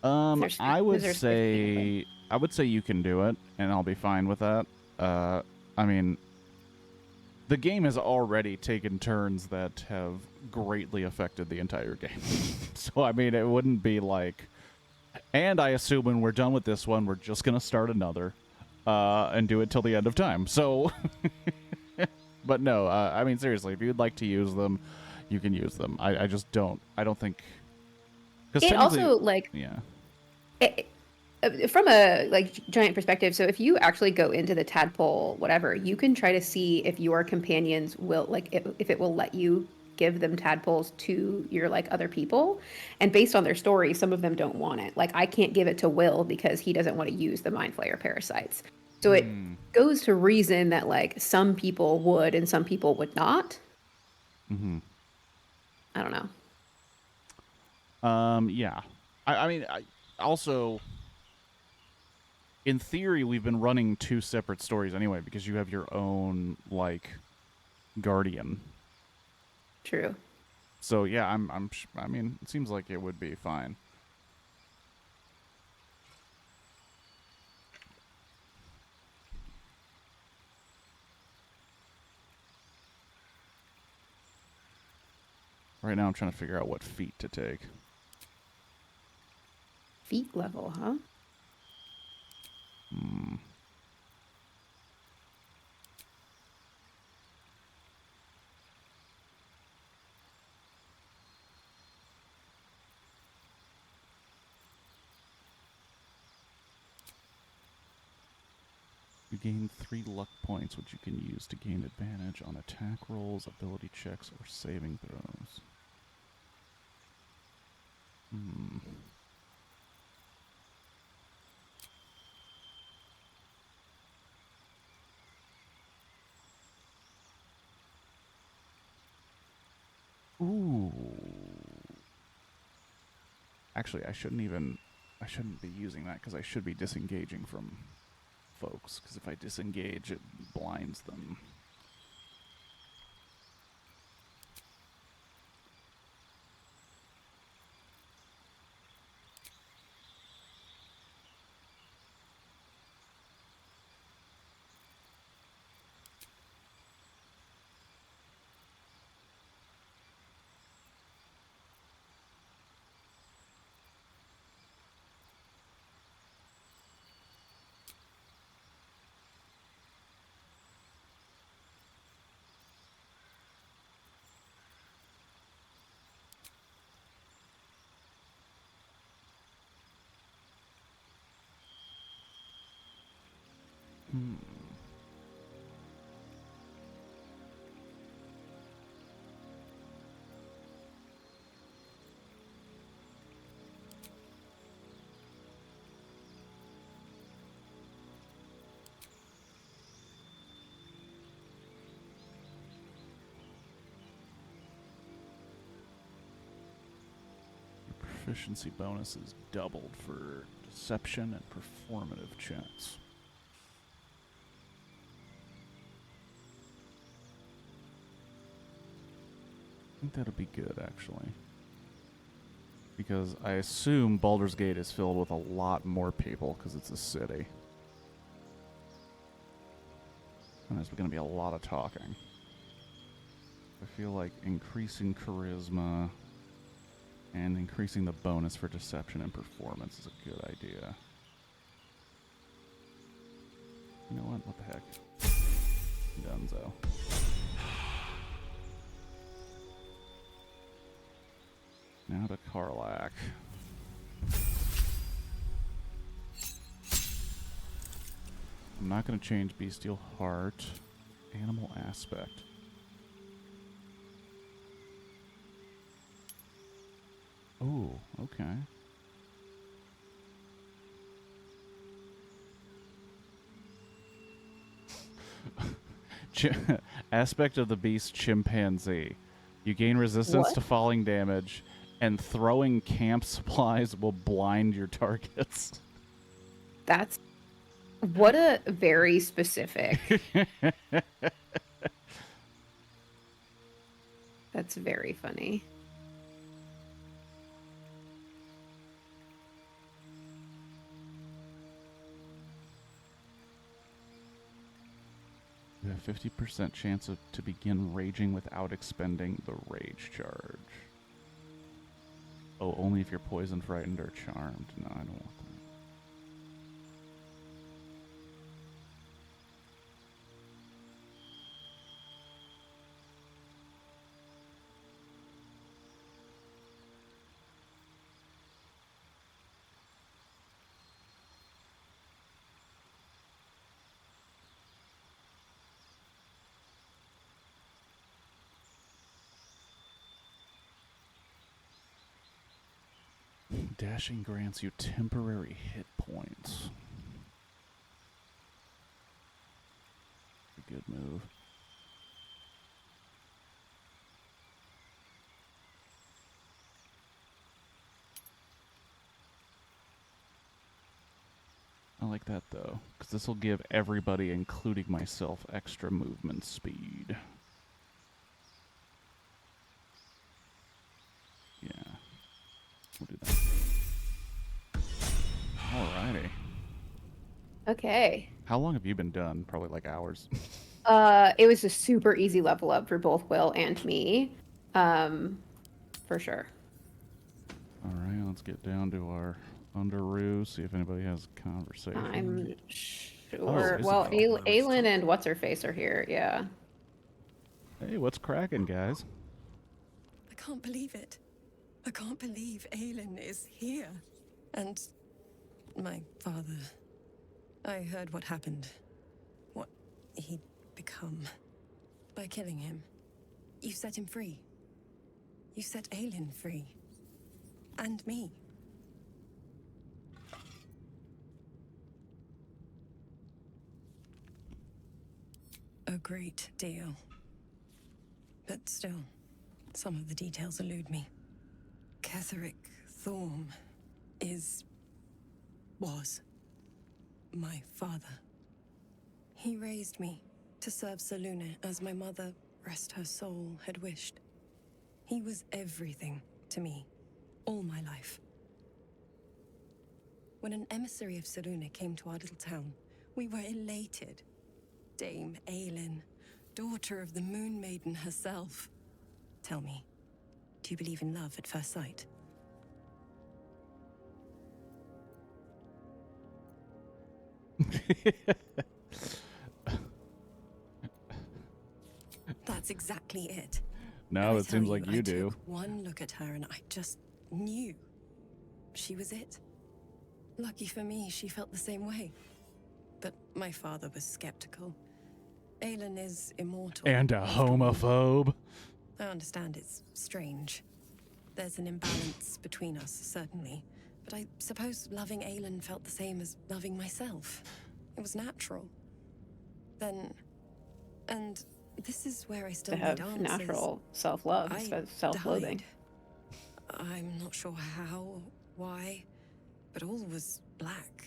I would say you can do it, and I'll be fine with that. I mean, the game has already taken turns that have greatly affected the entire game. So I mean, it wouldn't be like. And I assume when we're done with this one, we're just gonna start another, and do it till the end of time. So, but no, I mean seriously, if you'd like to use them, you can use them. I just don't. I don't think. It also like from a like giant perspective. So if you actually go into the tadpole, whatever, you can try to see if your companions will like if it will let you give them tadpoles to your like other people, and based on their story, some of them don't want it. Like I can't give it to Will because he doesn't want to use the mind flayer parasites. So it goes to reason that like some people would and some people would not. I don't know. Yeah. I mean, also, in theory, we've been running 2 separate stories anyway because you have your own like guardian. True. So yeah, I mean, it seems like it would be fine. Right now, I'm trying to figure out what feat to take. Feat level, huh? You gain 3 luck points, which you can use to gain advantage on attack rolls, ability checks, or saving throws. Ooh. Actually, I shouldn't be using that because I should be disengaging from folks, because if I disengage, it blinds them. Proficiency bonus is doubled for deception and performative checks. I think that'll be good, actually. Because I assume Baldur's Gate is filled with a lot more people because it's a city. And there's going to be a lot of talking. I feel like increasing charisma and increasing the bonus for deception and performance is a good idea. You know what? What the heck? Dunzo. Now to Karlach. I'm not going to change Bestial Heart. Animal Aspect. Oh, okay. Aspect of the beast chimpanzee. You gain resistance to falling damage, and throwing camp supplies will blind your targets. That's what a very specific. That's very funny. You have 50% chance to begin raging without expending the rage charge. Oh, only if you're poisoned, frightened, or charmed. No, I don't want that. Dashing grants you temporary hit points. A good move. I like that though, because this will give everybody, including myself, extra movement speed. Yeah. We'll do that. Alrighty. Okay. How long have you been done? Probably like hours. It was a super easy level up for both Will and me. For sure. Alright, let's get down to our Underroo, see if anybody has a conversation. I'm sure. Well, Aelin and What's-Her-Face are here, yeah. Hey, what's cracking, guys? I can't believe it. I can't believe Aelin is here. And my father. I heard what happened. What he'd become. By killing him. You set him free. You set Aelin free. And me. A great deal. But still, some of the details elude me. Ketheric Thorm was my father. He raised me to serve Selûne as my mother, rest her soul, had wished. He was everything to me, all my life. When an emissary of Selûne came to our little town, we were elated. Dame Aelin, daughter of the Moon Maiden herself. Tell me, do you believe in love at first sight? That's exactly it. No, it seems like you do. I took one look at her and I just knew. She was it. Lucky for me, she felt the same way. But my father was skeptical. Aelin is immortal. And a homophobe. I understand it's strange. There's an imbalance between us, certainly. But I suppose loving Aelin felt the same as loving myself. It was natural. Then... And this is where I still To need have answers. natural self-love instead of self-loathing. Died. I'm not sure how, why, but all was black.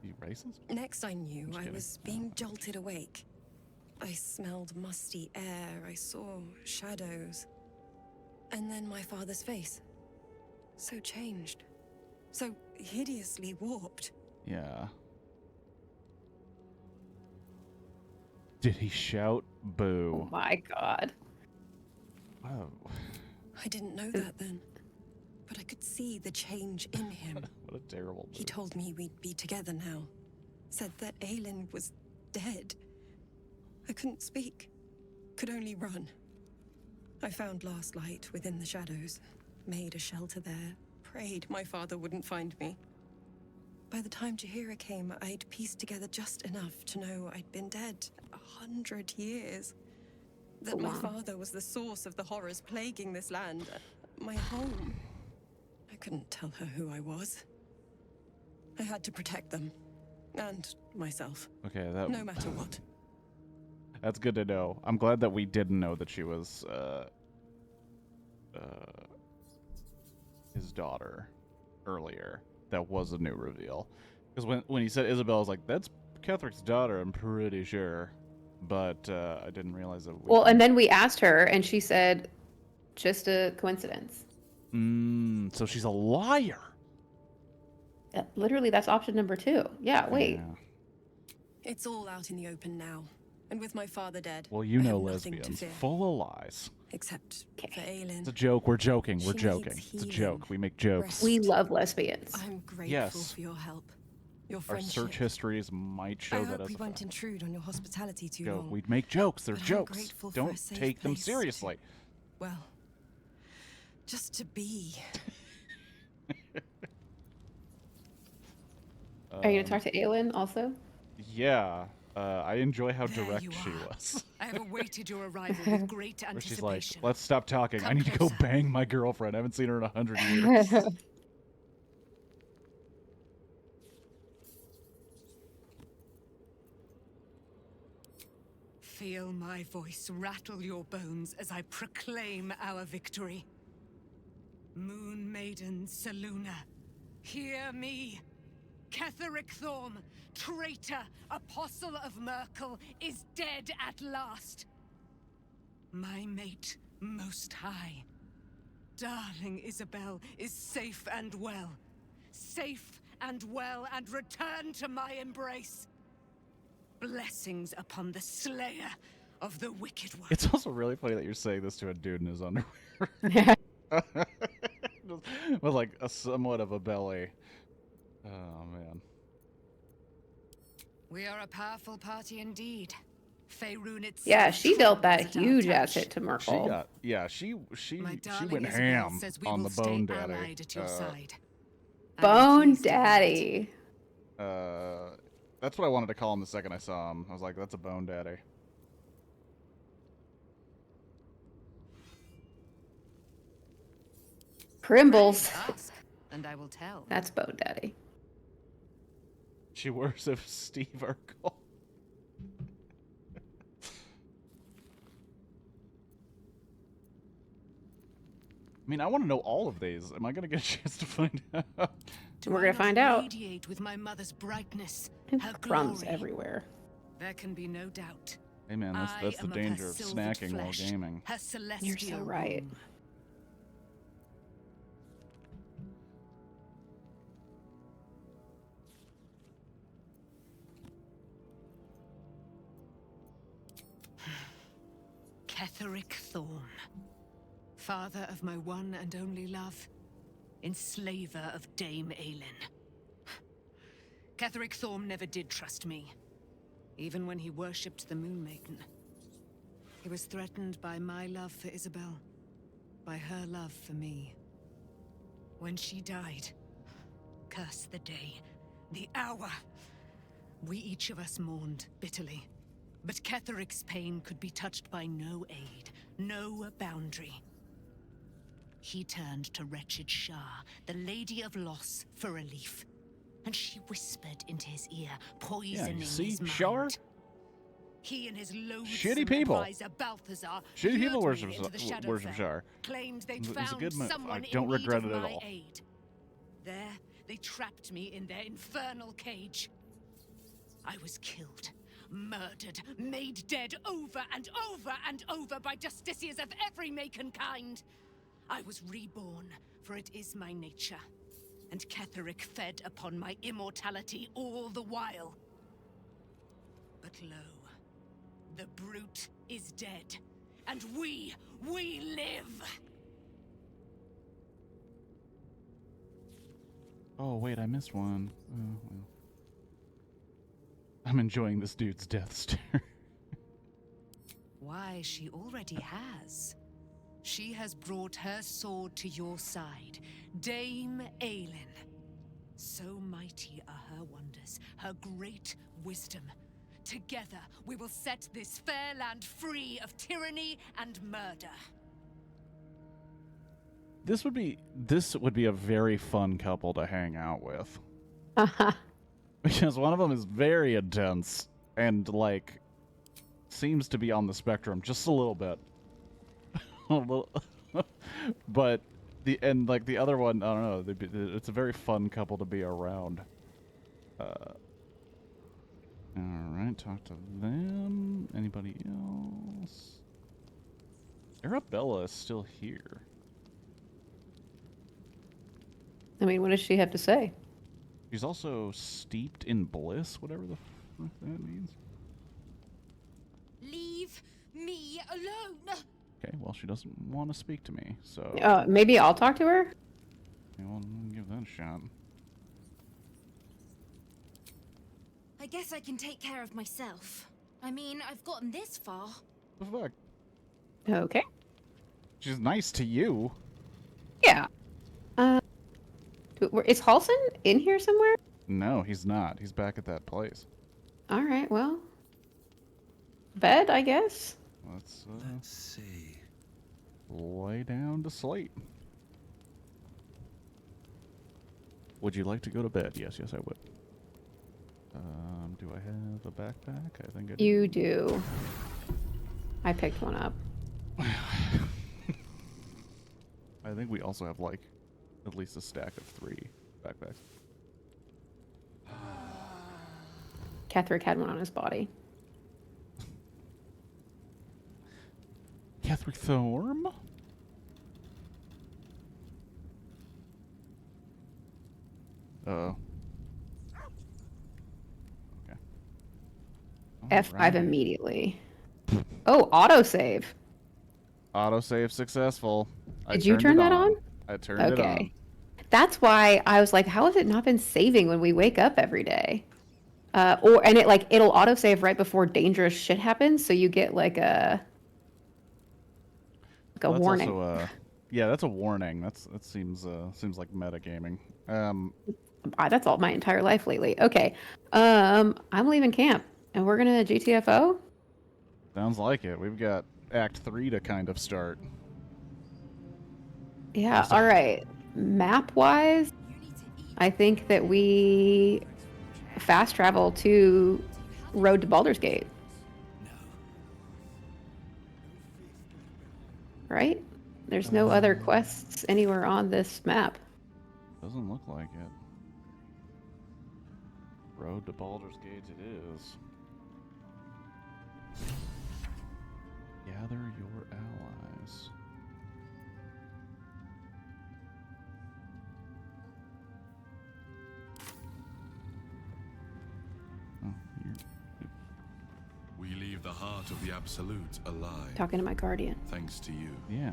You racist? Next I knew, I was being jolted awake. I smelled musty air, I saw shadows. And then my father's face. So changed. So hideously warped. Yeah. Did he shout boo? Oh my god. Wow. I didn't know that then, but I could see the change in him. What a terrible He told me we'd be together now. Said that Aelin was dead. I couldn't speak. Could only run. I found last light within the shadows. Made a shelter there. Prayed my father wouldn't find me. By the time Jahira came, I'd pieced together just enough to know I'd been dead 100 years. That my father was the source of the horrors plaguing this land. My home. I couldn't tell her who I was. I had to protect them. And myself. Okay, that... No matter what. That's good to know. I'm glad that we didn't know that she was, his daughter earlier. That was a new reveal. Because when he said Isabel, I was like, that's Catherick's daughter, I'm pretty sure. But I didn't realize that. Well, and then we asked her, and she said, just a coincidence. So she's a liar. Literally, that's option number 2. Yeah, wait. Yeah. It's all out in the open now. And with my father dead, Well, you I know have nothing to lesbians. fear. Full of lies. Except for Aelin. It's a joke. We're joking. We're She joking. needs It's a healing, joke. We make jokes. We love lesbians. I'm grateful Yes. for your help. Your Our friendship. search histories might show I that hope as we a won't fact. intrude on your hospitality too Joke. long. We'd make jokes. They're But I'm jokes. grateful for Don't a safe take them place seriously. Well, just to be. Are you going to talk to Aelin also? Yeah. I enjoy how There direct you she are. was. I have awaited your arrival with great Where she's like, anticipation. let's stop talking. I Come need to go closer. bang my girlfriend. I haven't seen her in 100 years. Feel my voice rattle your bones as I proclaim our victory. Moon Maiden Selûne, hear me. Ketheric Thorm, traitor, apostle of Merkel, is dead at last. My mate, Most High, darling Isabel, is safe and well. Safe and well, and return to my embrace. Blessings upon the slayer of the wicked one. It's also really funny that you're saying this to a dude in his underwear. With like a somewhat of a belly. Oh man. We are a powerful party indeed. Faerun itself. Yeah, she dealt that trembles at our huge touch. ass hit to She Merkel. got she My darling went Isabel ham says we on will the Bone stay Daddy. allied at your side. Bone Daddy. That's what I wanted to call him the second I saw him. I was like, that's a Bone Daddy. Primbles. Ask, and I will tell. That's Bone Daddy. She worships Steve Urkel. I mean, I want to know all of these. Am I going to get a chance to find out? We're going to find out. Radiate with my mother's brightness, her Crumbs glory. everywhere. There can be no doubt. Hey man, that's I the am of danger her of silvered snacking while flesh, gaming. Her celestial You're so right. womb. Ketheric Thorm, father of my one and only love, enslaver of Dame Aelin. Ketheric Thorm never did trust me, even when he worshipped the Moon Maiden. He was threatened by my love for Isabel, by her love for me. When she died, curse the day, the hour, we each of us mourned bitterly. But Ketheric's pain could be touched by no aid, no boundary. He turned to wretched Shah, the Lady of Loss, for relief. And she whispered into his ear, poisoning his mind. Shar? He and his loathsome Shitty people. advisor Balthazar Shitty people lured me worship into the Shadowfell, Shar. claimed they'd It's a found good move. someone I don't in regret need it of at my all. aid. There, they trapped me in their infernal cage. I was killed, murdered, made dead over and over and over by justiciars of every make and kind. I was reborn, for it is my nature. And Ketheric fed upon my immortality all the while. But lo, The brute is dead, and we live! Oh, wait, I missed one. Oh, well. I'm enjoying this dude's death stare. Why, she already has. She has brought her sword to your side, Dame Aelin. So mighty are her wonders, her great wisdom. Together, we will set this fair land free of tyranny and murder. This would be a very fun couple to hang out with. Because one of them is very intense and, like, seems to be on the spectrum just a little bit. But the other one, I don't know, it's a very fun couple to be around. Alright, talk to them. Anybody else? Arabella is still here. I mean, what does she have to say? She's also steeped in bliss, whatever the fuck that means. Leave me alone! Okay, well, she doesn't want to speak to me, so... Maybe I'll talk to her? Okay, well, give that a shot. I guess I can take care of myself. I mean, I've gotten this far. The fuck? Okay. She's nice to you. Yeah. Is Halson in here somewhere? No, he's not. He's back at that place. All right, well. Bed, I guess. Let's see. Lay down to sleep. Would you like to go to bed? Yes, I would. Do I have a backpack? I think I do. You do. I picked one up. I think we also have, like, at least a stack of 3 backpacks. Ketherick had one on his body. Ketherick Thorm? Uh-oh. Okay. F5 immediately. Oh, autosave. Autosave successful. Did you turn that on? I turned it on. That's why I was like, how has it not been saving when we wake up every day? It'll autosave right before dangerous shit happens, so you get like a warning. Also, yeah, that's a warning. That seems like metagaming. That's all my entire life lately. Okay, I'm leaving camp, and we're gonna GTFO. Sounds like it. We've got Act 3 to kind of start. Yeah. All right. Map-wise, I think that we fast travel to Road to Baldur's Gate. Right? There's no other quests anywhere on this map. Doesn't look like it. Road to Baldur's Gate it is. Gather your allies. We leave the heart of the Absolute alive. Talking to my guardian. Thanks to you. Yeah.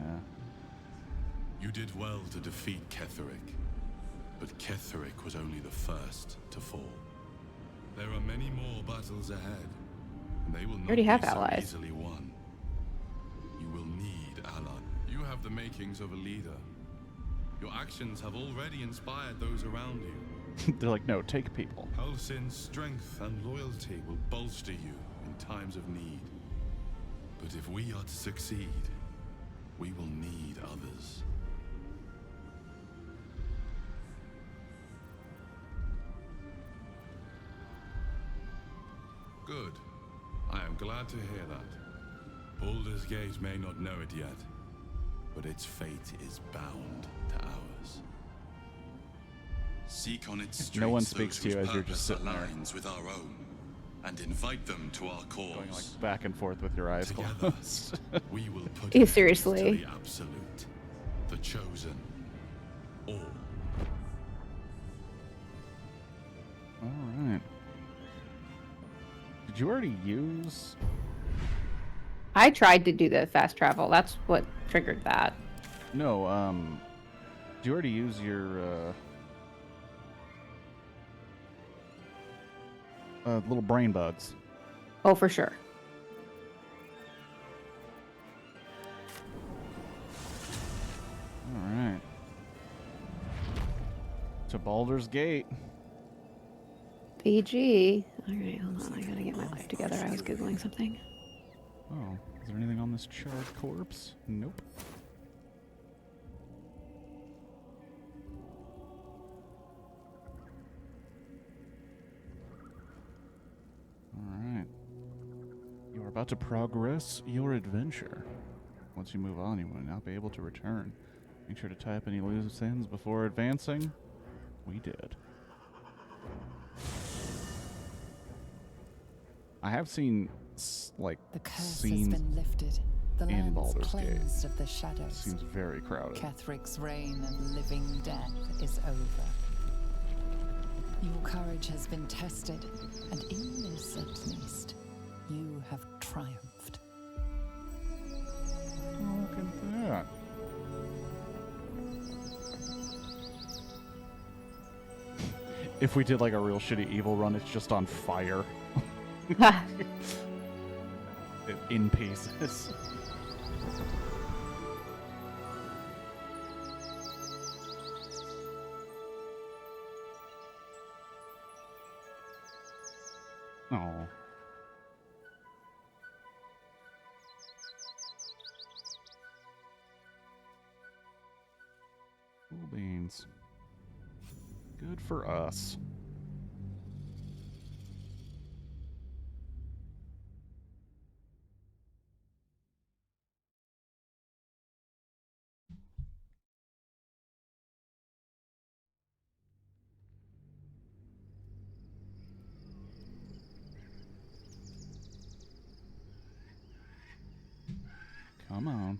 You did well to defeat Ketherick, but Ketherick was only the first to fall. There are many more battles ahead, and they will not already have be so allies. easily won. You will need allies. You have the makings of a leader. Your actions have already inspired those around you. They're like, no, take people. Halsin's strength and loyalty will bolster you in times of need. But if we are to succeed, we will need others. Good. I am glad to hear that. Baldur's Gate may not know it yet, but its fate is bound to ours. Seek on its streets No one speaks to you those as whose you're just purpose sitting there. aligns with our own, and invite them to our cause. Going like back and forth with your eyes Together, closed. we will put Yeah, an end seriously. to the Absolute, the Chosen, all. All right. Did you already use I tried to do the fast travel. That's what triggered that. No, did you already use your little brain bugs? Oh, for sure. All right. To Baldur's Gate. PG. All right, hold on. I gotta get my life together. I was Googling something. Oh, is there anything on this charred corpse? Nope. Alright. You are about to progress your adventure. Once you move on, you will not be able to return. Make sure to tie up any loose ends before advancing. We did. I have seen, like, The curse scenes has been lifted. The in land's Baldur's cleansed Gate. of the shadows. Seems very crowded. Kethric's reign of living death is over. Your courage has been tested, and in this at least, you have triumphed. Oh, look at that. If we did like a real shitty evil run, it's just on fire. In pieces. Oh. Cool beans. Good for us. Come on.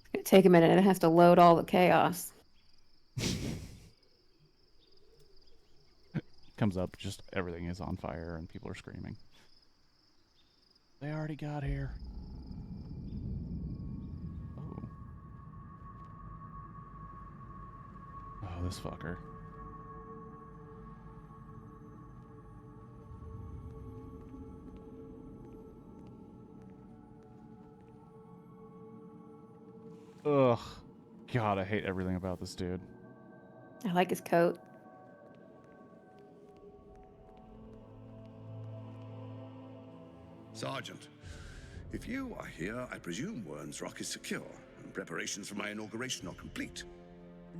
It's gonna take a minute. It has to load all the chaos. Comes up, just everything is on fire and people are screaming. They already got here. Oh. Oh, this fucker. Ugh. God, I hate everything about this dude. I like his coat. Sergeant, if you are here, I presume Wern's Rock is secure, and preparations for my inauguration are complete.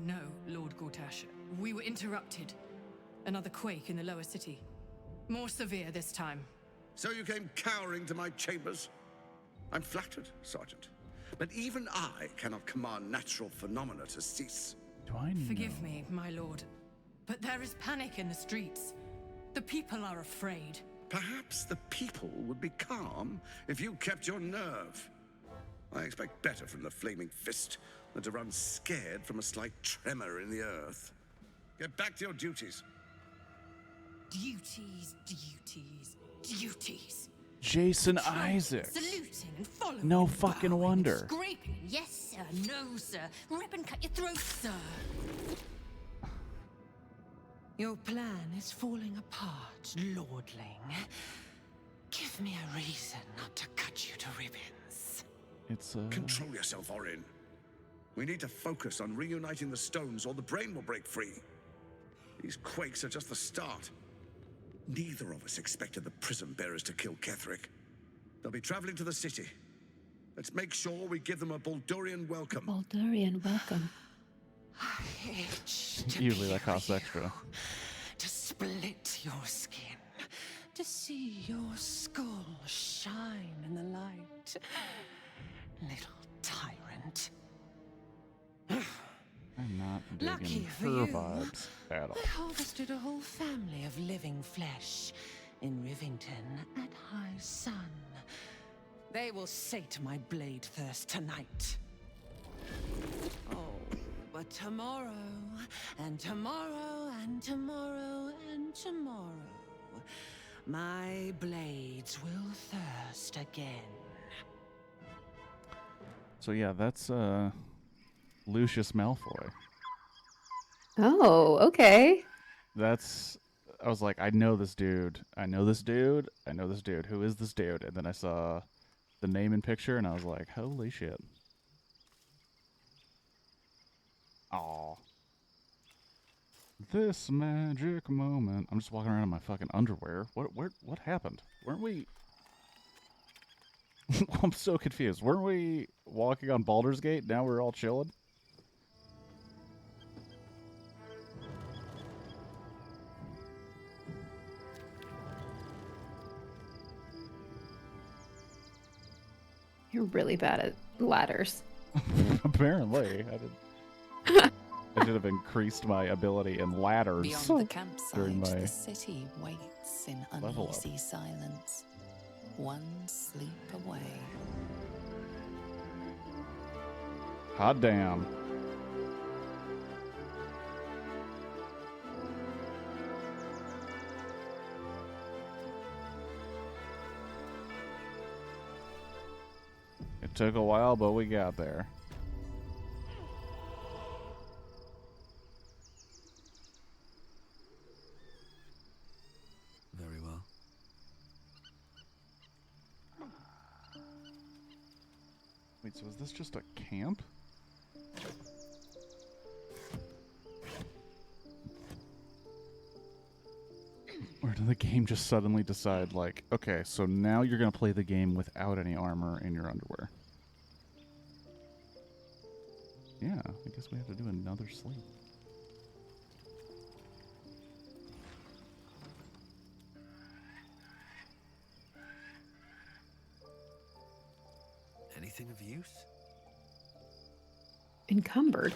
No, Lord Gortash. We were interrupted. Another quake in the lower city. More severe this time. So you came cowering to my chambers? I'm flattered, Sergeant. But even I cannot command natural phenomena to cease. Do I know? Forgive me, my lord, but there is panic in the streets. The people are afraid. Perhaps the people would be calm if you kept your nerve. I expect better from the Flaming Fist than to run scared from a slight tremor in the earth. Get back to your duties. Duties, duties, duties. Jason Isaacs. Saluting and following. No and fucking bowing wonder. and scraping. Yes, sir. No, sir. Rip and cut your throat, sir. Your plan is falling apart, lordling. Give me a reason not to cut you to ribbons. It's Control yourself, Orin. We need to focus on reuniting the stones or the brain will break free. These quakes are just the start. Neither of us expected the prison bearers to kill Ketherick. They'll be traveling to the city. Let's make sure we give them a Baldurian welcome. Baldurian welcome. I itch to Usually be that costs extra. to split your skin, to see your skull shine in the light. Little tyrant. I'm not Lucky digging for her you, vibes at all. I harvested a whole family of living flesh in Rivington at high sun. They will sate my blade thirst tonight. Oh, but tomorrow, and tomorrow, and tomorrow, and tomorrow, my blades will thirst again. So yeah, that's Lucius Malfoy. Oh, okay. That's. I was like, I know this dude. I know this dude. I know this dude. Who is this dude? And then I saw the name and picture, and I was like, holy shit. Aw. This magic moment. I'm just walking around in my fucking underwear. What happened? Weren't we... I'm so confused. Weren't we walking on Baldur's Gate? Now we're all chilling? You're really bad at ladders. Apparently. I should have increased my ability in ladders. Beyond the campsite, during my the city waits in uneasy silence. One sleep away. Hot damn. It took a while, but we got there. Very well. Wait, so is this just a camp? Or did the game just suddenly decide, like, okay, so now you're going to play the game without any armor in your underwear? Yeah, I guess we have to do another sleep. Anything of use? Encumbered?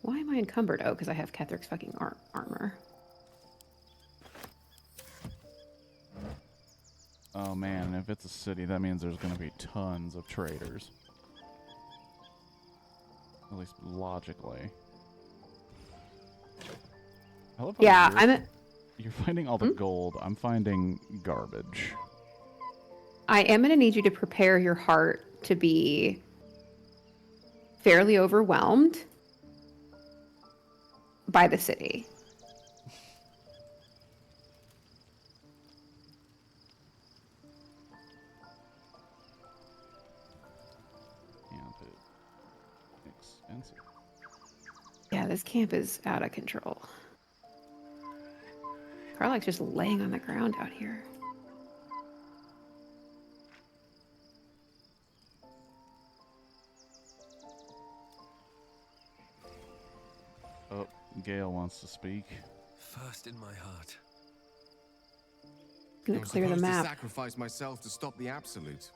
Why am I encumbered? Oh, because I have Kethric's fucking armor. Oh man, if it's a city, that means there's going to be tons of traders. At least logically. I love how Yeah, you're finding all the gold. I'm finding garbage. I am going to need you to prepare your heart to be fairly overwhelmed by the city. Expensive. Yeah, this camp is out of control. Karlach's just laying on the ground out here. Oh, Gale wants to speak. First in my heart. Gonna clear the map. To sacrifice myself to stop the Absolute.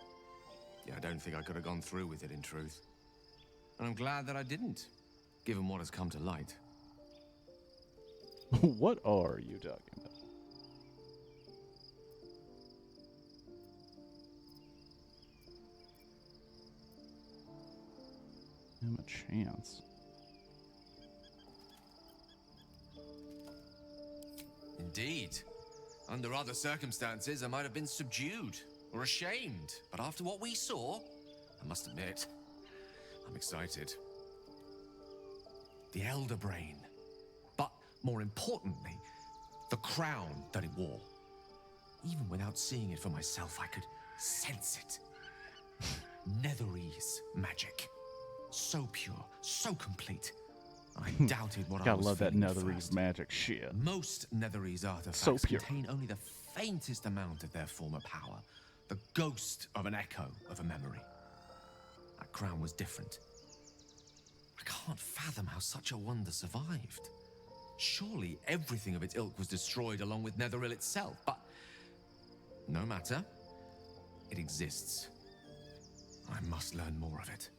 Yeah, I don't think I could have gone through with it in truth. And I'm glad that I didn't, given what has come to light. What are you talking about? Give him a chance. Indeed. Under other circumstances, I might have been subdued or ashamed. But after what we saw, I must admit, I'm excited. The Elder Brain. But more importantly, the crown that it wore. Even without seeing it for myself, I could sense it. Netherese magic. So pure, so complete. I doubted what I Gotta was love that feeling at Netherese first. magic shit. Most Netherese artifacts So pure. contain only the faintest amount of their former power. The ghost of an echo of a memory. That crown was different. I can't fathom how such a wonder survived. Surely everything of its ilk was destroyed along with Netheril itself, but no matter. It exists. I must learn more of it.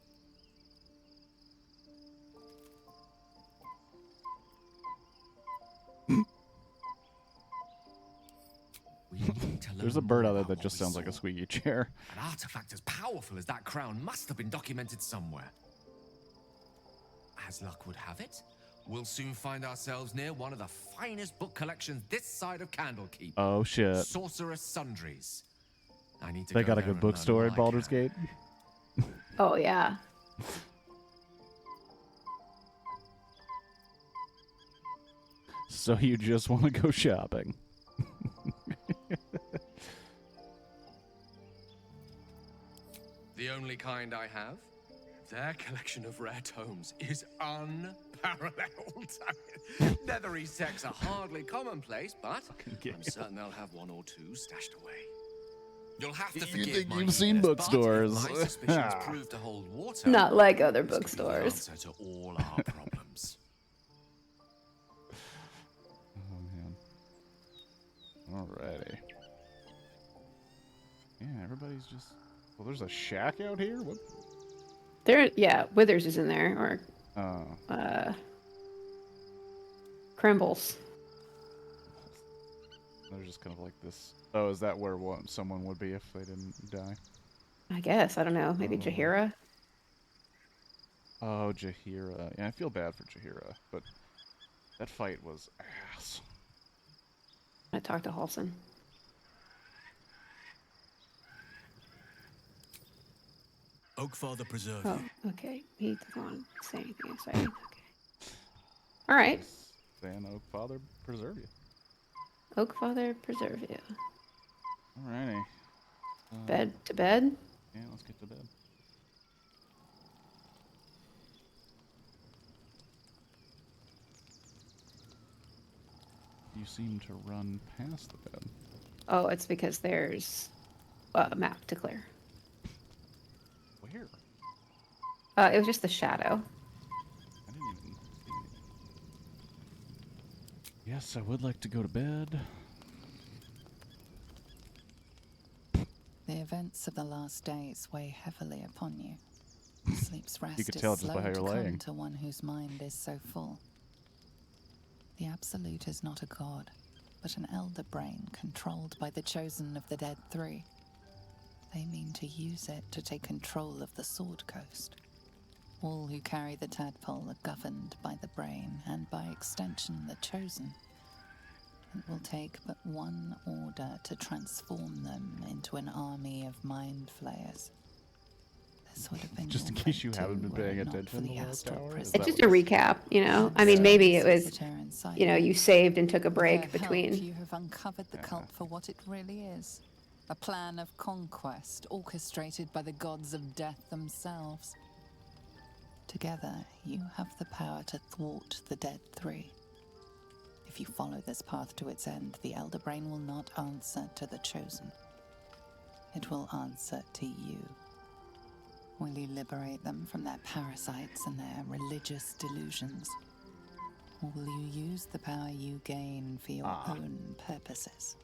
There's a bird out there that just sounds like a squeaky chair. An artifact as powerful as that crown must have been documented somewhere. As luck would have it, we'll soon find ourselves near one of the finest book collections this side of Candlekeep. Oh shit. Sorcerous Sundries. I need to They go got a there good and bookstore learn at what I Baldur's Gate. Oh, yeah. So you just want to go shopping. The only kind I have? Their collection of rare tomes is unparalleled. Leathery sects are hardly commonplace, but I'm certain they'll have one or two stashed away. You'll have to You forgive think my you've seen eagerness, bookstores? but if my suspicions prove to hold water. Not like other this could be the bookstores. answer to all our problems. Oh man. Alrighty. Yeah, everybody's just. Well, there's a shack out here. What? Yeah, Withers is in there, or Crumbles. They're just kind of like this. Oh, is that where someone would be if they didn't die? I guess, I don't know, maybe Oh. Jaheira? Oh, Jaheira. Yeah, I feel bad for Jaheira, but that fight was ass. I talked to Halson. Oakfather preserve Oh, you. okay. He doesn't want to say anything exciting. Okay. All right. Saying Oak Father preserve you. Oakfather preserve you. Alrighty. Bed to bed? Yeah, let's get to bed. You seem to run past the bed. Oh, it's because there's a map to clear. Where? It was just the shadow. I didn't even see it. Yes, I would like to go to bed. The events of the last days weigh heavily upon you. Sleep's rest You could is tell just slow by how you're to laying. come to one whose mind is so full. The Absolute is not a god, but an elder brain controlled by the chosen of the Dead Three. They mean to use it to take control of the Sword Coast. All who carry the tadpole are governed by the brain, and by extension the chosen. It will take but one order to transform them into an army of mind flayers. This would have been Just in your case you fate haven't too, been were paying it not attention for the the whole astral tower. prison. It's just a recap, you know? I mean, maybe it was, you know, you saved and took a break With their help, between. you have uncovered the cult for what it really is. A plan of conquest orchestrated by the gods of death themselves. Together, you have the power to thwart the Dead Three. If you follow this path to its end, the Elder Brain will not answer to the Chosen. It will answer to you. Will you liberate them from their parasites and their religious delusions? Or will you use the power you gain for your own purposes?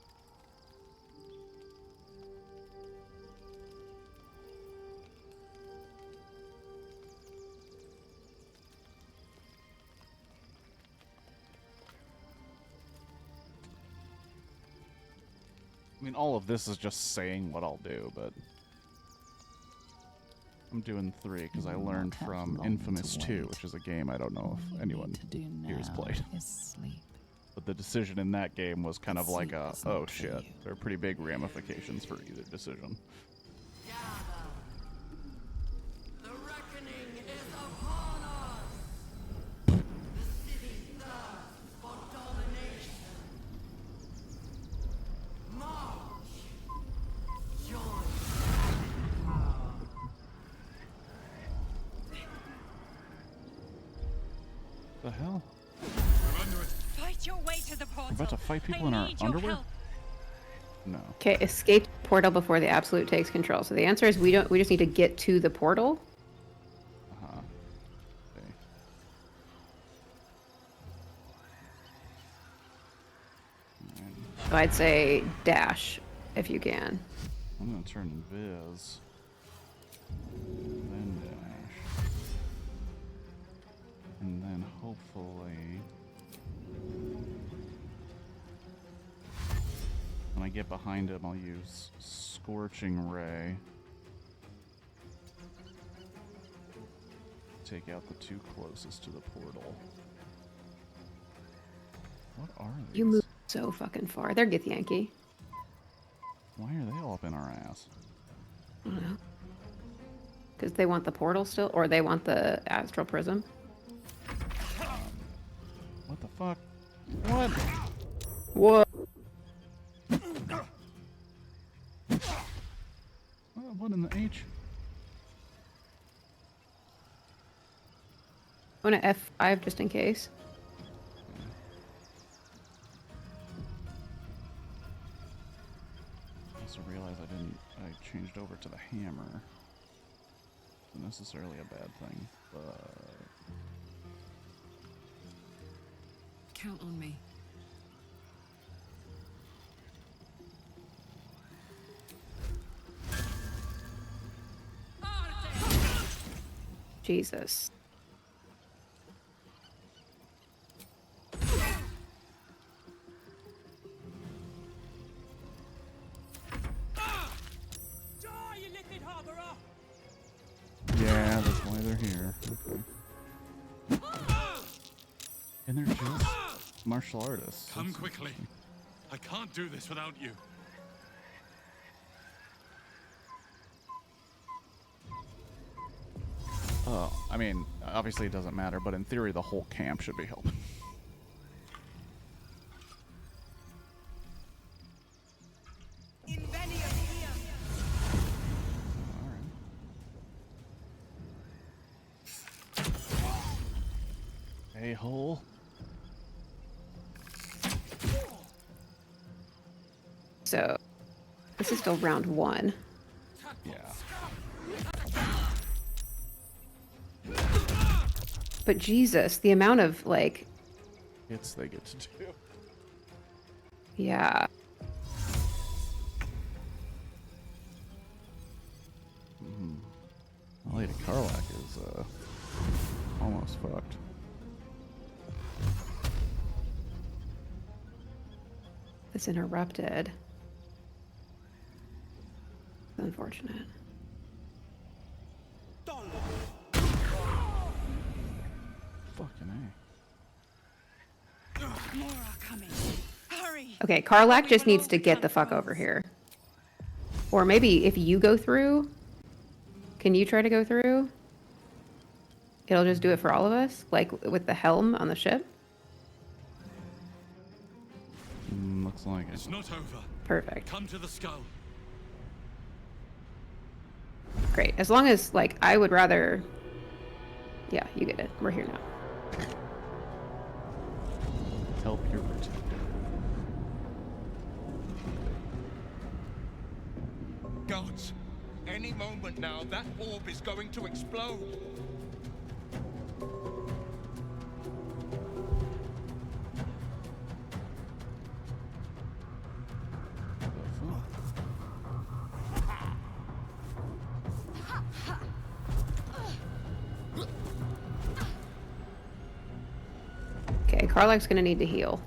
I mean, all of this is just saying what I'll do, but I'm doing 3 because I learned from Infamous 2, which is a game I don't know if anyone here has played. But the decision in that game was kind of like a, oh shit, there are pretty big ramifications for either decision. The reckoning is upon us! The city thirsts for domination. March! Join power. The hell? Fight your way to the portal. We're about to fight people in our underwear? No. Okay, escape portal before the Absolute takes control. So the answer is we just need to get to the portal. Uh-huh. Okay. So I'd say dash if you can. I'm gonna turn invis. Then dash. And then hopefully when I get behind him I'll use Scorching Ray. Take out the 2 closest to the portal. What are these? You move so fucking far. They're Githyanki. Why are they all up in our ass? I don't know. Because they want the portal still, or they want the astral prism. What the fuck? What? What? What in the H? I want to F5 just in case. I also realized I changed over to the hammer. Not necessarily a bad thing, but... Count on me. Jesus. Yeah, that's why they're here. Okay. And they're just martial artists. Come quickly. I can't do this without you. Oh, I mean, obviously it doesn't matter, but in theory the whole camp should be helping. A-hole. So, this is still round 1. Yeah. But Jesus, the amount of, like... hits they get to do. Yeah. Lady Karlak is, almost fucked. It's interrupted. Unfortunate. Fucking A. More are coming. Hurry. Okay, Karlak just needs to get the fuck over here. Or maybe if you go through... Can you try to go through? It'll just do it for all of us? Like with the helm on the ship? Looks like it. It's not over. Perfect. Come to the skull. Great. As long as, like, I would rather... Yeah, you get it. We're here now. Help your protector. Guards, any moment now, that orb is going to explode. Okay, Karlak's gonna need to heal.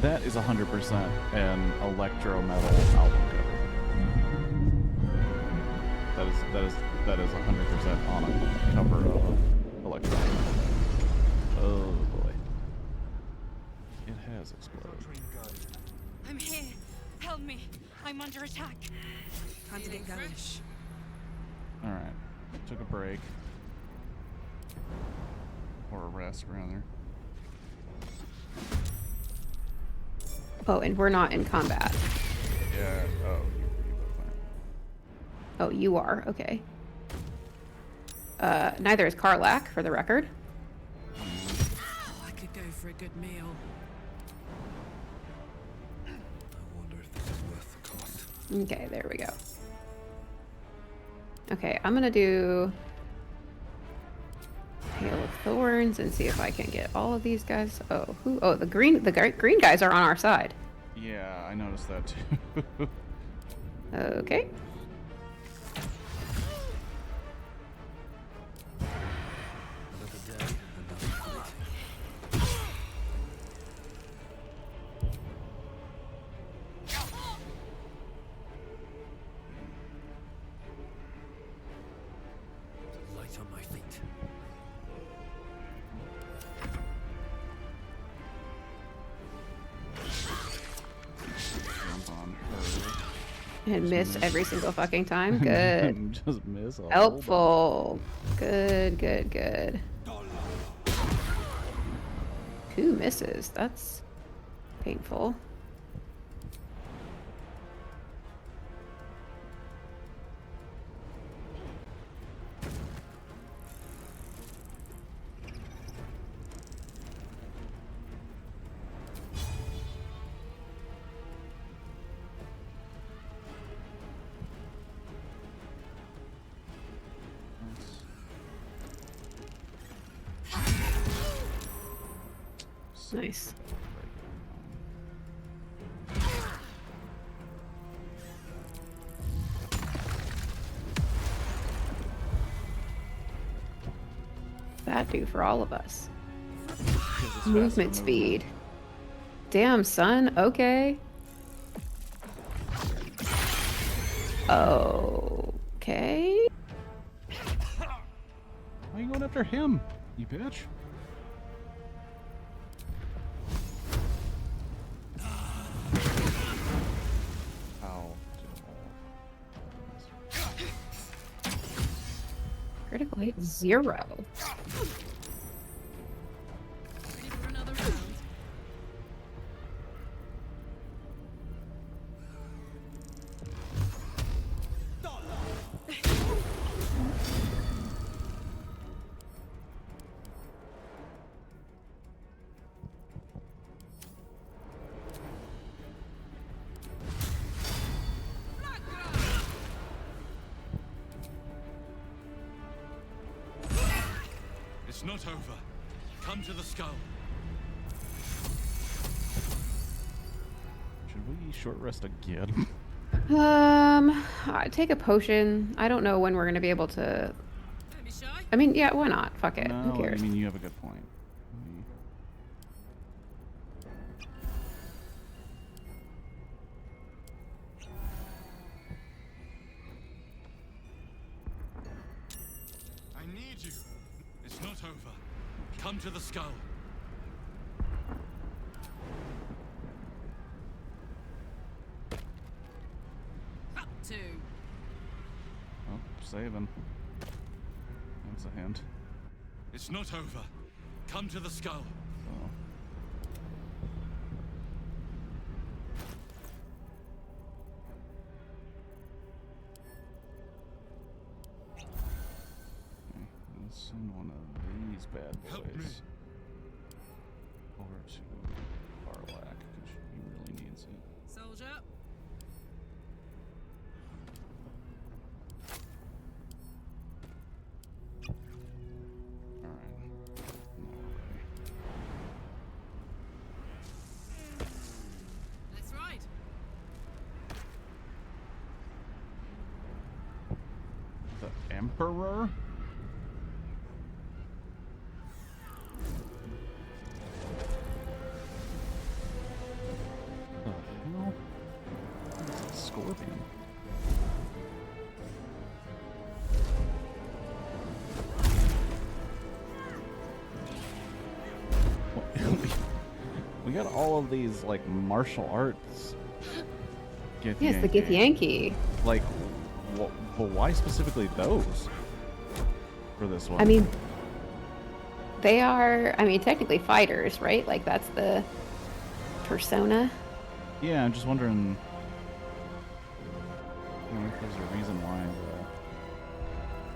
That is 100% an electro metal album cover. That is 100% on a cover of electro metal. Oh boy. It has exploded. I'm here. Help me. I'm under attack. Time to get going. Alright. Took a break. Or a rest, rather. Oh, and we're not in combat. Yeah, oh, Oh, you are. Okay. Neither is Karlak, for the record. Oh, I could go for a good meal. I wonder if this is worth the cost. Okay, there we go. Okay, I'm gonna do Hail of Thorns and see if I can get all of these guys. Oh, who? Oh, the green guys are on our side. Yeah, I noticed that too. Okay. And miss every single fucking time. Good. Just miss a whole Helpful. Good, good, good. 2 misses. That's painful. Nice. That do for all of us. Movement speed. Damn, son. Okay. Okay. Why are you going after him, you bitch? Critical hit 0. Ready for another round? It's not over. Come to the skull. Should we short rest again? Take a potion. I don't know when we're gonna be able to. I mean, yeah, why not? Fuck it. No, Who cares? I mean, you have a good point. I need you. It's not over. Come to the skull. Up to. Oh, saving. That's a hint. It's not over. Come to the skull. Oh. Let's send one of these bad boys over to Barlack because he really needs it. Soldier. That's right. The Emperor? The hell? It's a scorpion. We got all of these like martial arts. Yes, the Githyanki. Like, but why specifically those for this one? I mean, they are. I mean, technically fighters, right? Like that's the persona. Yeah, I'm just wondering. If there's a reason why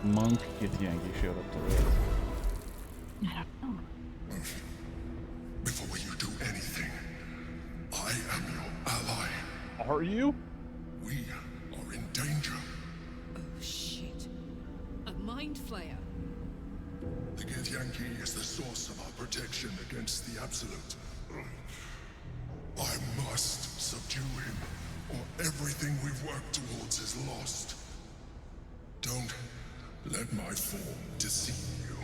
the monk Githyanki showed up to this. I don't know. Before you do anything, I am your ally. Are you? We are in danger. Oh shit. A mind flayer. The Githyanki is the source of our protection against the Absolute. I must subdue him, or everything we've worked towards is lost. Don't let my form deceive you.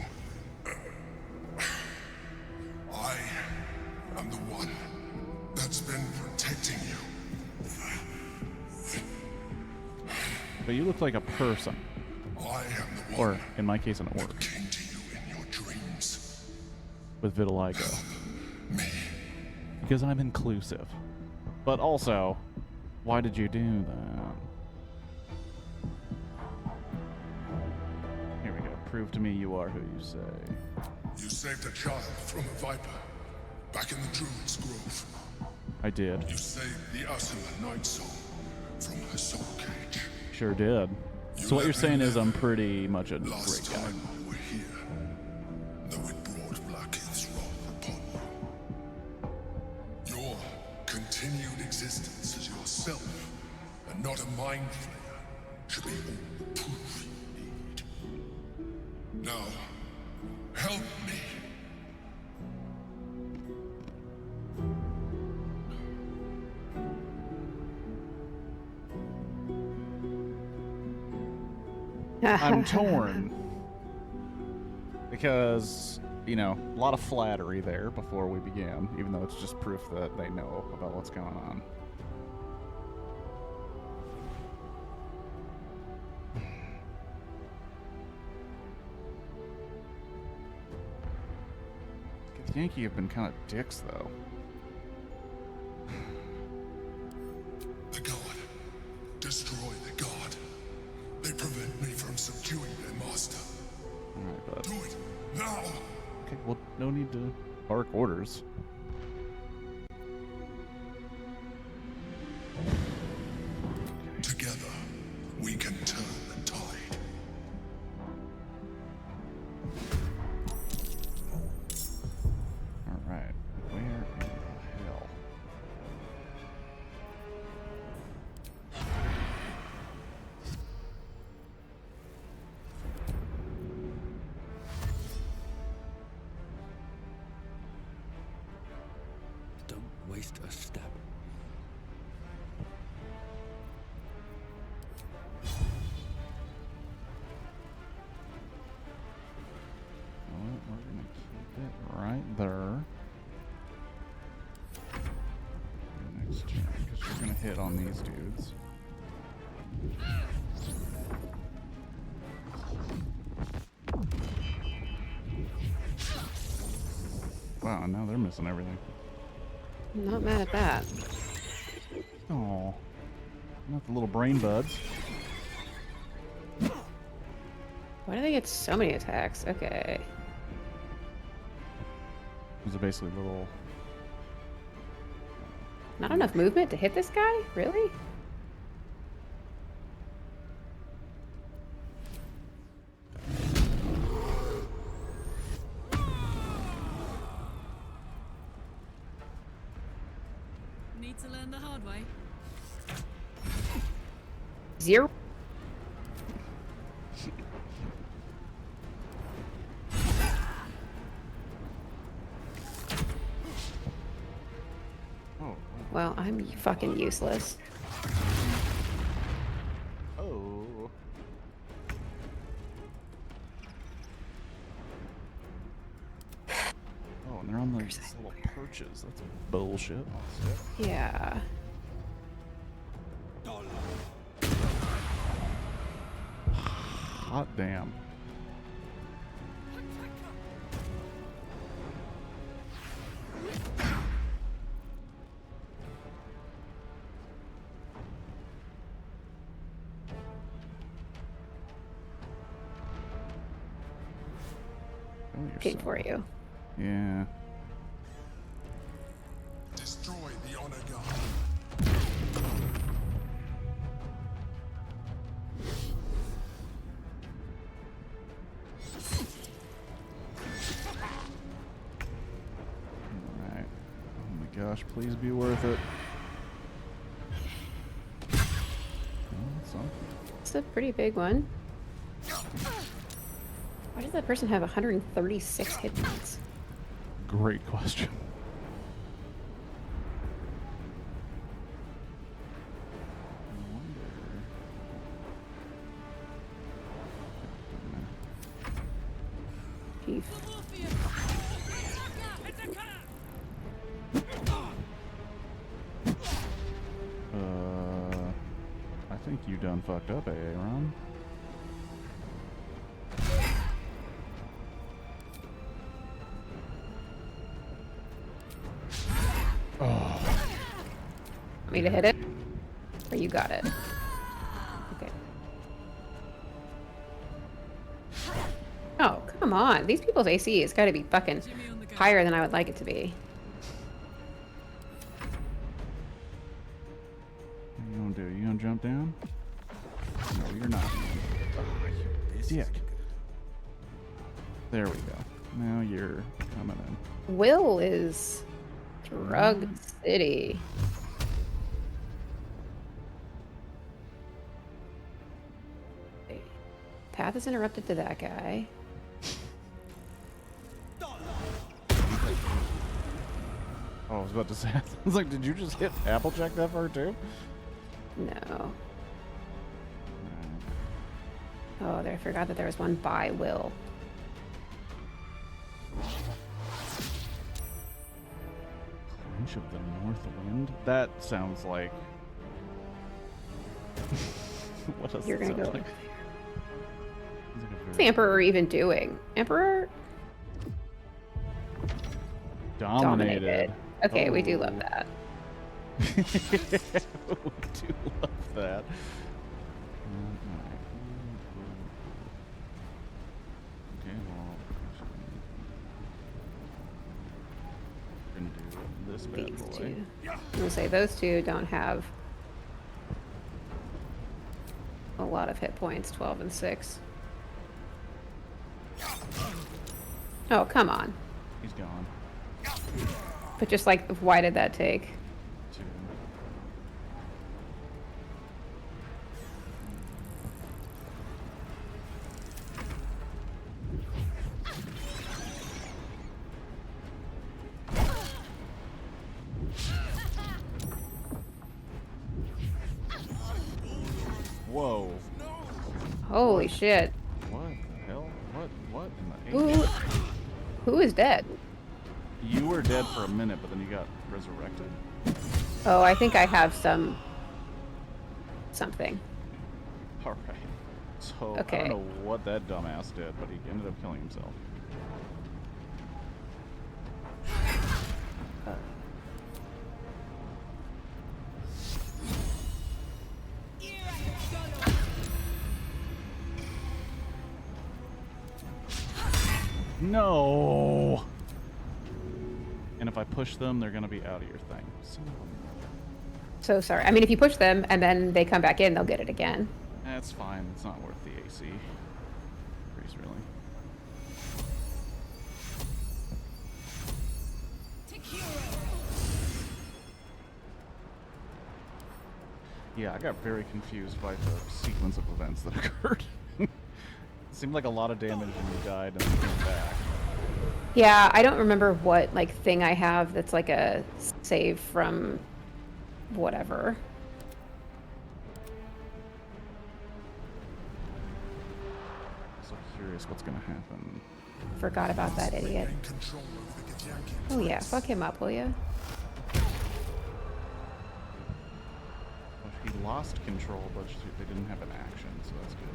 I am the one that's been protecting you. But you look like a person. I am the one Or, in my case, an orc. came to you in your dreams. With vitiligo. Because I'm inclusive. But also, why did you do that? Prove to me you are who you say. You saved a child from a viper back in the Druid's Grove. I did. You saved the Ursula Night Soul from her soul cage. Sure did. So what you're saying is I'm pretty much a great guy. Time we were here, though it brought Blackheath's wrath upon you. Your continued existence as yourself, and not a mind flayer, should be all the proof you need. Now, help me. I'm torn. Because, you know, a lot of flattery there before we begin, even though it's just proof that they know about what's going on. The Yankee have been kind of dicks, though. The god. Destroy the god. They prevent me from subduing their master. Alright, bud. Do it now! Okay, well, no need to bark orders. Together, we can turn the tide. Alright, where in the hell? Don't waste a step. Well, we're gonna keep it right there. Next turn, because you're gonna hit on these dudes. Wow, now they're missing everything. I'm not mad at that. Oh, not the little brain buds. Why do they get so many attacks? Okay. Those are basically little. Not enough movement to hit this guy? Really? Need to learn the hard way. 0. Well, I'm fucking useless. Oh. Oh, and they're on these little perches. That's bullshit. Yeah. Hot damn. Looking for you. Yeah. Destroy the honor god. Alright. Oh my gosh, please be worth it. It's a pretty big one. Why does that person have 136 hit points? Great question. Chief. I think you done fucked up, Aaron. Oh. Want me to hit it? Or you got it? Okay. come on. These people's AC has got to be fucking higher than I would like it to be. What are you gonna do? You gonna jump down? No, you're not. Oh, you dick. There we go. Now you're coming in. Will is Drug City. Path is interrupted to that guy. Oh, I was about to say, I was like, did you just hit Applejack that far too? No. Oh, there, I forgot that there was one by Will. Clinch of the North Wind? That sounds like... What does You're that gonna sound go like? What's the Emperor even doing? Emperor? Dominated. Okay, we do Oh. love that. We do love that. Okay, well, we're gonna do this bad These boy. two. I'm gonna say those two don't have a lot of hit points, 12 and 6. Oh, come on. He's gone. But just like, why did that take? 2. Whoa. Holy shit. What the hell? What in the 80s? Who is dead? You were dead for a minute, but then you got resurrected. Oh, I think I have something. All right. So I Okay. don't know what that dumbass did, but he ended up killing himself. No. And if I push them, they're gonna be out of your thing. Son of a... So sorry. I mean, if you push them and then they come back in, they'll get it again. That's fine. It's not worth the AC. Freeze, really. Yeah, I got very confused by the sequence of events that occurred. It seemed like a lot of damage and you died and then came back. Yeah, I don't remember what like thing I have that's like a save from whatever. So curious what's gonna happen. Forgot about that idiot. Oh yeah, fuck him up, will ya? He lost control, but they didn't have an action, so that's good.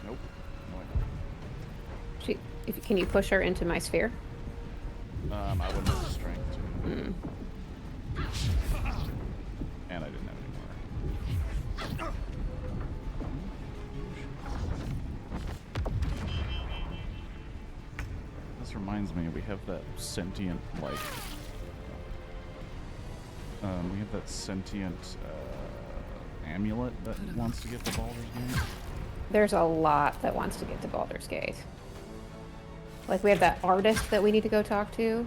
Nope. No, Can you push her into my sphere? I wouldn't have the strength to. And I didn't have any more. This reminds me, we have that sentient, like... we have that sentient amulet that wants to get to Baldur's Gate. There's a lot that wants to get to Baldur's Gate. Like, we have that artist that we need to go talk to.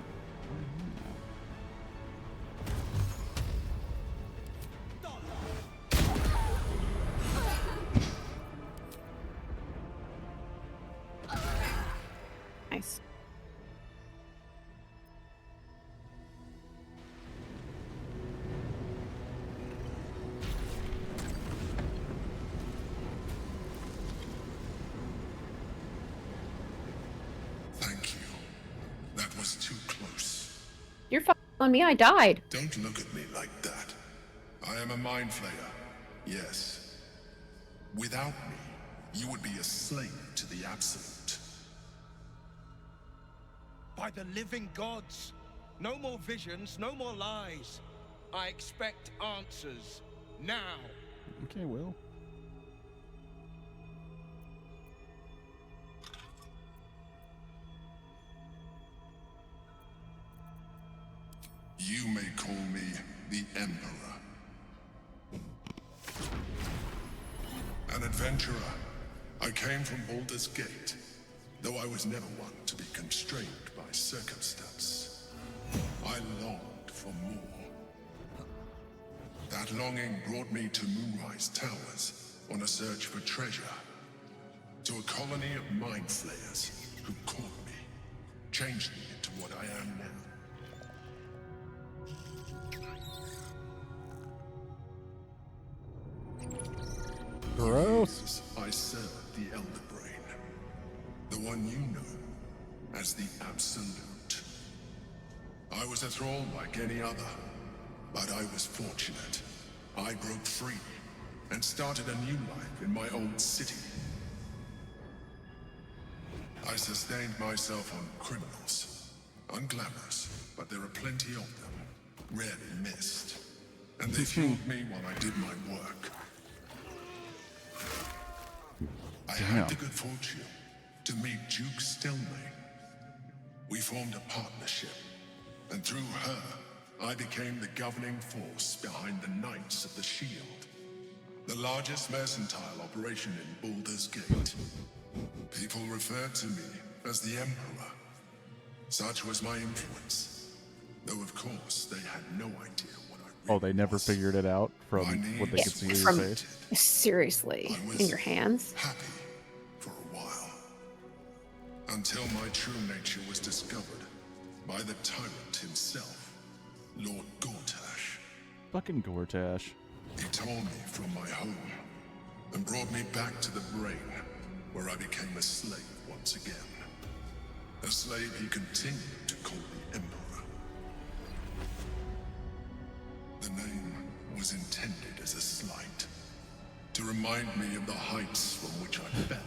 Nice. Thank you. That was too close. You're fucking on me, I died. Don't look at me like that. I am a mind flayer. Yes. Without me, you would be a slave to the Absolute. By the living gods. No more visions, no more lies. I expect answers. Now. Okay, Will. You may call me the Emperor. An adventurer. I came from Baldur's Gate, though I was never one to be constrained by circumstance. I longed for more. That longing brought me to Moonrise Towers on a search for treasure. To a colony of mind flayers who caught me, changed me into what I am now. Gross. I served the Elder Brain, the one you know as the Absolute. I was a thrall like any other, but I was fortunate. I broke free and started a new life in my old city. I sustained myself on criminals, unglamorous, but there are plenty of them, rarely missed, and they fueled me while I did my work. I had the good fortune to meet Duke Stelmane. We formed a partnership, and through her, I became the governing force behind the Knights of the Shield, the largest mercantile operation in Baldur's Gate. People referred to me as the Emperor. Such was my influence, though of course they had no idea what I Oh, they never figured it out from what they could see in your face? Seriously, in your hands? happy for a while. Until my true nature was discovered by the tyrant himself, Lord Gortash. Fucking Gortash. He tore me from my home and brought me back to the Brain, where I became a slave once again. A slave he continued to call the Emperor. The name was intended as a slight, to remind me of the heights from which I fell.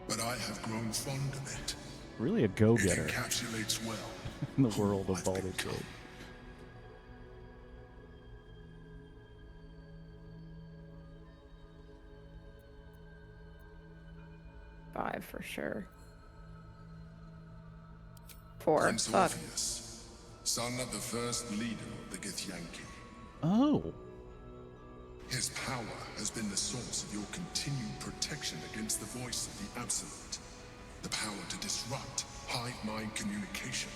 But I have grown fond of it. Really a go-getter. It encapsulates well in the world of Baldur's Gate. 5 for sure. 4. Prince Fuck. Orpheus, son of the first leader of the Githyanki. Oh. His power has been the source of your continued protection against the voice of the Absolute. The power to disrupt hive mind communication.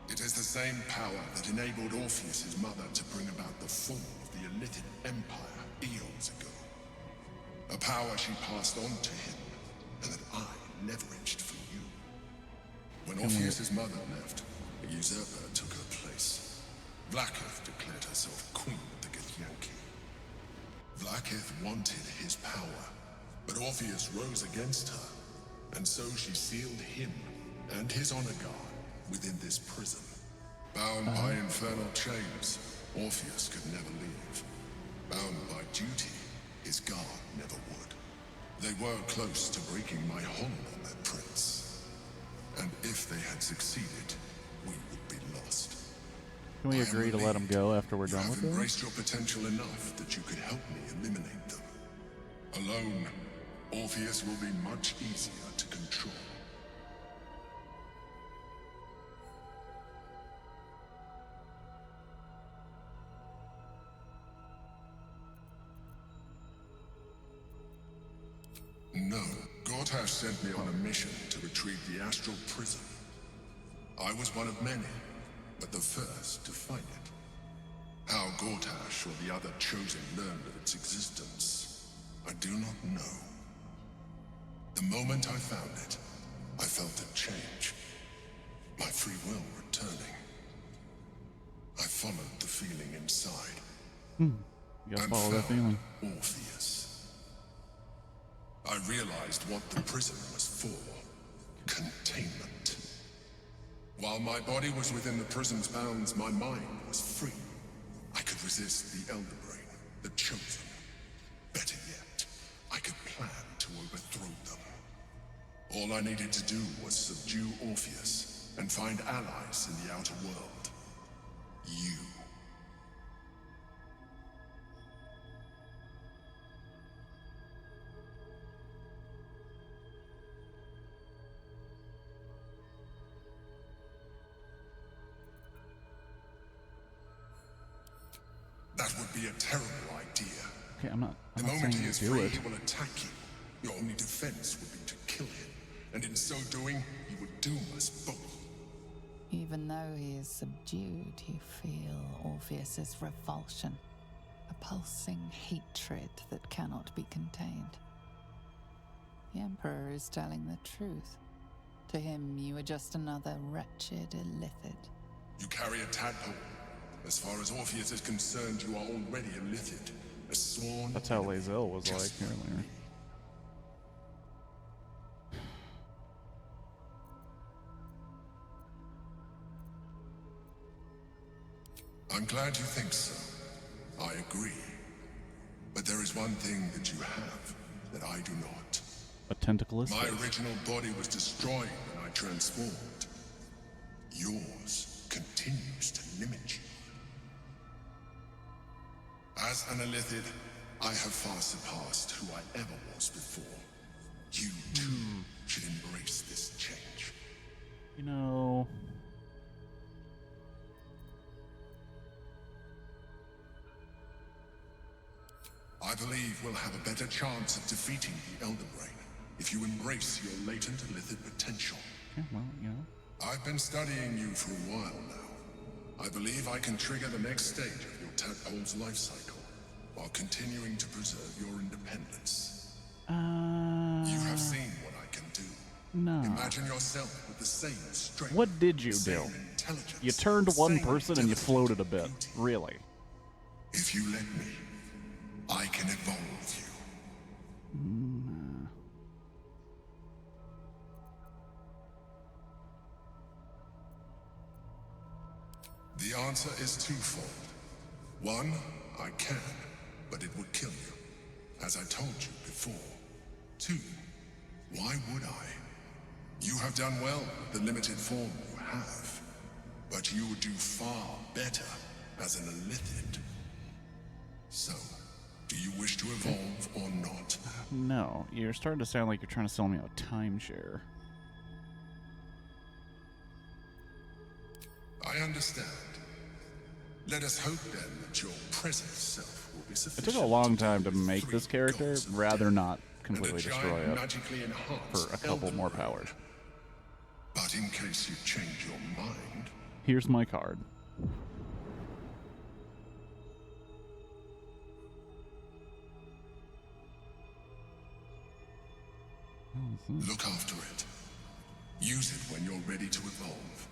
It is the same power that enabled Orpheus's mother to bring about the fall of the Elithid Empire eons ago. A power she passed on to him, and that I leveraged for you. When Orpheus's mother left, a usurper took her place. Vlaakith declared herself queen of the Githyanki. Vlaakith wanted his power, but Orpheus rose against her, and so she sealed him and his honor guard within this prison. Bound by infernal chains, Orpheus could never leave. Bound by duty, his guard never would. They were close to breaking my hold on that prince. And if they had succeeded, we would be lost. Can we agree to let him go after we're You done have with this? embraced your potential enough that you could help me eliminate them. Alone, Orpheus will be much easier to control. No, Gortash sent me on a mission to retrieve the astral prison. I was one of many, but the first to find it. How Gortash or the other chosen learned of its existence, I do not know. The moment I found it, I felt a change. My free will returning. I followed the feeling inside. You gotta and follow that found feeling. Orpheus. I realized what the prison was for. Containment. While my body was within the prison's bounds, my mind was free. I could resist the Elder Brain, the Chosen. Better yet, I could plan to overthrow them. All I needed to do was subdue Orpheus and find allies in the outer world. You. That would be a terrible idea. Okay, I'm not The saying moment he you is do free, it. he will attack you. Your only defense would be to kill him. And in so doing, he would doom us both. Even though he is subdued, you feel Orpheus's revulsion, a pulsing hatred that cannot be contained. The Emperor is telling the truth. To him, you are just another wretched illithid. You carry a tadpole. As far as Orpheus is concerned, you are already a lithid, a sworn. That's how Lae'zel was like earlier. I'm glad you think so. I agree. But there is one thing that you have that I do not. A tentaclist? My original body was destroyed when I transformed. Yours continues to limit you. As an illithid, I have far surpassed who I ever was before. You too should embrace this change. You know... I believe we'll have a better chance of defeating the Elder Brain if you embrace your latent illithid potential. Okay, well, you know. I've been studying you for a while now. I believe I can trigger the next stage of your tadpole's life cycle while continuing to preserve your independence. You have seen what I can do. No. Imagine yourself with the same strength. What did you do? You turned one person and you floated a bit. Really? If you let me, I can evolve you. The answer is twofold. One, I can, but it would kill you, as I told you before. Two, why would I? You have done well with the limited form you have, but you would do far better as an illithid. So, do you wish to evolve or not? No, you're starting to sound like you're trying to sell me a timeshare. I understand. Let us hope then that your present self will be It sufficient. took a long time to make this character, rather not completely giant destroy it magically enhanced for a couple elder more brain. powers. But in case you change your mind, Here's my card. look after it. Use it when you're ready to evolve.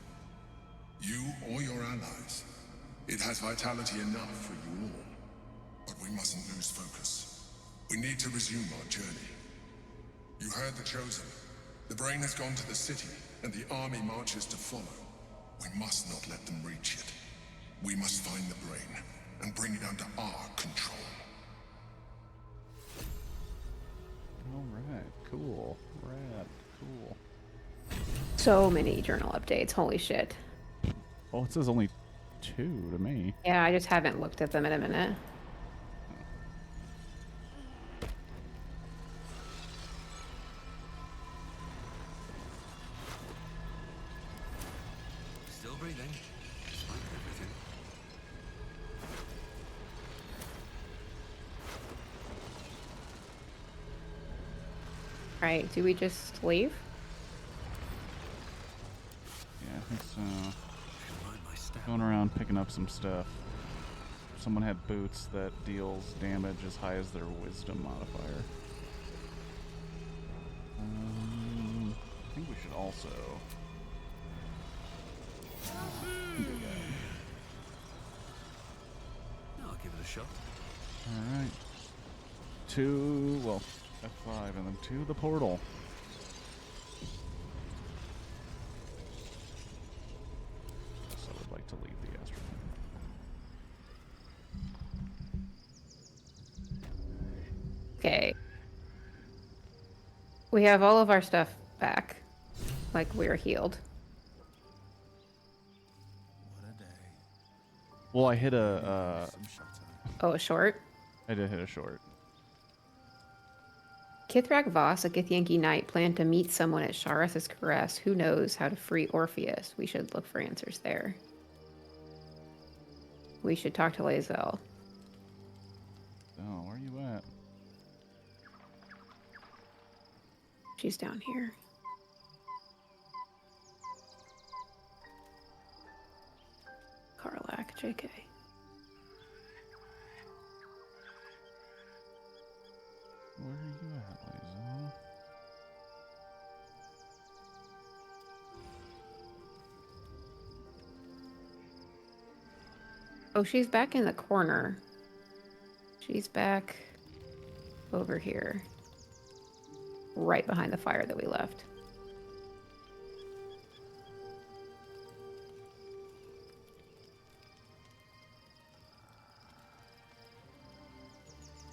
You or your allies. It has vitality enough for you all. But we mustn't lose focus. We need to resume our journey. You heard the Chosen. The brain has gone to the city, and the army marches to follow. We must not let them reach it. We must find the brain, and bring it under our control. Alright, cool. Rad, cool. So many journal updates. Holy shit. Oh, it says only 2 to me. Yeah, I just haven't looked at them in a minute. Still breathing, despite everything. Right, do we just leave? Yeah, I think so. Going around picking up some stuff. Someone had boots that deals damage as high as their wisdom modifier. I think we should also do that. I'll give it a shot. Alright. Well, F5 and then to the portal. So I would like to leave the astral. Okay. We have all of our stuff back. Like we're healed. Well, I hit a. Oh, a short? I did hit a short. Kithrak Voss, a Githyanki knight, planned to meet someone at Shareth's Caress. Who knows how to free Orpheus? We should look for answers there. We should talk to Lae'zel. Oh, where are you at? She's down here. Karlak, JK. Where are you at, Lae'zel? Oh, she's back in the corner. She's back over here. Right behind the fire that we left.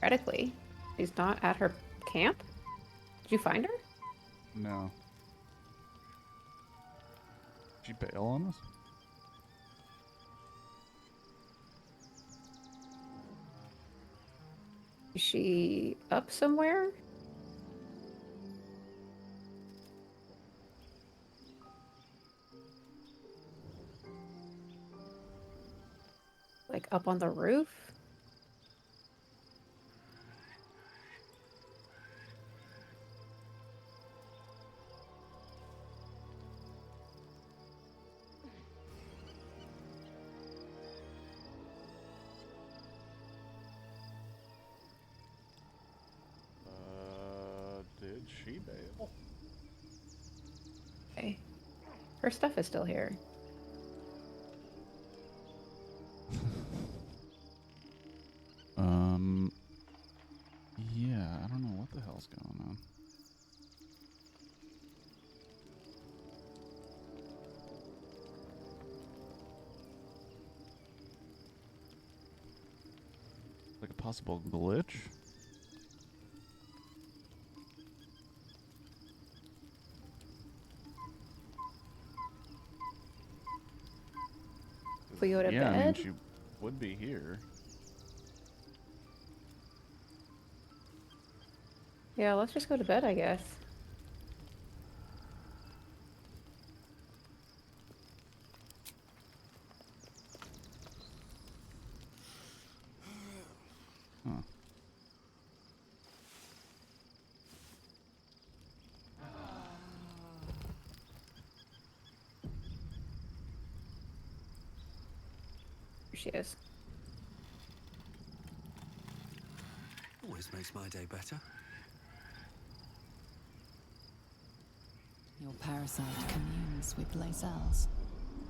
Theoretically, she's not at her camp? Did you find her? No. Did you bail on us? Is she up somewhere? Like up on the roof? Did she bail? Okay. Her stuff is still here. Yeah, I don't know what the hell's going on. Like a possible glitch? If we go to yeah, bed? I mean, she would be here. Yeah, let's just go to bed, I guess. Huh. Here she is. Always makes my day better. Your parasite communes with Lae'zel's.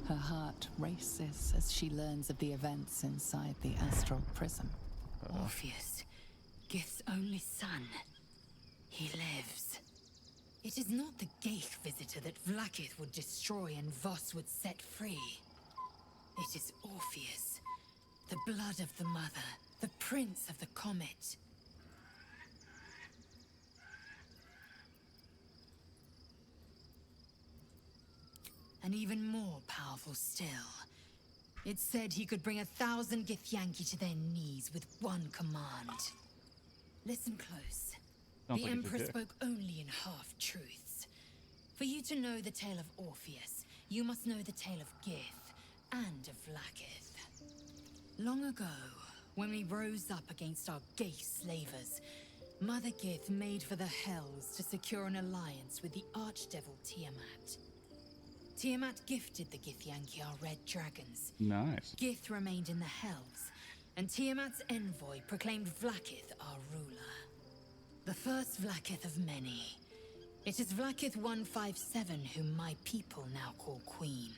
Her heart races as she learns of the events inside the astral prism. Orpheus, Gith's only son. He lives. It is not the Geich visitor that Vlaakith would destroy and Voss would set free. It is Orpheus, the blood of the mother, the prince of the comet. And even more powerful still. It said he could bring 1,000 Githyanki to their knees with one command. Listen close. Sounds The like Emperor it's a dick. spoke only in half-truths. For you to know the tale of Orpheus, you must know the tale of Gith and of Vlaakith. Long ago, when we rose up against our Geich slavers, Mother Gith made for the Hells to secure an alliance with the Archdevil Tiamat. Tiamat gifted the Githyanki our red dragons. Nice. Gith remained in the Hells, and Tiamat's envoy proclaimed Vlaakith our ruler. The first Vlaakith of many. It is Vlaakith 157 whom my people now call Queen.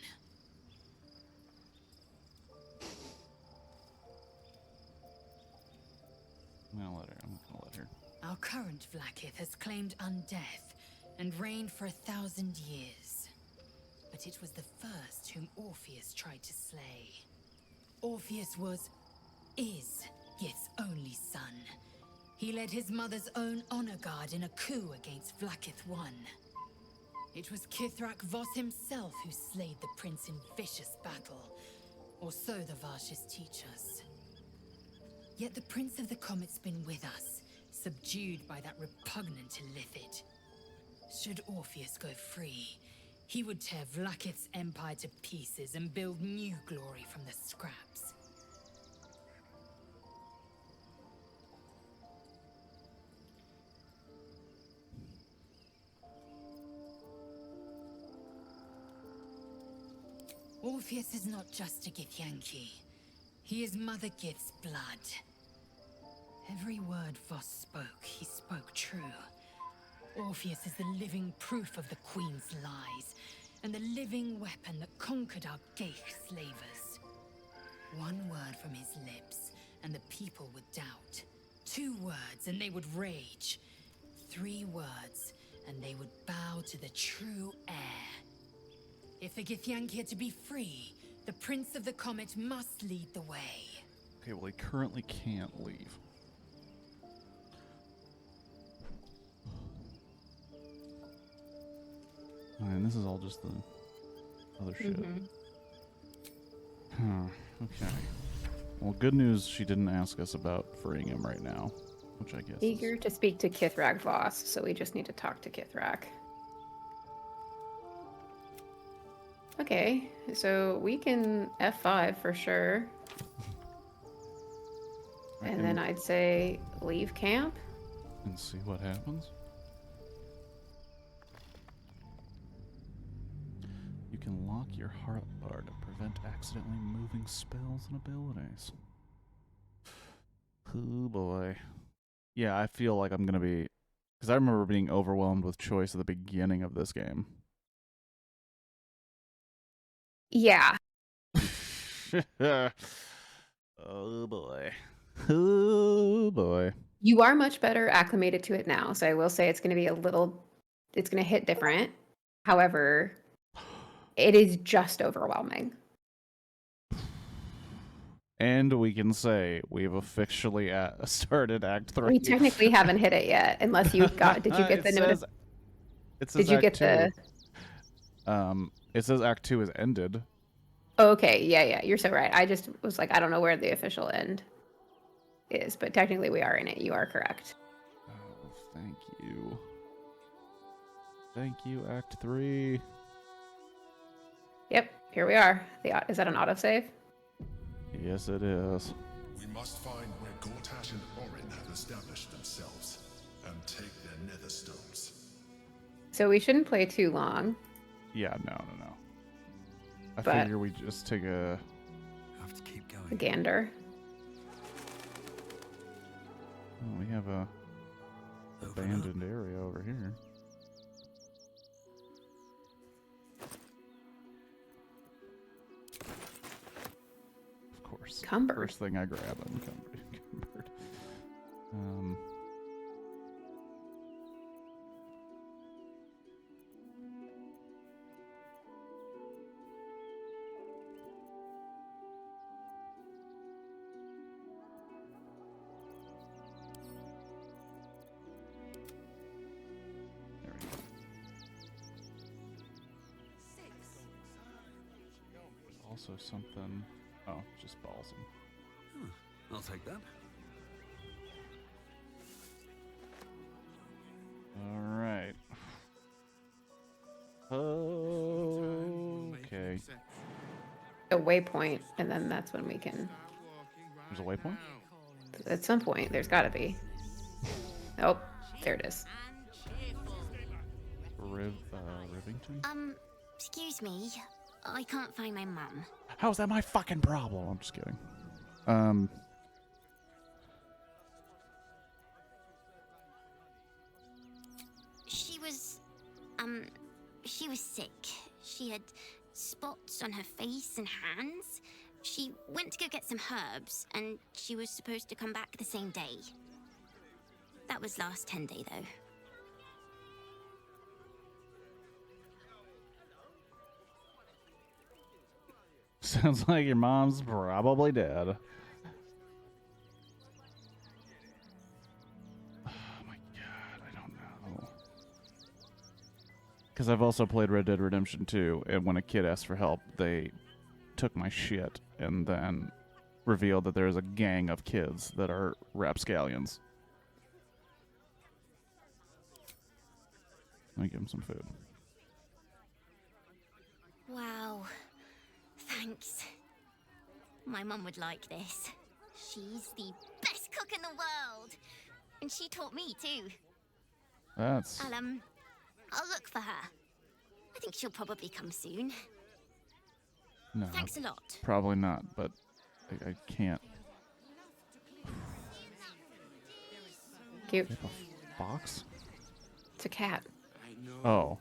I'm gonna let her. Our current Vlaakith has claimed undeath and reigned for 1,000 years. But it was the first whom Orpheus tried to slay. Orpheus is Gith's only son. He led his mother's own honor guard in a coup against Vlaakith I. It was Kithrak Voss himself who slayed the prince in vicious battle, or so the Varshas teach us. Yet the Prince of the Comet's been with us, subdued by that repugnant illithid. Should Orpheus go free, he would tear Vlaakith's empire to pieces and build new glory from the scraps. Orpheus is not just a Githyanki. He is Mother Gith's blood. Every word Voss spoke, he spoke true. Orpheus is the living proof of the Queen's lies, and the living weapon that conquered our Geich slavers. One word from his lips, and the people would doubt. 2 words, and they would rage. 3 words, and they would bow to the true heir. If the Githyanki are to be free, the Prince of the Comet must lead the way. Okay, well, he currently can't leave. And this is all just the other shit. Okay. Well, good news, she didn't ask us about freeing him right now, which I guess Eager to speak to Kithrak Voss, so we just need to talk to Kithrak. Okay, so we can F5 for sure. And then I'd say leave camp. And see what happens. You can lock your heart bar to prevent accidentally moving spells and abilities. Oh boy. Yeah, I feel like I'm gonna be... Because I remember being overwhelmed with choice at the beginning of this game. Yeah. Oh boy. Oh boy. You are much better acclimated to it now, so I will say it's going to be it's going to hit different. However, it is just overwhelming. And we can say we've officially started Act 3. We technically haven't hit it yet, unless you got. Did you get the notice? It says Did you Act get 2. It says Act 2 is ended. Oh, okay, yeah, you're so right. I just was like, I don't know where the official end is, but technically we are in it. You are correct. Oh, thank you. Thank you, Act 3. Yep, here we are. Is that an autosave? Yes, it is. We must find where Gortash and Orin have established themselves and take their nether stones. So we shouldn't play too long. Yeah, no. I But- figure we just take a Have to keep going. A gander. Oh, we have a abandoned area over here. Of course. Cumbered. First thing I grab, encumbered. Also something... Oh, just balsam. I'll take that. Alright. Okay. A waypoint, and then that's when we can. There's a waypoint? At some point, there's got to be. Oh, there it is. Rivington? Excuse me. I can't find my mum. How's that my fucking problem? I'm just kidding. She was sick. She had spots on her face and hands. She went to go get some herbs, and she was supposed to come back the same day. That was last 10-day, though. Sounds like your mom's probably dead. Oh my god, I don't know. Because I've also played Red Dead Redemption 2, and when a kid asked for help, they took my shit and then revealed that there's a gang of kids that are rapscallions. Let me give him some food. Wow. Thanks. My mum would like this. She's the best cook in the world. And she taught me too. That's... I'll look for her. I think she'll probably come soon. No. Thanks a lot. Probably not, but I can't. Cute. A fox? It's a cat. Oh.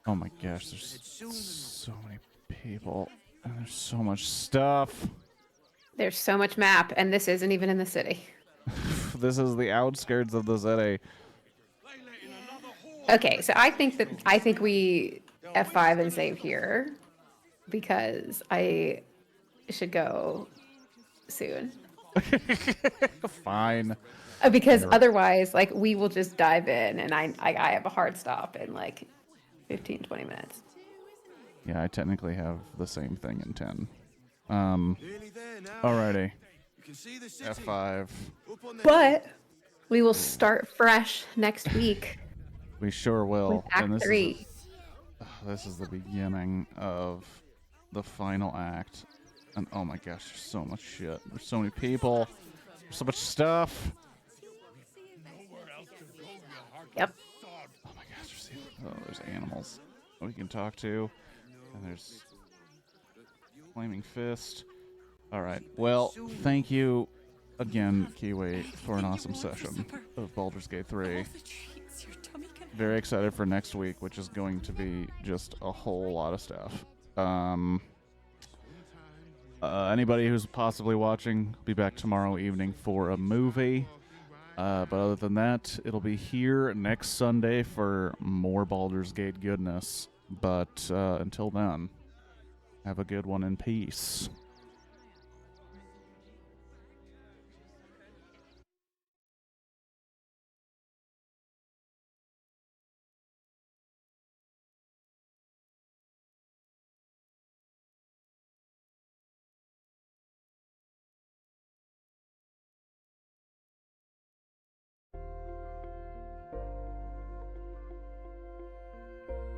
Oh my gosh, there's so many people. And there's so much stuff. There's so much map, and this isn't even in the city. This is the outskirts of the city. Okay, so I think we F5 and save here because I should go soon. Fine. Because otherwise, like, we will just dive in, and I have a hard stop in like 15, 20 minutes. Yeah, I technically have the same thing in 10. Alrighty. F5. But we will start fresh next week. We sure will. With Act 3. This is the beginning of the final act. And oh my gosh, there's so much shit. There's so many people. There's so much stuff. Yep. Oh my gosh, there's animals we can talk to. And there's Flaming Fist. Alright, well, thank you again, Kiwi, for an awesome session of Baldur's Gate 3. Very excited for next week, which is going to be just a whole lot of stuff. Anybody who's possibly watching, be back tomorrow evening for a movie. But other than that, it'll be here next Sunday for more Baldur's Gate goodness. But until then, have a good one in peace.